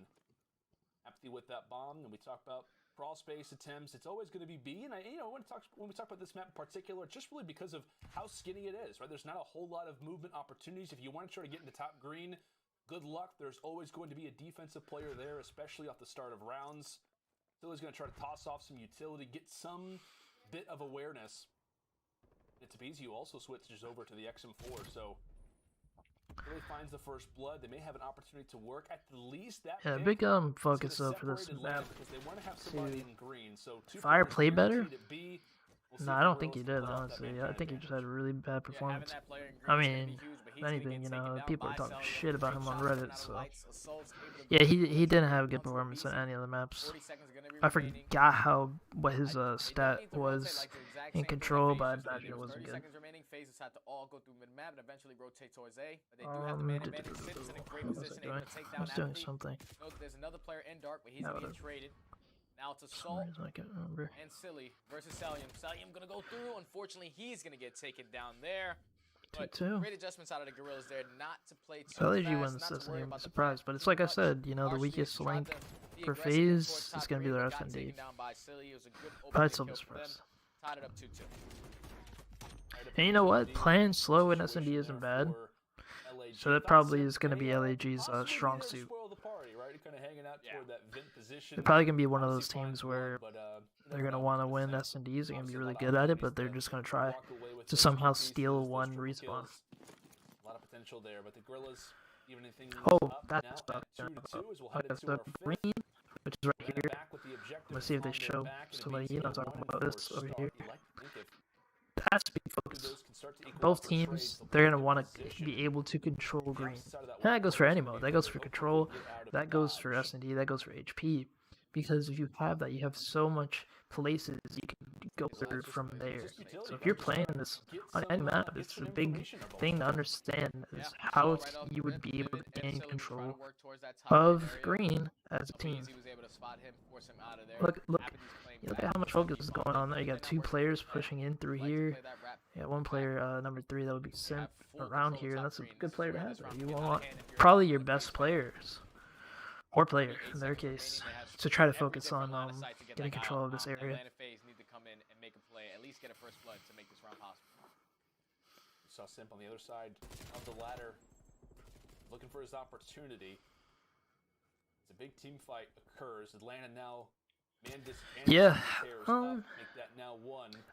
Apathy with that bomb, and we talk about crawl space attempts. It's always going to be B, and when we talk about this map in particular, just really because of how skinny it is, right? There's not a whole lot of movement opportunities. If you want to try to get into top green, good luck. There's always going to be a defensive player there, especially off the start of rounds. Still is going to try to toss off some utility, get some bit of awareness. It's easy. You also switches over to the XM4, so really finds the first blood. They may have an opportunity to work at the least. That big focus though for this map. See, Fire played better? No, I don't think he did, honestly. I think he just had a really bad performance. I mean, if anything, you know, people are talking shit about him on Reddit, so... Yeah, he didn't have a good performance on any of the maps. I forgot what his stat was in control, but I imagine it wasn't good. Phases had to all go through mid-map and eventually rotate towards A. But they do have the man advantage. Sits in a great position, able to take down I was doing something. Note there's another player in dark, but he's being traded. Now it's Assault and Silly versus Selyum. Selyum gonna go through. Unfortunately, he's gonna get taken down there. But great adjustments out of the Guerrillas there, not to play too LAG wins this, I'm surprised. But it's like I said, you know, the weakest link for FaZe is gonna be their S&D. But I'd still be surprised. Tied it up 2-2. And you know what? Playing slow in S&D isn't bad. So that probably is going to be LAG's strong suit. They're probably going to be one of those teams where they're going to want to win S&Ds. They're going to be really good at it, but they're just going to try to somehow steal one respawn. A lot of potential there, but the Guerrillas, even anything that's the green, which is right here. Let's see if they show somebody, you know, talking about this over here. That's big focus. Both teams, they're going to want to be able to control green. And that goes for any mode. That goes for control. That goes for S&D. That goes for HP. Because if you have that, you have so much places you can go through from there. So if you're playing this on any map, it's a big thing to understand is how you would be able to gain control of green as a team. Look at how much focus is going on there. You got 2 players pushing in through here. You got 1 player, number 3, that would be sent around here, and that's a good player to have there. You want probably your best players, or player in their case, to try to focus on getting control of this area. Atlanta FaZe need to come in and make a play, at least get a first blood to make this round possible. We saw Simp on the other side of the ladder, looking for his opportunity. It's a big team fight occurs. Atlanta now. Yeah,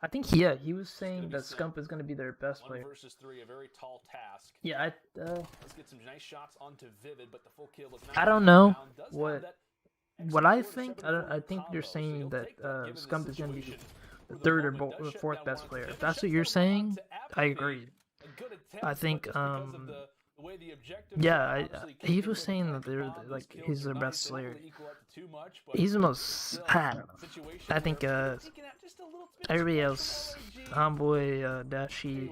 I think he was saying that Scump is going to be their best player. 1 versus 3, a very tall task. Yeah, let's get some nice shots onto Vivid, but the full kill was not. I don't know what I think. I think you're saying that Scump is going to be the 3rd or 4th best player. If that's what you're saying, I agree. I think yeah, he was saying that they're like he's their best player. He's the most. I think everybody else, Homeboy, Dashi,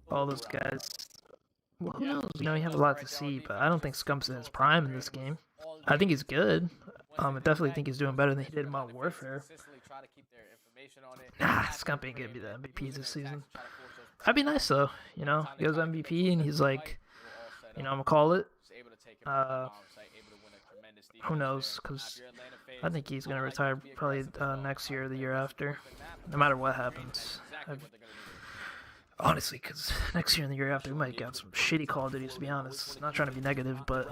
all those guys. Well, who knows? You know, you have a lot to see, but I don't think Scump's in his prime in this game. I think he's good. I definitely think he's doing better than he did in Modern Warfare. Nah, Scump ain't gonna be the MVP this season. That'd be nice though, you know. He goes MVP and he's like, you know, I'm gonna call it. Who knows? Because I think he's gonna retire probably next year or the year after, no matter what happens. Honestly, because next year and the year after, we might get some shitty Call of Duties, to be honest. Not trying to be negative, but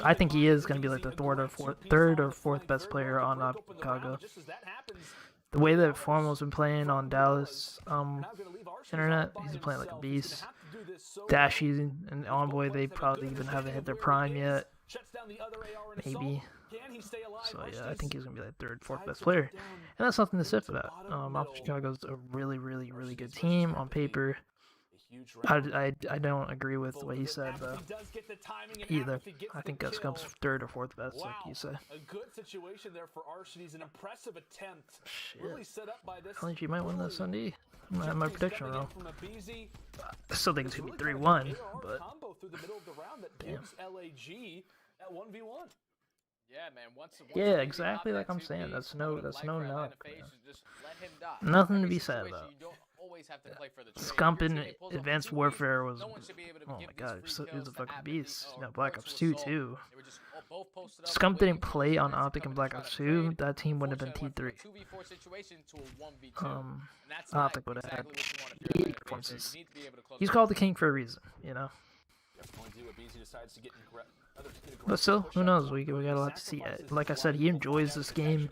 I think he is going to be like the third or fourth best player on OpTic Chicago. The way that Formal's been playing on Dallas internet, he's been playing like a beast. Dashy and Envoy, they probably even haven't hit their prime yet. Maybe. So yeah, I think he's going to be like third, fourth best player. And that's nothing to sniff about. OpTic Chicago's a really, really, really good team on paper. I don't agree with what he said though, either. I think Scump's third or fourth best, like you said. A good situation there for Arsene's, an impressive attempt. Really set up by this. I think he might win this Sunday. I'm gonna have my prediction wrong. I still think it's gonna be 3-1, but damn. Yeah, man. Yeah, exactly like I'm saying. That's no knock. Nothing to be said about. Scump in Advanced Warfare was, oh my god, he was a fucking beast. You know, Black Ops 2 too. Scump didn't play on OpTic and Black Ops 2, that team wouldn't have been T3. OpTic would have had 8 performances. He's called the king for a reason, you know. But still, who knows? We got a lot to see. Like I said, he enjoys this game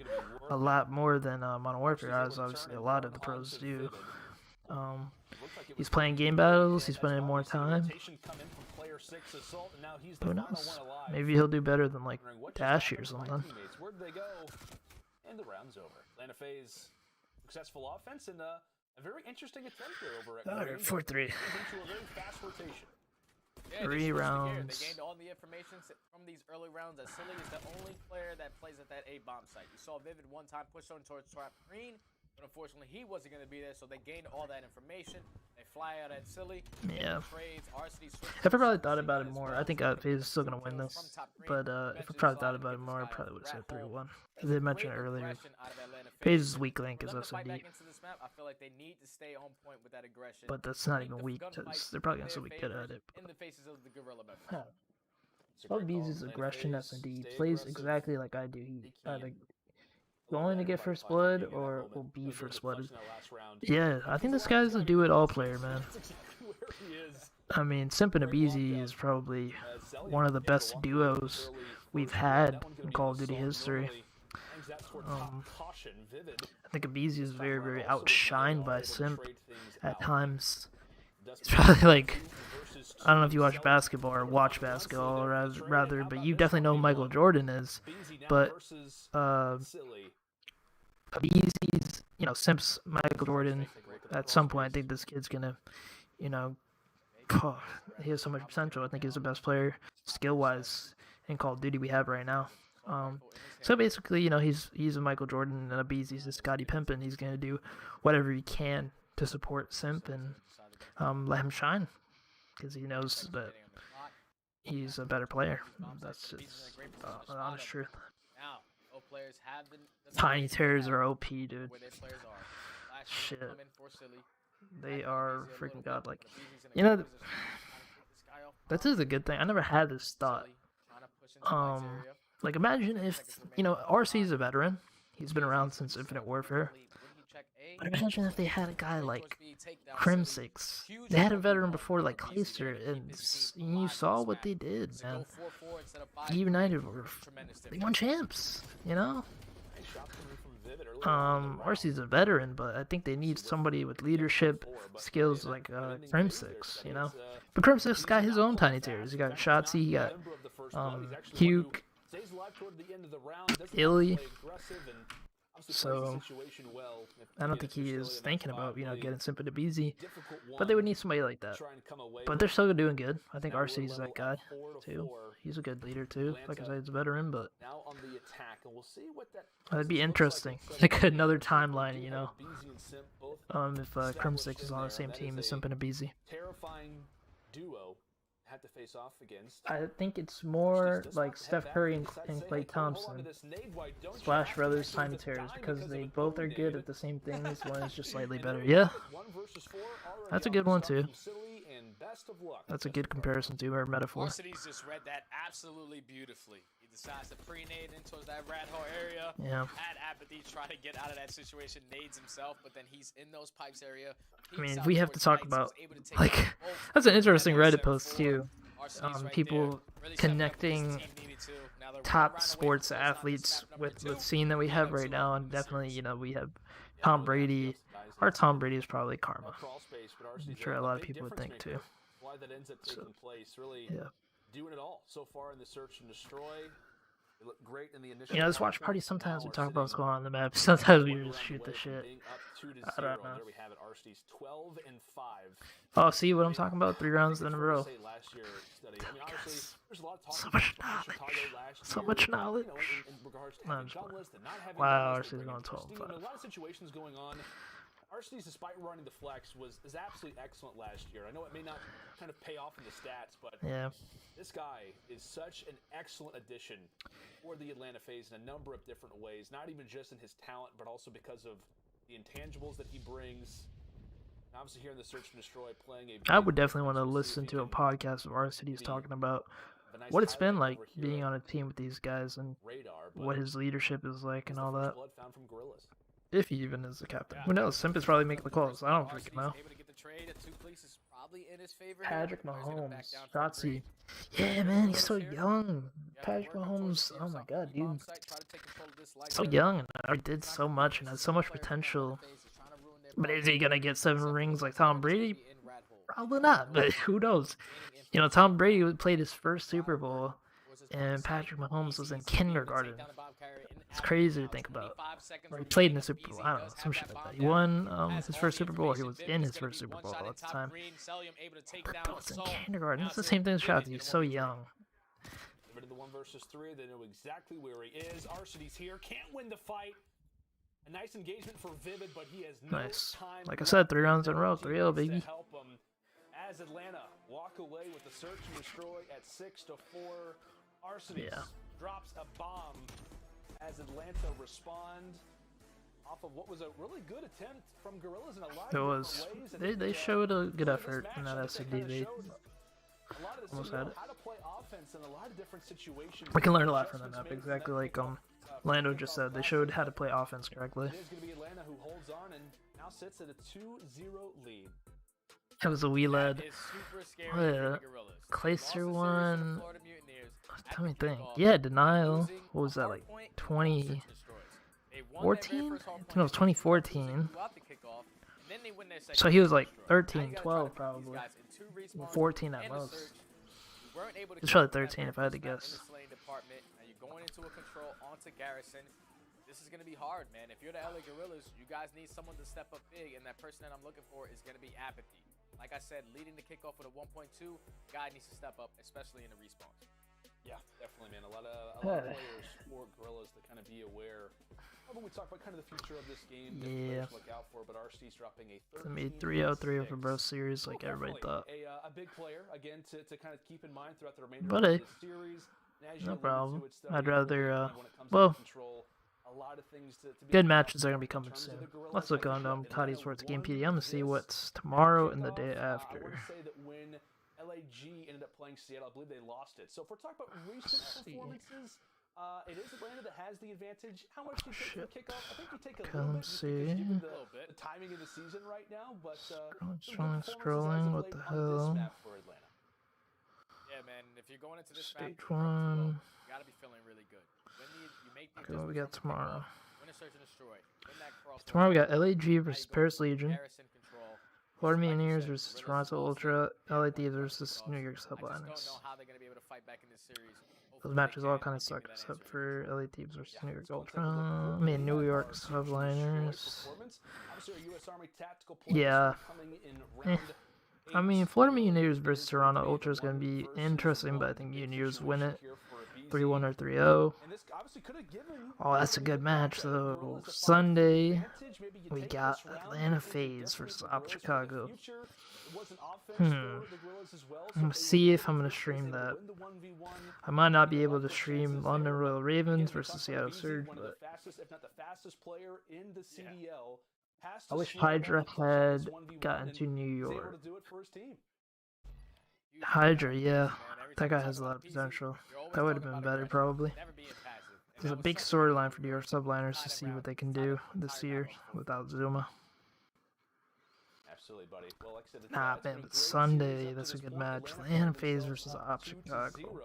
a lot more than Modern Warfare, as obviously a lot of the pros do. He's playing game battles. He's spending more time. Who knows? Maybe he'll do better than like Dashy or something. And the round's over. Atlanta FaZe successful offense and a very interesting attempt there over at Alright, 4-3. Yeah, 3 rounds. They gained all the information from these early rounds that Silly is the only player that plays at that A-bomb site. You saw Vivid one time push on towards Trap Green, but unfortunately he wasn't going to be there, so they gained all that information. They fly out at Silly. Yeah. Trades, If I probably thought about it more, I think FaZe is still going to win this. But if I probably thought about it more, I probably would have said 3-1. They mentioned it earlier. FaZe's weak link is S&D. I feel like they need to stay on point with that aggression. But that's not even weak, because they're probably going to still be good at it. In the faces of the Gorilla members. Well, Beezy's aggression S&D plays exactly like I do. He either going to get first blood or will be first blooded. Yeah, I think this guy's a do-it-all player, man. I mean, Simp and Abeezy is probably one of the best duos we've had in Call of Duty history. I think Abeezy is very, very outshined by Simp at times. He's probably like, I don't know if you watch basketball or watch basketball, or rather, but you definitely know who Michael Jordan is. But Abeezy's, you know, Simp's Michael Jordan. At some point, I think this kid's gonna, you know, he has so much potential. I think he's the best player skill-wise in Call of Duty we have right now. So basically, you know, he's a Michael Jordan, and Abeezy's a Scottie Pippen. He's gonna do whatever he can to support Simp and let him shine, because he knows that he's a better player. That's just the honest truth. Tiny Terrors are OP, dude. Shit. They are freaking godlike. You know, this is a good thing. I never had this thought. Like, imagine if, you know, RC's a veteran. He's been around since Infinite Warfare. But imagine if they had a guy like Crim6. They had a veteran before like Clayster, and you saw what they did, man. United they won champs, you know? RC's a veteran, but I think they need somebody with leadership skills like Crim6, you know? But Crim6 got his own Tiny Terrors. He got Shotzi, he got Huke, Illy. So I don't think he is thinking about, you know, getting Simple to BZ. But they would need somebody like that. But they're still doing good. I think RC's that guy too. He's a good leader too. Like I said, he's a veteran, but it'd be interesting. Like another timeline, you know. If Crim6 is on the same team as Simple and BZ. Terrifying duo have to face off against. I think it's more like Steph Curry and Klay Thompson / Brothers Time Terrors, because they both are good at the same things. One is just slightly better. Yeah, that's a good one too. That's a good comparison to our metaphor. Varsity's just read that absolutely beautifully. He decides to pre-nade into that rat hole area. Yeah. Had apathy, try to get out of that situation, nades himself, but then he's in those pipes area. I mean, we have to talk about, like, that's an interesting Reddit post too. People connecting top sports athletes with the scene that we have right now, and definitely, you know, we have Tom Brady. Our Tom Brady is probably karma. I'm sure a lot of people would think too. Why that ends up taking place, really doing it all so far in the search and destroy. They look great in the initial. You know, this watch party, sometimes we talk about what's going on the map. Sometimes we just shoot the shit. I don't know. There we have it. RC's 12-5. Oh, see what I'm talking about? 3 rounds in a row. So much knowledge. So much knowledge. Wow, RC's going 12-5. A lot of situations going on. RC's, despite running the flex, was absolutely excellent last year. I know it may not kind of pay off in the stats, but this guy is such an excellent addition for the Atlanta FaZe in a number of different ways. Not even just in his talent, but also because of the intangibles that he brings. And obviously, here in the Search and Destroy, playing a. I would definitely want to listen to a podcast of RC's talking about what it's been like being on a team with these guys and what his leadership is like and all that. If he even is the captain. Who knows? Simp is probably making the calls. I don't freaking know. Patrick Mahomes. Shotzi. Yeah, man, he's so young. Patrick Mahomes. Oh my god, dude. So young and already did so much and has so much potential. But is he going to get 7 rings like Tom Brady? Probably not, but who knows? You know, Tom Brady played his first Super Bowl, and Patrick Mahomes was in kindergarten. It's crazy to think about. Or he played in the Super Bowl. I don't know, some shit like that. He won his first Super Bowl. He was in his first Super Bowl at the time. But was in kindergarten. It's the same thing as Shotzi. He's so young. Rid of the 1 versus 3. They know exactly where he is. Arcity's here. Can't win the fight. A nice engagement for Vivid, but he has no time. Like I said, 3 rounds in a row. 3-0, baby. As Atlanta walk away with the Search and Destroy at 6-4. Arcity drops a bomb as Atlanta respond off of what was a really good attempt from Guerrillas in a lot of different ways. They showed a good effort in that SCDV. Almost had it. How to play offense in a lot of different situations. We can learn a lot from that map, exactly like Lando just said. They showed how to play offense correctly. It is going to be Atlanta who holds on and now sits at a 2-0 lead. That was a wee lad. Clayster one. Tell me think. Yeah, Denial. What was that, like 2014? I think it was 2014. So he was like 13, 12 probably. 14 at most. It's probably 13 if I had to guess. This is going to be hard, man. If you're the LA Guerrillas, you guys need someone to step up big, and that person that I'm looking for is going to be Apathy. Like I said, leading the kickoff with a 1.2, guy needs to step up, especially in the respawns. Yeah, definitely, man. A lot of players for Guerrillas to kind of be aware. When we talk about kind of the future of this game, to look out for, but RC's dropping a 3-0 for both series, like everybody thought. A big player again to kind of keep in mind throughout the remainder of the series. No problem. I'd rather well. Good matches are going to be coming soon. Let's look on Cody Sports Game PDM to see what's tomorrow and the day after. I want to say that when LAG ended up playing Seattle, I believe they lost it. So if we're talking about recent performances, it is Atlanta that has the advantage. How much do you take for the kickoff? I think you take a little bit just given the timing of the season right now. But scrolling, what the hell? Yeah, man. If you're going into this Stage 1. You got to be feeling really good. Okay, what we got tomorrow? Tomorrow we got LAG versus Paris Legion, Florida Mutineers versus Toronto Ultra, LA Thieves versus New York Subliners. Those matches all kind of suck except for LA Thieves versus New York Ultra. I mean, New York Subliners. Yeah. I mean, Florida Mutineers versus Toronto Ultra is going to be interesting, but I think Mutineers win it 3-1 or 3-0. Oh, that's a good match, though. Sunday, we got Atlanta FaZe versus OpTic Chicago. I'm going to see if I'm going to stream that. I might not be able to stream London Royal Ravens versus Seattle Surge, but I wish Hydra had gotten to New York. Hydra, yeah. That guy has a lot of potential. That would have been better, probably. There's a big storyline for New York Subliners to see what they can do this year without Zuma. Absolutely, buddy. Well, like I said, Nah, man, but Sunday, that's a good match. Atlanta FaZe versus OpTic Chicago.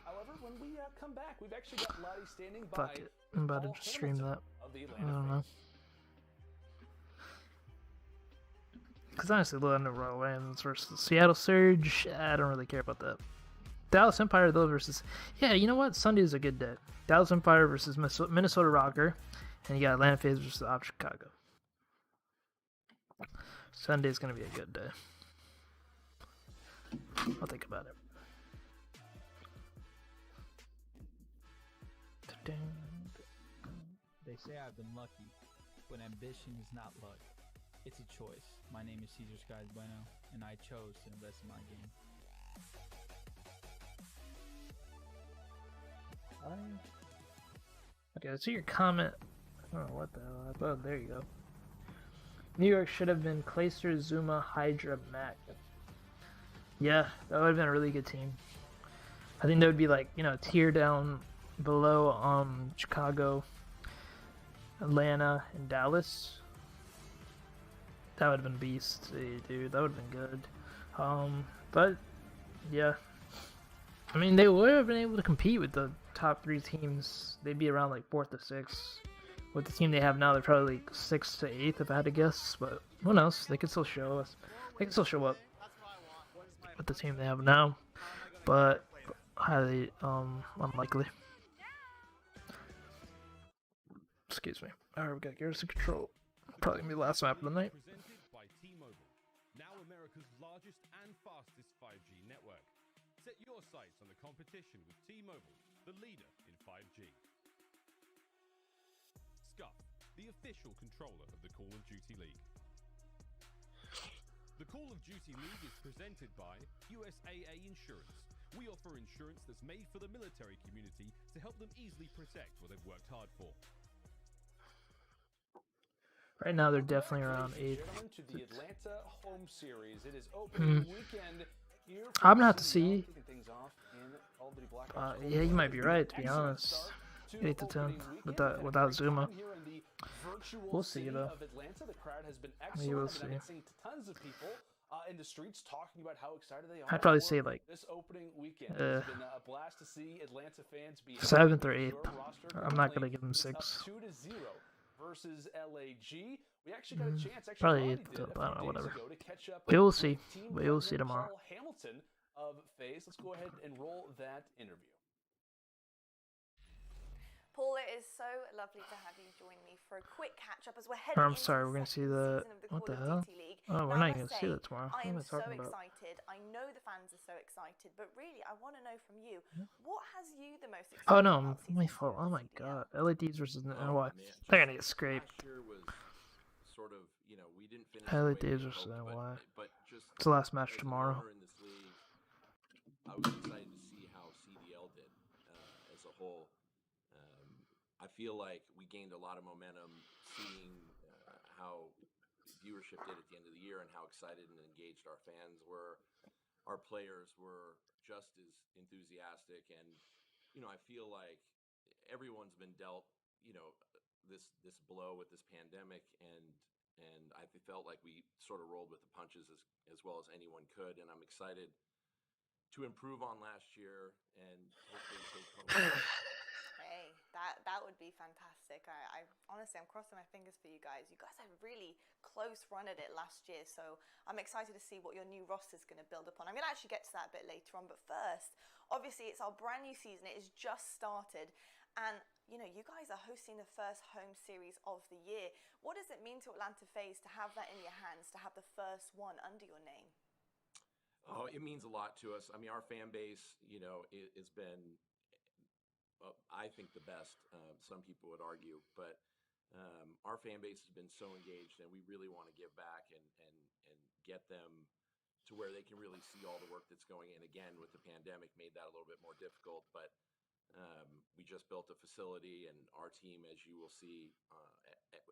However, when we come back, we've actually got Lottie standing by. Fuck it. I'm about to just stream that. I don't know. Because honestly, London Royal Ravens versus Seattle Surge, I don't really care about that. Dallas Empire, though, versus... Yeah, you know what? Sunday is a good day. Dallas Empire versus Minnesota Rocker. And you got Atlanta FaZe versus OpTic Chicago. Sunday's going to be a good day. I'll think about it. They say I've been lucky, but ambition is not luck. It's a choice. My name is Caesar Skies Bueno, and I chose to invest in my game. Okay, let's see your comment. Oh, what the hell? Oh, there you go. New York should have been Clayster, Zuma, Hydra, Mac. Yeah, that would have been a really good team. I think that would be like, you know, a tier down below Chicago, Atlanta, and Dallas. That would have been beast, dude. That would have been good. But yeah, I mean, they would have been able to compete with the top 3 teams. They'd be around like 4th to 6th. With the team they have now, they're probably like 6th to 8th if I had to guess. But who knows? They could still show us. They can still show up with the team they have now, but highly unlikely. Excuse me. Alright, we got Garrison Control. Probably gonna be the last map of the night. Presented by T-Mobile, now America's largest and fastest 5G network. Set your sights on the competition with T-Mobile, the leader in 5G. Scuff, the official controller of the Call of Duty League. The Call of Duty League is presented by USAA Insurance. We offer insurance that's made for the military community to help them easily protect what they've worked hard for. Right now, they're definitely around 8th. To the Atlanta home series. It is opening weekend here. I'm gonna have to see. Yeah, you might be right, to be honest. 8th to 10th without Zuma. We'll see though. We will see. In the streets talking about how excited they are. I'd probably say like this opening weekend. It's been a blast to see Atlanta fans be 7th or 8th. I'm not gonna give them 6. 2-0 versus LAG. We actually got a chance. Probably 8th. I don't know. Whatever. We will see. We will see tomorrow. Hamilton of FaZe. Let's go ahead and roll that interview. Paul, it is so lovely to have you join me for a quick catch-up as we're heading I'm sorry, we're going to see the... What the hell? Oh, we're not going to see that tomorrow. I am so excited. I know the fans are so excited, but really, I want to know from you, what has you the most excited? Oh, no, my fault. Oh, my God. LADs versus NY. They're going to get scraped. LADs versus NY. It's the last match tomorrow. I was excited to see how CDL did as a whole. I feel like we gained a lot of momentum seeing how viewership did at the end of the year and how excited and engaged our fans were. Our players were just as enthusiastic, and I feel like everyone's been dealt this blow with this pandemic, and I felt like we sort of rolled with the punches as well as anyone could, and I'm excited to improve on last year and hopefully take home. Hey, that would be be fantastic. Honestly, I'm crossing my fingers for you guys. You guys had a really close run at it last year, so I'm excited to see what your new roster is going to build upon. I'm going to actually get to that a bit later on, but first, obviously, it's our brand new season. It has just started, and you know, you guys are hosting the first home series of the year. What does it mean to Atlanta FaZe to have that in your hands, to have the first one under your name? Oh, it means a lot to us. I mean, our fan base, you know, has been, I think, the best. Some people would argue, but our fan base has been so engaged, and we really want to give back and get them to where they can really see all the work that's going in. Again, with the pandemic, made that a little bit more difficult, but we just built a facility, and our team, as you will see,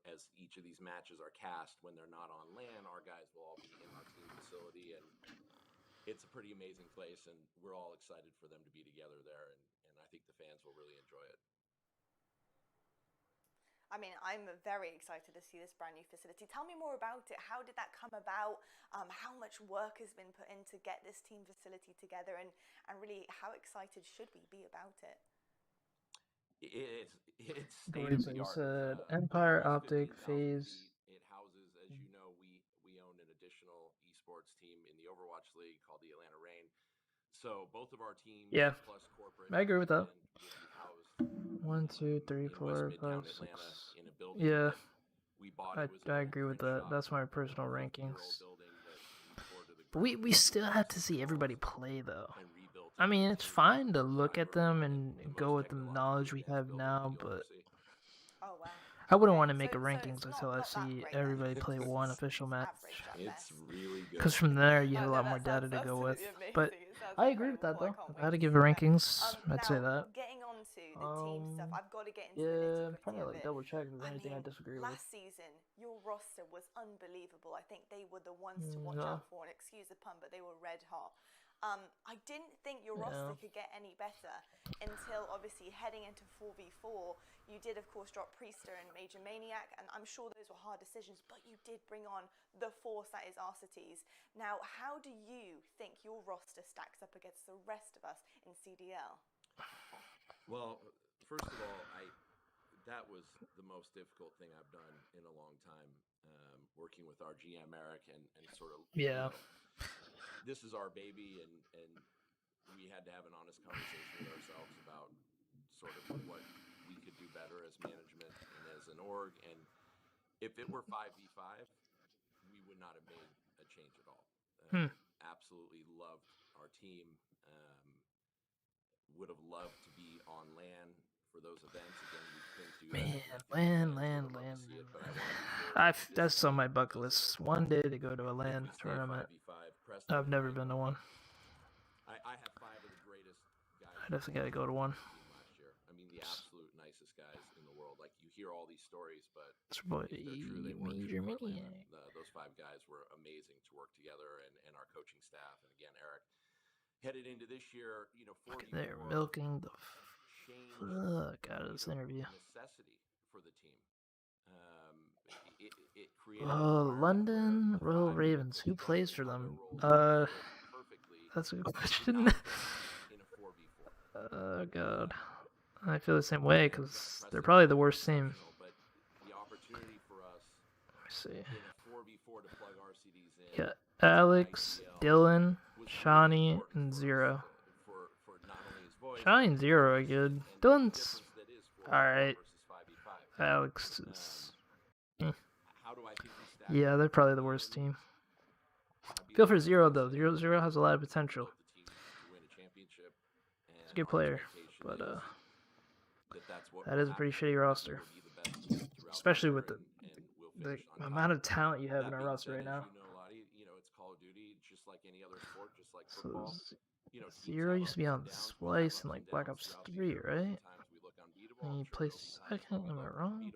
as each of these matches are cast, when they're not on LAN, our guys will all be in our team facility, and it's a pretty amazing place, and we're all excited for them to be together there, and I think the fans will really enjoy it. I mean, I'm very excited to see this brand new facility. Tell me more about it. How did that come about? How much work has been put in to get this team facility together, and really, how excited should we be about it? It's Great, so you said Empire, OpTic, FaZe. It houses, as you know, we own an additional esports team in the Overwatch League called the Atlanta Reign. So both of our teams, plus corporate, I agree with that. will be housed 1, 2, 3, 4, 5, 6. in a building Yeah, we bought. I agree with that. That's my personal rankings. But we still have to see everybody play, though. I mean, it's fine to look at them and go with the knowledge we have now, but I wouldn't want to make a rankings until I see everybody play one official match. It's really good. Because from there, you have a lot more data to go with. But I agree with that, though. If I had to give a rankings, I'd say that. Getting on to the team stuff, I've got to get into the I'm nitty-gritty trying to of it. double check if there's anything I disagree with. Last season, your roster was unbelievable. I think they were the ones to watch out for, and excuse the pun, but they were red hot. I didn't think your roster could get any better until, obviously, heading into 4v4, you did, of course, drop Priester and Major Maniac, and I'm sure those were hard decisions, but you did bring on the force that is Arcites. Now, how do you think your roster stacks up against the rest of us in CDL? Well, first of all, that was the most difficult thing I've done in a long time, working with our GM, Eric, and sort of... Yeah. This is our baby, and we had to have an honest conversation with ourselves about sort of what we could do better as management and as an org. And if it were 5v5, we would not have made a change at all. Absolutely loved our team. Would have loved to be on LAN for those events. Again, we couldn't do that. LAN. That's on my bucket list. One day to go to a LAN tournament. I've never been to one. I have 5 of the greatest guys. I definitely got to go to one. Last year. I mean, the absolute nicest guys in the world. Like, you hear all these stories, but it's true. They weren't true. Those 5 guys were amazing to work together, and our coaching staff. And again, Eric, headed into this year, you know, they're milking the fuck out of this interview. Necessity for the team. It created London Royal Ravens. Who plays for them? That's a good question. Oh god, I feel the same way because they're probably the worst team. Let me see. Yeah, Alex, Dylan, Shawnee, and Zero. Shawnee and Zero are good. Dylan's alright. Alex is... Yeah, they're probably the worst team. Feel for Zero, though. Zero has a lot of potential. He's a good player, but that is a pretty shitty roster. Especially with the amount of talent you have in our roster right now. So, Zero used to be on Splice in like Black Ops 3, right? And you play second, am I wrong?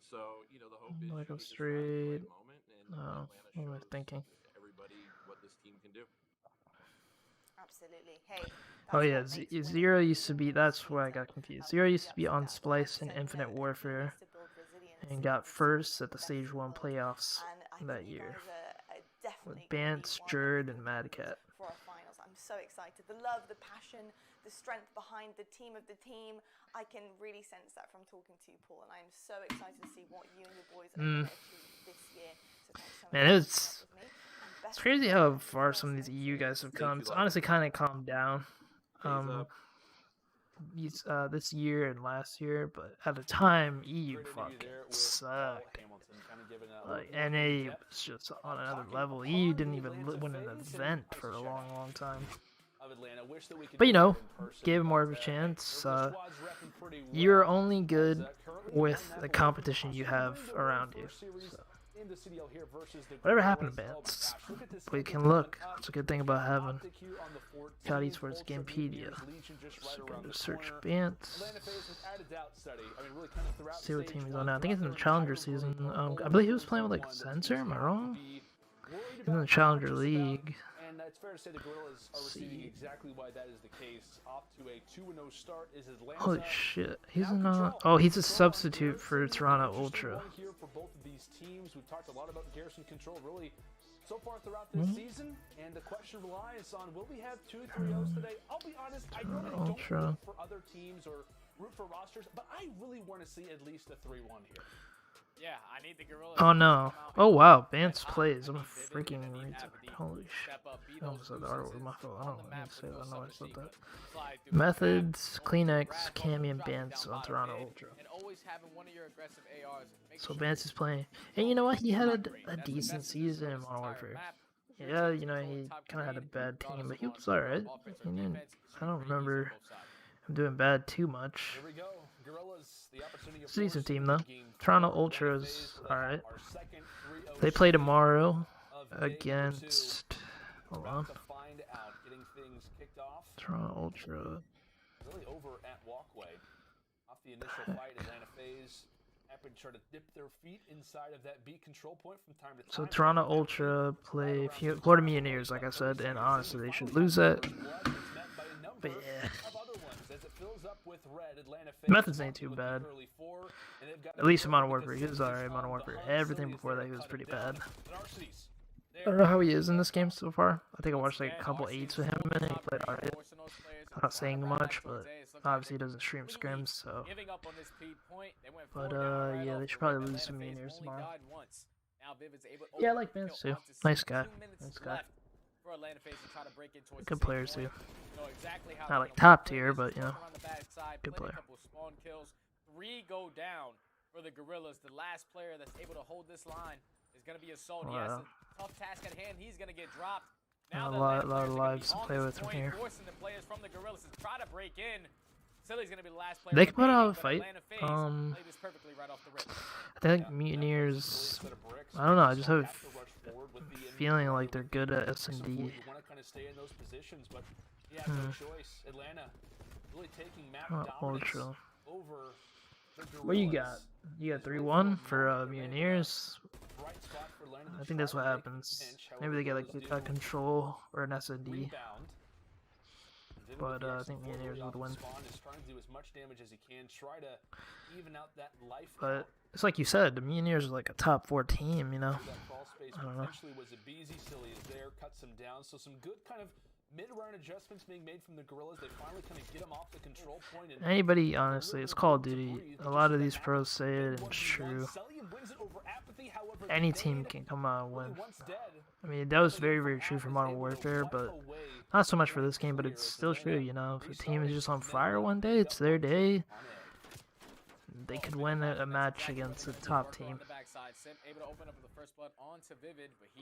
So, you know, the hope is Black Ops 3. Oh, what am I thinking? Everybody, what this team can do. Absolutely. Hey. Oh yeah, Zero used to be. That's where I got confused. Zero used to be on Splice in Infinite Warfare, and got first at the Stage 1 playoffs that year with Bance, Jerd, and Mad Cat. For our finals, I'm so excited. The love, the passion, the strength behind the team of the team. I can really sense that from talking to you, Paul, and I am so excited to see what you and your boys are going to achieve this year. So thanks so much Man, for it's sharing with me. it's crazy how far some of these EU guys have come. It's honestly kind of calmed down. This year and last year, but at the time EU fucking sucked. Like NA was just on another level. EU didn't even win an event for a long time. But you know, gave him more of a chance. You're only good with the competition you have around you. So. Whatever happened to Bance? We can look. That's a good thing about having COD Esports Gamepedia. So we're going to search Bance. See what team he's on now. I think he's in the Challenger season. I believe he was playing with like Sensor. Am I wrong? He's in the Challenger League. And it's fair to say the Guerrillas are receiving exactly why that is the case. Off to a 2-0 start is Atlanta. Holy shit. He's not. Oh, he's a substitute for Toronto Ultra. Here for both of these teams. We've talked a lot about Garrison Control really so far throughout this season. And the question relies on, will we have 2 3-0s today? I'll be honest, I normally don't root for other teams or root for rosters, but I really want to see at least a 3-1 here. Yeah, I need the Guerrillas. Oh no. Oh wow, Bance plays. I'm a freaking retard. Holy shit. I almost said the R word, my fault. I don't need to say that. I know I said that. Methods, Kleenex, Cammy, and Bance on Toronto Ultra. So Bance is playing. And you know what? He had a decent season in Modern Warfare. Yeah, you know, he kind of had a bad team, but he was alright. I don't remember him doing bad too much. It's a decent team though. Toronto Ultras, alright. They play tomorrow against. Hold on. Toronto Ultra. Really over at Walkway. Off the initial fight, Atlanta FaZe happen to try to dip their feet inside of that B control point from time to time. So Toronto Ultra play Florida Mutineers, like I said, and honestly they should lose that. But yeah. Methods ain't too bad. At least in Modern Warfare, he was alright in Modern Warfare. Everything before that, he was pretty bad. I don't know how he is in this game so far. I think I watched like a couple 8s with him and he played alright. I'm not saying much, but obviously he doesn't stream scrims, so. But yeah, they should probably lose some Mutineers tomorrow. Yeah, I like Vance too. Nice guy. Nice guy. Good players too. Not like top tier, but you know, good player. 3 go down for the Guerrillas. The last player that's able to hold this line is going to be Assault. He has a tough task at hand. He's going to get dropped. Now a lot of lives to play with from here. Forcing the players from the Guerrillas to try to break in. Silly's going to be the last player. They can put out a fight. I think Mutineers. I don't know. I just have a feeling like they're good at S&D. Ultra. What you got? You got 3-1 for Mutineers. I think that's what happens. Maybe they get like a control or an S&D. But I think Mutineers would win. But it's like you said, the Mutineers are like a top 4 team, you know. I don't know. Mid-round adjustments being made from the Guerrillas. They finally kind of get them off the control point. And anybody, honestly, it's Call of Duty. A lot of these pros say it, and it's true. Any team can come out and win. I mean, that was very true for Modern Warfare, but not so much for this game, but it's still true, you know. If a team is just on fire one day, it's their day. They could win a match against a top team.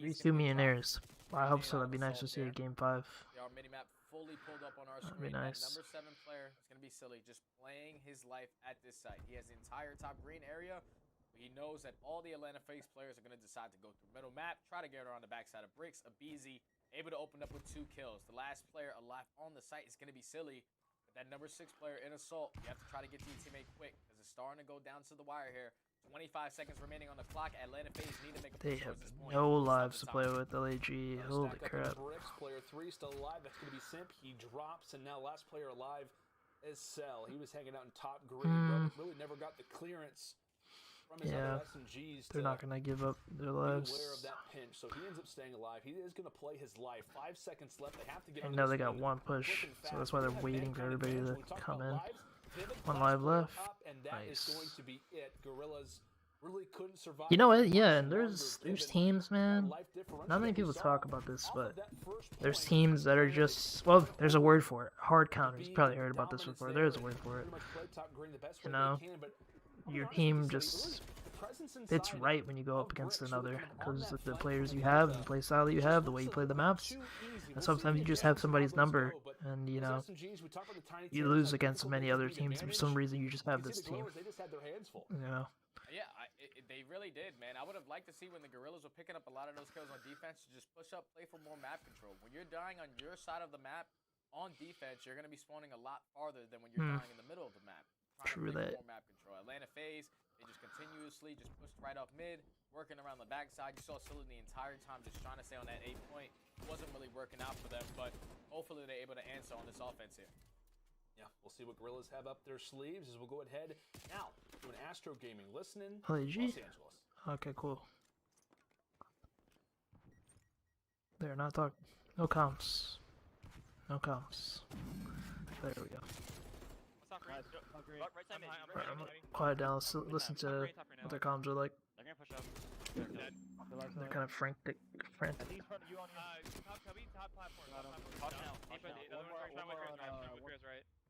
3-2 Mutineers. Well, I hope so. That'd be nice to see a Game 5. That'd be nice. Number 7 player is going to be Silly, just playing his life at this site. He has the entire top green area. He knows that all the Atlanta FaZe players are going to decide to go through middle map, try to get around the backside of bricks. Abizi able to open up with 2 kills. The last player alive on the site is going to be Silly. That number 6 player in Assault, you have to try to get to your teammate quick because it's starting to go down to the wire here. 25 seconds remaining on the clock. Atlanta FaZe need to make a they have no lives to play with. LAG, holy crap. Player 3 still alive. That's going to be Simp. He drops, and now last player alive is Cell. He was hanging out in top green. Really never got the clearance from his Yeah, other SMGs they're not gonna give up their lives. be aware of that pinch, so he ends up staying alive. He is going to play his life. 5 seconds left. They have to get And on now this they got wing. one push, so that's why they're waiting for everybody to When we talk come about in. lives, pivot, One flash live player left. up, and that is going Nice. to be it. Gorillas really couldn't survive. You know what? much Yeah, and longer there's given teams, man. life differential Not many that we people saw. talk about this, but Off of that first there's point, teams that are just, well, there's a word for it. Hard counters. You probably heard about this before. There's a word for it. pretty much play top green the best You way know, they can, but your team just fits right when you go up against another because of the players you have, and the play style that you have, the way you play the maps. And sometimes you just have somebody's number, and you know, you lose against many other teams for some reason. You just have this team. You know. Yeah, they really did, man. I would have liked to see when the Guerrillas were picking up a lot of those kills on defense to just push up, play for more map control. When you're dying on your side of the map on defense, you're going to be spawning a lot farther than when you're dying in the middle of the map. True that. More map control. Atlanta FaZe, they just continuously just pushed right up mid, working around the backside. You saw Silly the entire time just trying to stay on that 8 point. It wasn't really working out for them, but hopefully they're able to answer on this offense here. Yeah, we'll see what Guerrillas have up their sleeves as we'll go ahead now to an Astro Gaming listening. LAG? Los Angeles. Okay, cool. They're not talking. No comps. No comps. There we go. Alright, I'm gonna quiet down. Listen to what their comms are like. They're kind of frantic.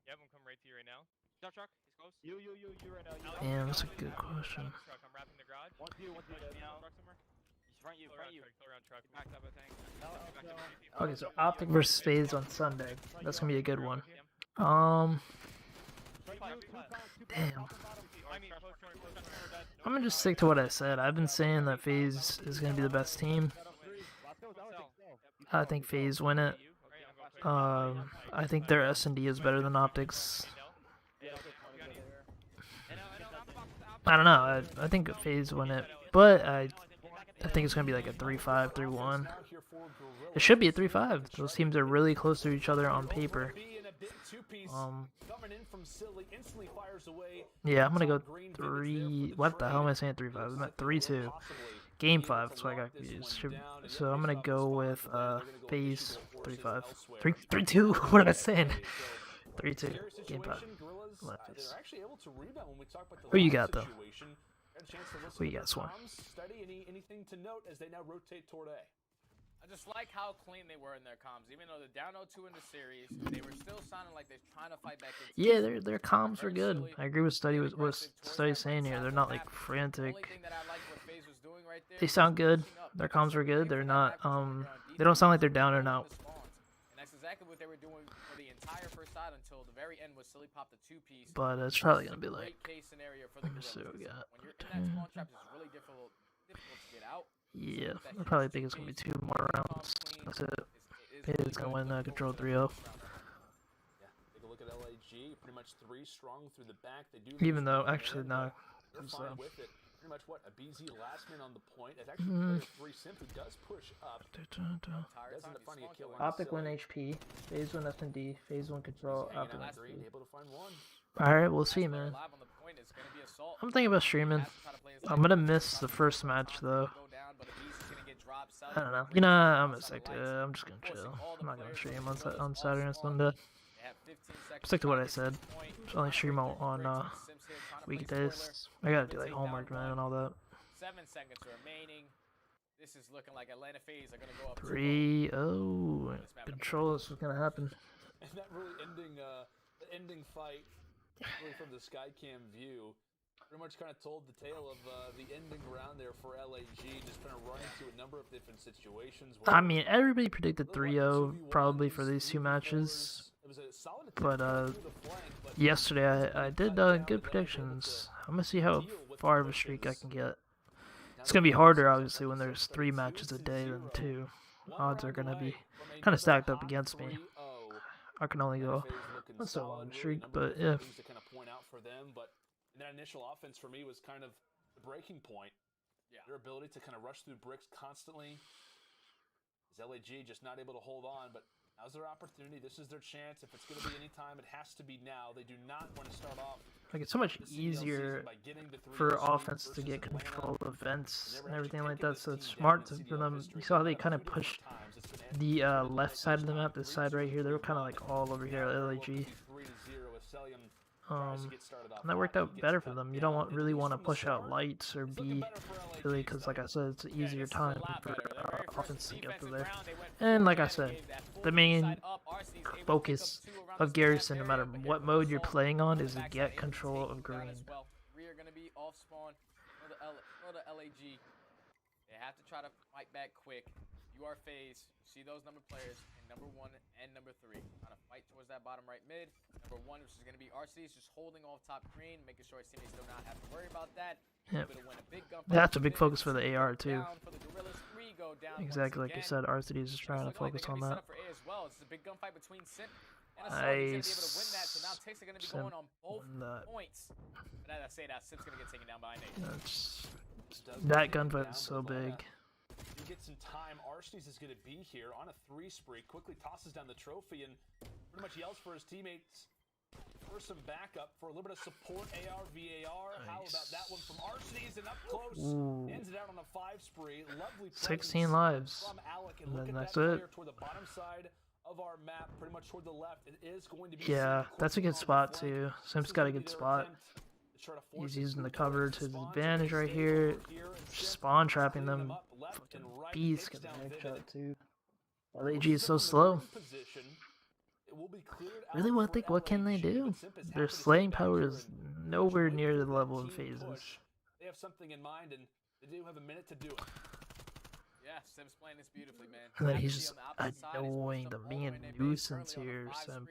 Yep, I'm coming right to you right now. Dump truck, he's close. You right now. Damn, that's a good question. Truck, I'm wrapping the garage. One to you now. Truck somewhere. He's front you. Kill around truck. Backed up, I think. Okay, so OpTic versus FaZe on Sunday. That's gonna be a good one. Damn. I'm gonna just stick to what I said. I've been saying that FaZe is gonna be the best team. I think FaZe win it. I think their S&D is better than OpTic's. I don't know. I think FaZe win it, but I think it's gonna be like a 3-5, 3-1. It should be a 3-5. Those teams are really close to each other on paper. Yeah, I'm gonna go 3. What the hell am I saying 3-5? I meant 3-2. Game 5. That's why I got confused. So I'm gonna go with FaZe 3-5. 3-2. What am I saying? 3-2. Game 5. Who you got though? Who you got, Swan? Anything to note as they now rotate toward A? I just like how clean they were in their comms. Even though they're down 0-2 in the series, they were still sounding like they're trying to fight back into Yeah, their comms were good. I agree with what Study's saying here. They're not like frantic. They sound good. Their comms were good. They're not they don't sound like they're down and out. And that's exactly what they were doing for the entire first side until the very end was Silly popped the 2-piece. But it's probably gonna be like. Case scenario for the Let's see what we got. When you're in that spawn trap, it's really difficult to get out. Yeah, I probably think it's gonna be 2 more rounds. That's it. FaZe gonna win control 3-0. Yeah, take a look at LAG. Pretty much 3 strong through the back. They do. Even though, actually, no. They're fine with it. Pretty much what a BZ last man on the point. It's actually player 3 Simp who does push up. Doesn't end up finding a kill on OpTic win HP. FaZe win S&D. FaZe win control. OpTic win green, able to find one. Alright, we'll see, man. I'm thinking about streaming. I'm gonna miss the first match though. I don't know. You know, I'm gonna stick to it. I'm just gonna chill. I'm not gonna stream on Saturday and Sunday. Stick to what I said. Just only stream on weekdays. I gotta do like homework, man, and all that. 7 seconds remaining. This is looking like Atlanta FaZe are gonna go up 3-0. Control is what's gonna happen. And that really ending fight, really from the Skycam view, pretty much kind of told the tale of the ending round there for LAG, just kind of running to a number of different situations. I mean, everybody predicted 3-0 probably for these 2 matches. But yesterday I did good predictions. I'm gonna see how far of a streak I can get. It's gonna be harder, obviously, when there's 3 matches a day than 2. Odds are gonna be kind of stacked up against me. I can only go a one streak, but yeah. To kind of point out for them, but that initial offense for me was kind of the breaking point. Yeah. Their ability to kind of rush through bricks constantly. Is LAG just not able to hold on, but now's their opportunity. This is their chance. If it's going to be any time, it has to be now. They do not want to start off Like, it's so much easier for offense to get control of vents and everything like that, so it's smart for them. You saw how they kind of pushed the left side of the map, this side right here. They were kind of like all over here at LAG. And that worked out better for them. You don't really want to push out lights or B, really, because like I said, it's an easier time for offense to get to there. And like I said, the main focus of Garrison, no matter what mode you're playing on, is to get control of green. We are going to be off spawn for the LAG. They have to try to fight back quick. You are FaZe. See those number players in number 1 and number 3. Trying to fight towards that bottom right mid. Number 1, which is going to be RC, is just holding off top green, making sure his teammates do not have to worry about that. Yep. That's a big focus for the AR too. Exactly like you said, RCD is just trying to focus on that. Nice. Simp won that. That gunfight is so big. He gets some time. Arsenes is going to be here on a 3 spree. Quickly tosses down the trophy and pretty much yells for his teammates for some backup, for a little bit of support. AR, VAR. Nice. How about that one from Arsenes and up close? Ooh. Ends it out on a 5 spree. Lovely 16 lives. From Alec. And then look at that's that it. Toward the bottom side of our map, pretty much toward the left. It is going to be yeah, that's a good spot too. Simp's got a good spot. He's using the cover to his advantage right here. Spawn trapping them. Fucking beast getting a headshot too. LAG is so slow. Really want to think, what can they do? Their slaying power is nowhere near the level of FaZe's. They have something in mind and they do have a minute to do it. Yeah, Sim's playing this beautifully, man. And then he's just annoying the being a nuisance here. Sim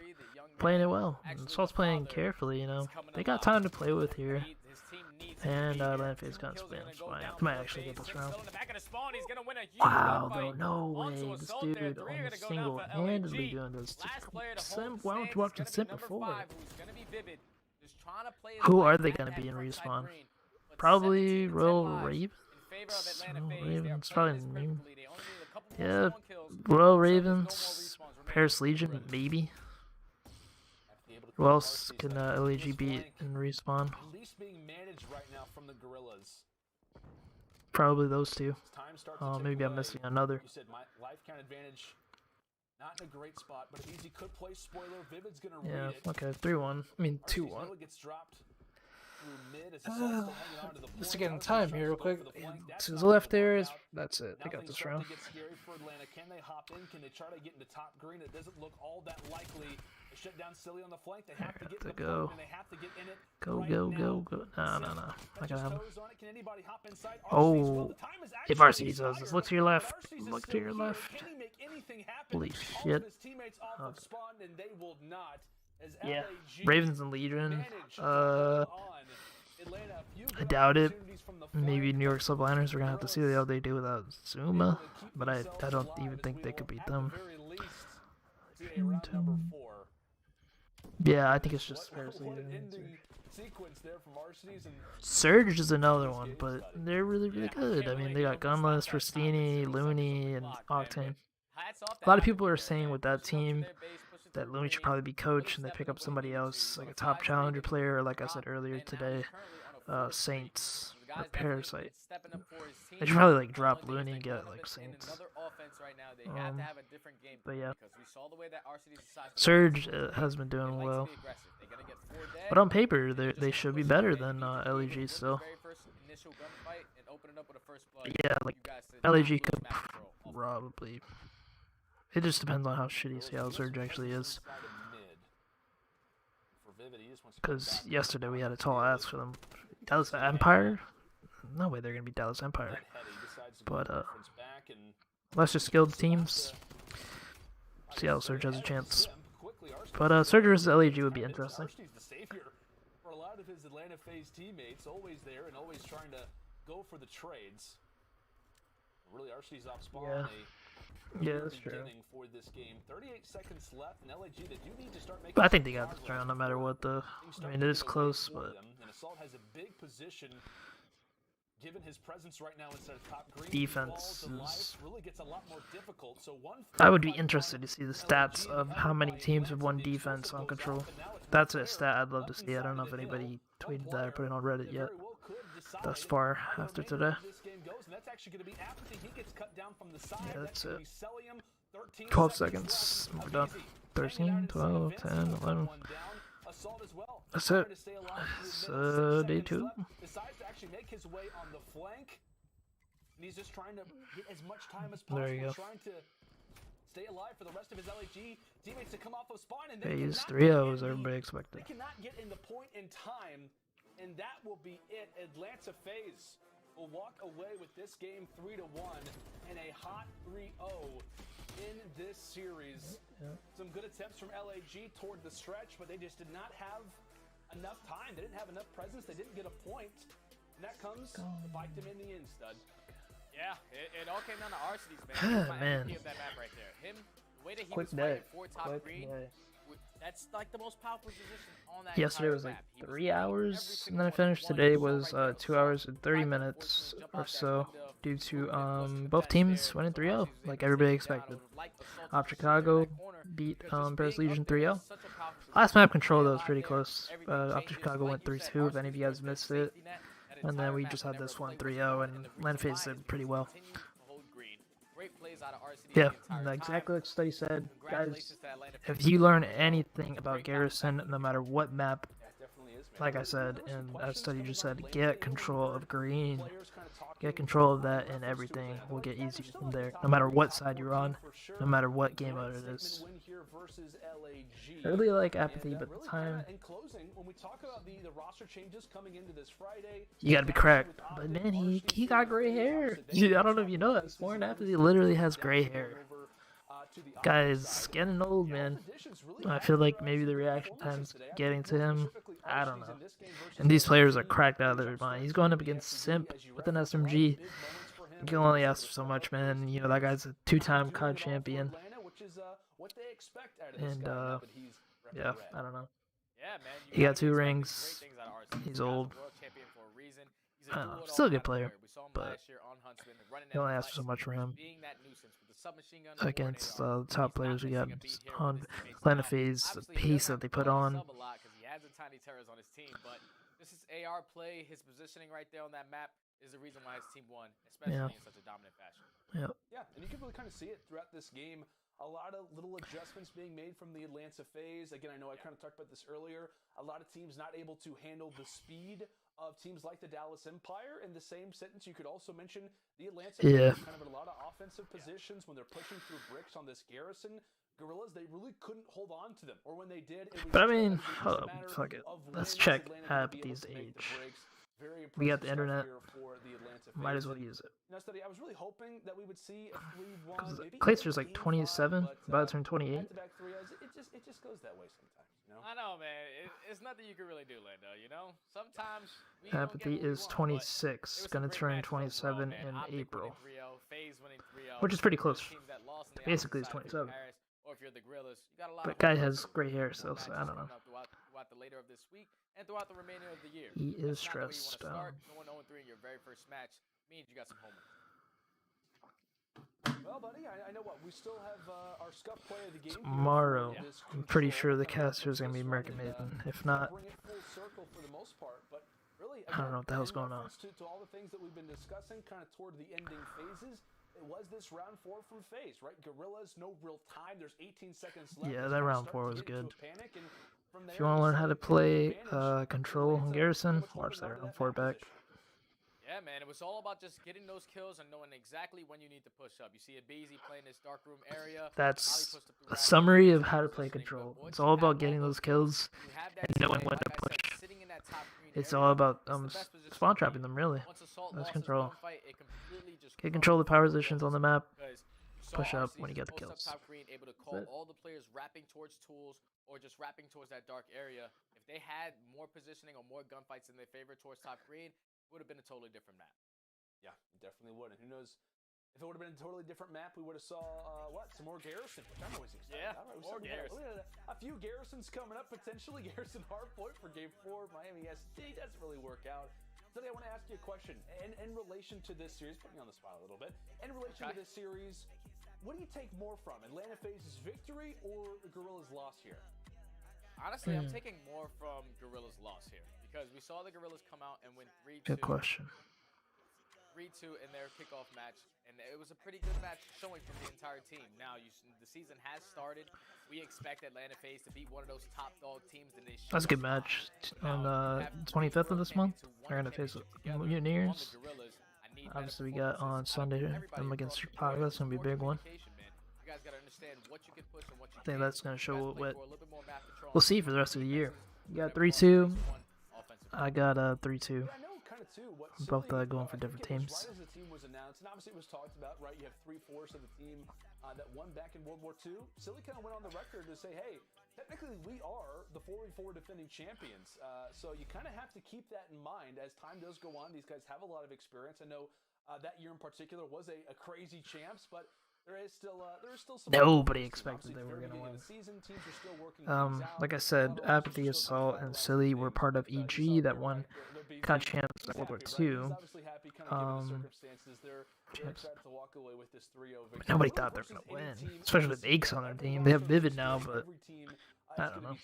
playing it well. And Salt's playing carefully, you know. They got time to play with here. And Atlanta FaZe got spin. Might actually get this round. Wow, though, no way. This dude almost single-handedly doing this. Sim, why weren't you watching Sim before? Who are they going to be in respawn? Probably Royal Ravens? Ravens, probably new. Yeah, Royal Ravens, Paris Legion, maybe. Who else can LAG beat and respawn? Probably those two. Maybe I'm missing another. Not in a great spot, but if Easy could play spoiler, Vivid's gonna yeah, okay, 3-1. I mean 2-1. Just to get in time here real quick. To the left there is that's it. They got this round. Can they hop in? Can they try to get into top green? It doesn't look all that likely. They shut down Silly on the flank. They have to get in the go. And they have to get in it. Go. No. I got him. Can anybody hop inside? Oh, if RC does this, look to your left. Look to your left. Holy shit. Yeah, Ravens and Legion. I doubt it. Maybe New York Subliners are gonna have to see how they do without Zuma, but I don't even think they could beat them. Yeah, I think it's just Paris Legion. Surge is another one, but they're really good. I mean, they got Gunless, Rustini, Looney, and Octane. A lot of people are saying with that team that Looney should probably be coach and they pick up somebody else, like a top challenger player, or like I said earlier today, Saints or Parasite. They should probably like drop Looney and get like Saints. But yeah, Surge has been doing well, but on paper they should be better than LEG still. But yeah, like LEG could probably. It just depends on how shitty Seattle Surge actually is. Because yesterday we had a tall ask for them. Dallas Empire? No way they're going to be Dallas Empire. But, unless they're skilled teams, Seattle Surge has a chance. But, Surge versus LAG would be interesting. For a lot of his Atlanta FaZe teammates, always there and always trying to go for the trades. Really, Arcee's off spawn. Yeah, that's true. For this game. 38 seconds left in LAG. They do need to start making but I think they got this round no matter what, though. I mean, it is close, but. And Assault has a big position given his presence right now inside of top green, defense life really gets a lot more difficult. So I would be interested to see the stats of how many teams have won defense on Control. That's a stat I'd love to see. I don't know if anybody tweeted that or put it on Reddit yet thus far after today. Yeah, that's it. 12 seconds. We're done. 13, 12, 10, 11. That's it. It's day 2. Decides to actually make his way on the flank. And he's just trying to get as much time as possible. There you go. Trying to stay alive for the rest of his LAG teammates to come off of spawn. And Phase 3-0 as everybody expected. They cannot get in the point in time, and that will be it. Atlanta FaZe will walk away with this game 3-1 and a hot 3-0 in this series. Some good attempts from LAG toward the stretch, but they just did not have enough time. They didn't have enough presence. They didn't get a point. And that comes to bite them in the end, stud. Yeah, it all came down to Arcety's, man. Man. Of that map right there. Him, the way that he Quick was fighting day. for top Quick green, day. that's like the most powerful position on that Yesterday entire was like map. 3 hours, and then I finished today was 2 hours and 30 minutes or so, due to both teams winning 3-0, like everybody expected. OpTic Chicago beat Paris Legion 3-0. Last map Control though was pretty close. OpTic Chicago went 3-2 if any of you guys missed it. And then we just had this one 3-0, and Atlanta FaZe did pretty well. Yeah, exactly like Study said. Guys, if you learn anything about Garrison, no matter what map, like I said, and as Study just said, get control of green. Get control of that, and everything will get easier from there. No matter what side you're on, no matter what game mode it is. I really like Apathy, but the time... You gotta be correct. But man, he got gray hair. I don't know if you know that. Sworn Apathy literally has gray hair. Guy's getting old, man. I feel like maybe the reaction time's getting to him. I don't know. And these players are cracked out of their mind. He's going up against Simp with an SMG. You can only ask for so much, man. You know, that guy's a 2-time COD champion. And, yeah, I don't know. He got 2 rings. He's old. I don't know. Still a good player, but you only ask for so much for him. Against the top players we got on Atlanta FaZe, the pace that they put on. He has a tiny terrors on his team, but this is AR play. His positioning right there on that map is the reason why his team won, especially in such a dominant fashion. Yeah, and you can really kind of see it throughout this game. A lot of little adjustments being made from the Atlanta FaZe. Again, I know I kind of talked about this earlier. A lot of teams not able to handle the speed of teams like the Dallas Empire. In the same sentence, you could also mention the Atlanta FaZe kind of in a lot of offensive positions when they're pushing through bricks on this Garrison. Guerrillas, they really couldn't hold on to them. Or when they did, it was but I mean, hold up, fuck it. Let's check Apathy's age. We got the internet. Might as well use it. Now, Study, I was really hoping that we would see a 3-1. Clayster's like 27, about to turn 28. It just goes that way sometimes, you know? I know, man. It's nothing you can really do, Lando, you know? Sometimes Apathy is 26, gonna turn 27 in April. Which is pretty close. Basically, it's 27. But guy has gray hair, so I don't know. Throughout the later of this week and throughout the remainder of the year. He is stressed. Going 0-3 in your very first match means you got some homework. Well, buddy, I know what we still have our scuff player of the game tomorrow. I'm pretty sure the caster is gonna be American Maiden. If not, I don't know what the hell's going on. To all the things that we've been discussing, kind of toward the ending phases. It was this round 4 from FaZe, right? Guerrillas, no real time. There's 18 seconds left. Yeah, that round 4 was good. If you want to learn how to play Control and Garrison, watch that round 4 back. Yeah, man, it was all about just getting those kills and knowing exactly when you need to push up. You see a BZ playing this dark room area. That's a summary of how to play Control. It's all about getting those kills and knowing when to push. It's all about spawn trapping them, really. That's Control. Get control of the power positions on the map. Push up when you get the kills. Top green able to call all the players wrapping towards tools or just wrapping towards that dark area. If they had more positioning or more gunfights in their favor towards top green, it would have been a totally different map. Yeah, definitely would. And who knows, if it would have been a totally different map, we would have saw, some more Garrison, which I'm always excited. Yeah, more Garrison. A few Garrisons coming up, potentially. Garrison Hardpoint for Game 4. Miami ST doesn't really work out. Today, I want to ask you a question in relation to this series, putting you on the spot a little bit. In relation to this series, what do you take more from? Atlanta FaZe's victory or the Guerrillas' loss here? Honestly, I'm taking more from Guerrillas' loss here because we saw the Guerrillas come out and win 3-2. Good question. 3-2 in their kickoff match, and it was a pretty good match showing from the entire team. Now, the season has started. We expect Atlanta FaZe to beat one of those top dog teams. That's a good match. On the 25th of this month, we're going to face Mutineers. Obviously, we got on Sunday them against Chicago. That's going to be a big one. You guys got to understand what you can push and what you I think that's going to show what we'll see for the rest of the year. You got 3-2. I got 3-2. Both going for different teams. Right as the team was announced, and obviously it was talked about, right? You have 3/4 of the team that won back in World War II. Silly kind of went on the record to say, hey, technically we are the 4v4 defending champions. So you kind of have to keep that in mind as time does go on. These guys have a lot of experience. I know that year in particular was a crazy champs, but there is still some. Nobody expected they were going to win. Like I said, Apathy, Assault, and Silly were part of EG that won champs in World War II. Nobody thought they were going to win, especially with Aches on their team. They have Vivid now, but I don't know.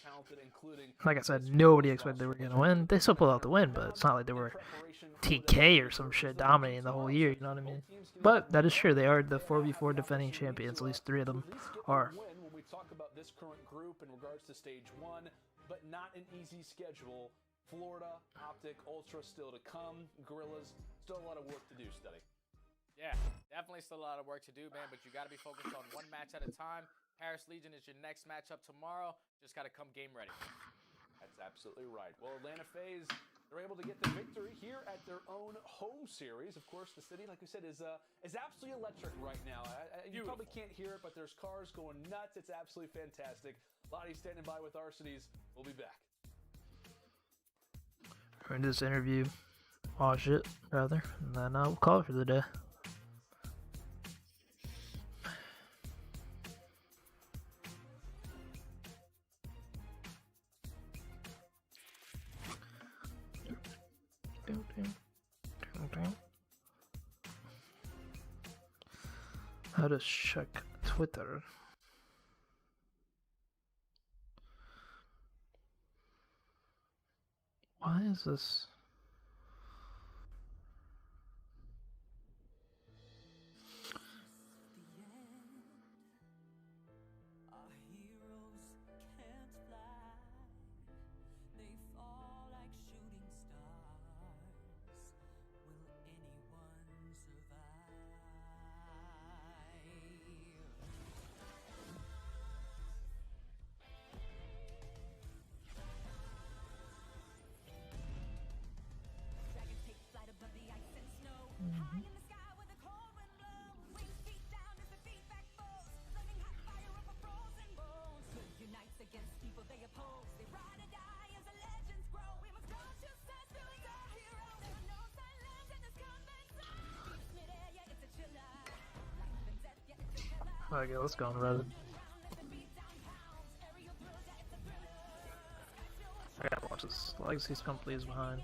Like I said, nobody expected they were going to win. They still pulled out the win, but it's not like they were TK or some shit dominating the whole year, you know what I mean? But that is true. They are the 4v4 defending champions. At least 3 of them are. When we talk about this current group in regards to stage 1, but not an easy schedule. Florida, OpTic, Ultra still to come. Guerrillas, still a lot of work to do, Steady. Yeah, definitely still a lot of work to do, man, but you got to be focused on one match at a time. Paris Legion is your next matchup tomorrow. Just got to come game ready. That's absolutely right. Well, Atlanta FaZe, they're able to get the victory here at their own home series. Of course, the city, like we said, is absolutely electric right now. You probably can't hear it, but there's cars going nuts. It's absolutely fantastic. Lottie's standing by with our cities. We'll be back. We're in this interview. Watch it, rather. And then I'll call it for the day. How to check Twitter. Why is this? Okay, let's go on Reddit. I gotta watch this. Legacy's company is behind.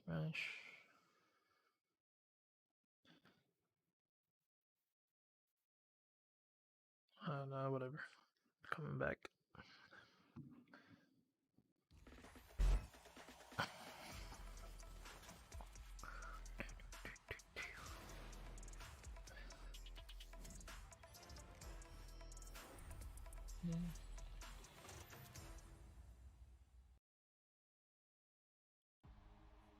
Refresh. I don't know, whatever. Coming back.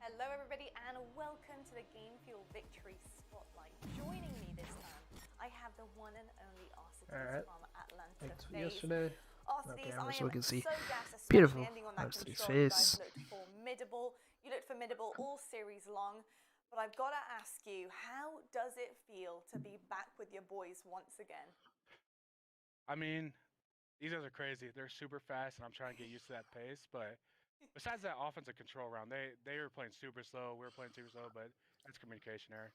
Hello everybody and welcome to the Game Fuel Victory Spotlight. Joining me this time, I have the one and only Arcides from Atlanta FaZe. Yesterday. Arcides, I am so we can see so gassed, especially beautiful ending on that Arcides' control. You face. guys looked formidable. You looked formidable all series long. But I've got to ask you, how does it feel to be back with your boys once again? I mean, these guys are crazy. They're super fast, and I'm trying to get used to that pace. But besides that offensive control round, they were playing super slow. We were playing super slow, but that's communication error.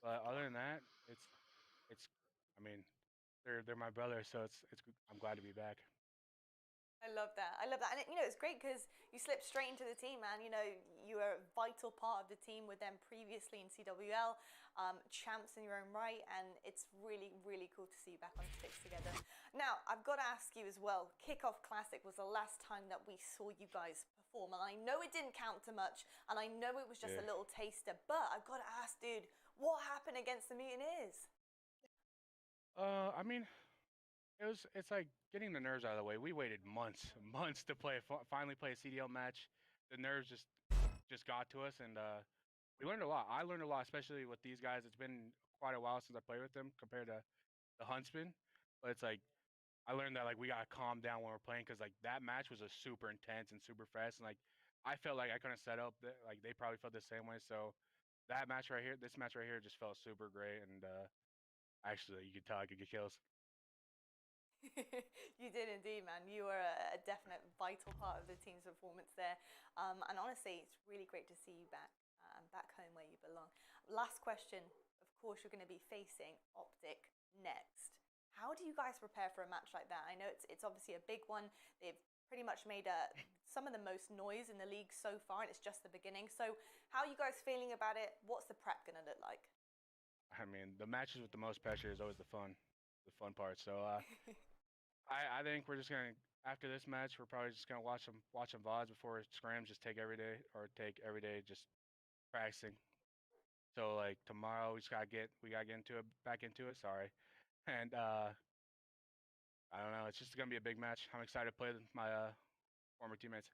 But other than that, I mean, they're my brother, so I'm glad to be back. I love that. I love that. And it's great because you slipped straight into the team, man. You were a vital part of the team with them previously in CWL, champs in your own right, and it's really, really cool to see you back on sticks together. Now, I've got to ask you as well, Kickoff Classic was the last time that we saw you guys perform, and I know it didn't count to much, and I know it was just a little taster, but I've got to ask, dude, what happened against the Mutineers? I mean, it's like getting the nerves out of the way. We waited months to finally play a CDL match. The nerves just got to us, and we learned a lot. I learned a lot, especially with these guys. It's been quite a while since I played with them compared to the Huntsman, but it's like I learned that like we gotta calm down when we're playing because like that match was a super intense and super fast, and like I felt like I couldn't set up. Like they probably felt the same way. So that match right here, this match right here, just felt super great, and actually you could tell I could get kills. You did indeed, man. You were a definite vital part of the team's performance there. And honestly, it's really great to see you back home where you belong. Last question. Of course, you're going to be facing OpTic next. How do you guys prepare for a match like that? I know it's obviously a big one. They've pretty much made some of the most noise in the league so far, and it's just the beginning. So how are you guys feeling about it? What's the prep going to look like? I mean, the matches with the most pressure is always the fun part. So I think we're just gonna after this match, we're probably just gonna watch some VODs before scrims. Just take every day just practicing. So like tomorrow we gotta get back into it. Sorry, and I don't know. It's just gonna be a big match. I'm excited to play with my former teammates.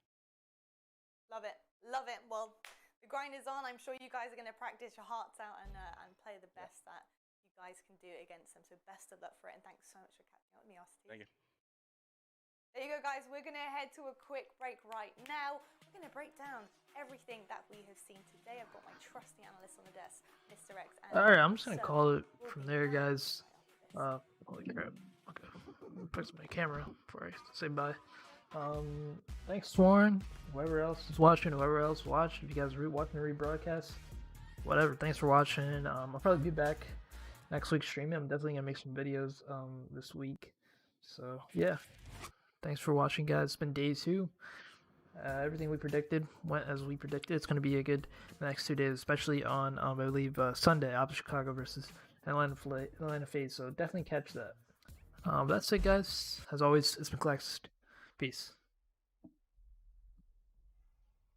Love it, love it. Well, the grind is on. I'm sure you guys are gonna practice your hearts out and play the best that you guys can do against them. So best of luck for it, and thanks so much for catching up with me, RCT. Thank you. There you go, guys. We're going to head to a quick break right now. We're going to break down everything that we have seen today. I've got my trusty analyst on the desk, Mr. X. All right, I'm just going to call it from there, guys. Holy crap. Okay. Fix my camera before I say bye. Thanks, Sworn. Whoever else is watching, whoever else watched. If you guys are watching the rebroadcast, whatever. Thanks for watching. I'll probably be back next week streaming. I'm definitely going to make some videos this week. So, yeah. Thanks for watching, guys. It's been day 2. Everything we predicted went as we predicted. It's going to be a good next 2 days, especially on, I believe, Sunday, OpTic Chicago versus Atlanta FaZe. So definitely catch that. That's it, guys. As always, it's been Clex. Peace.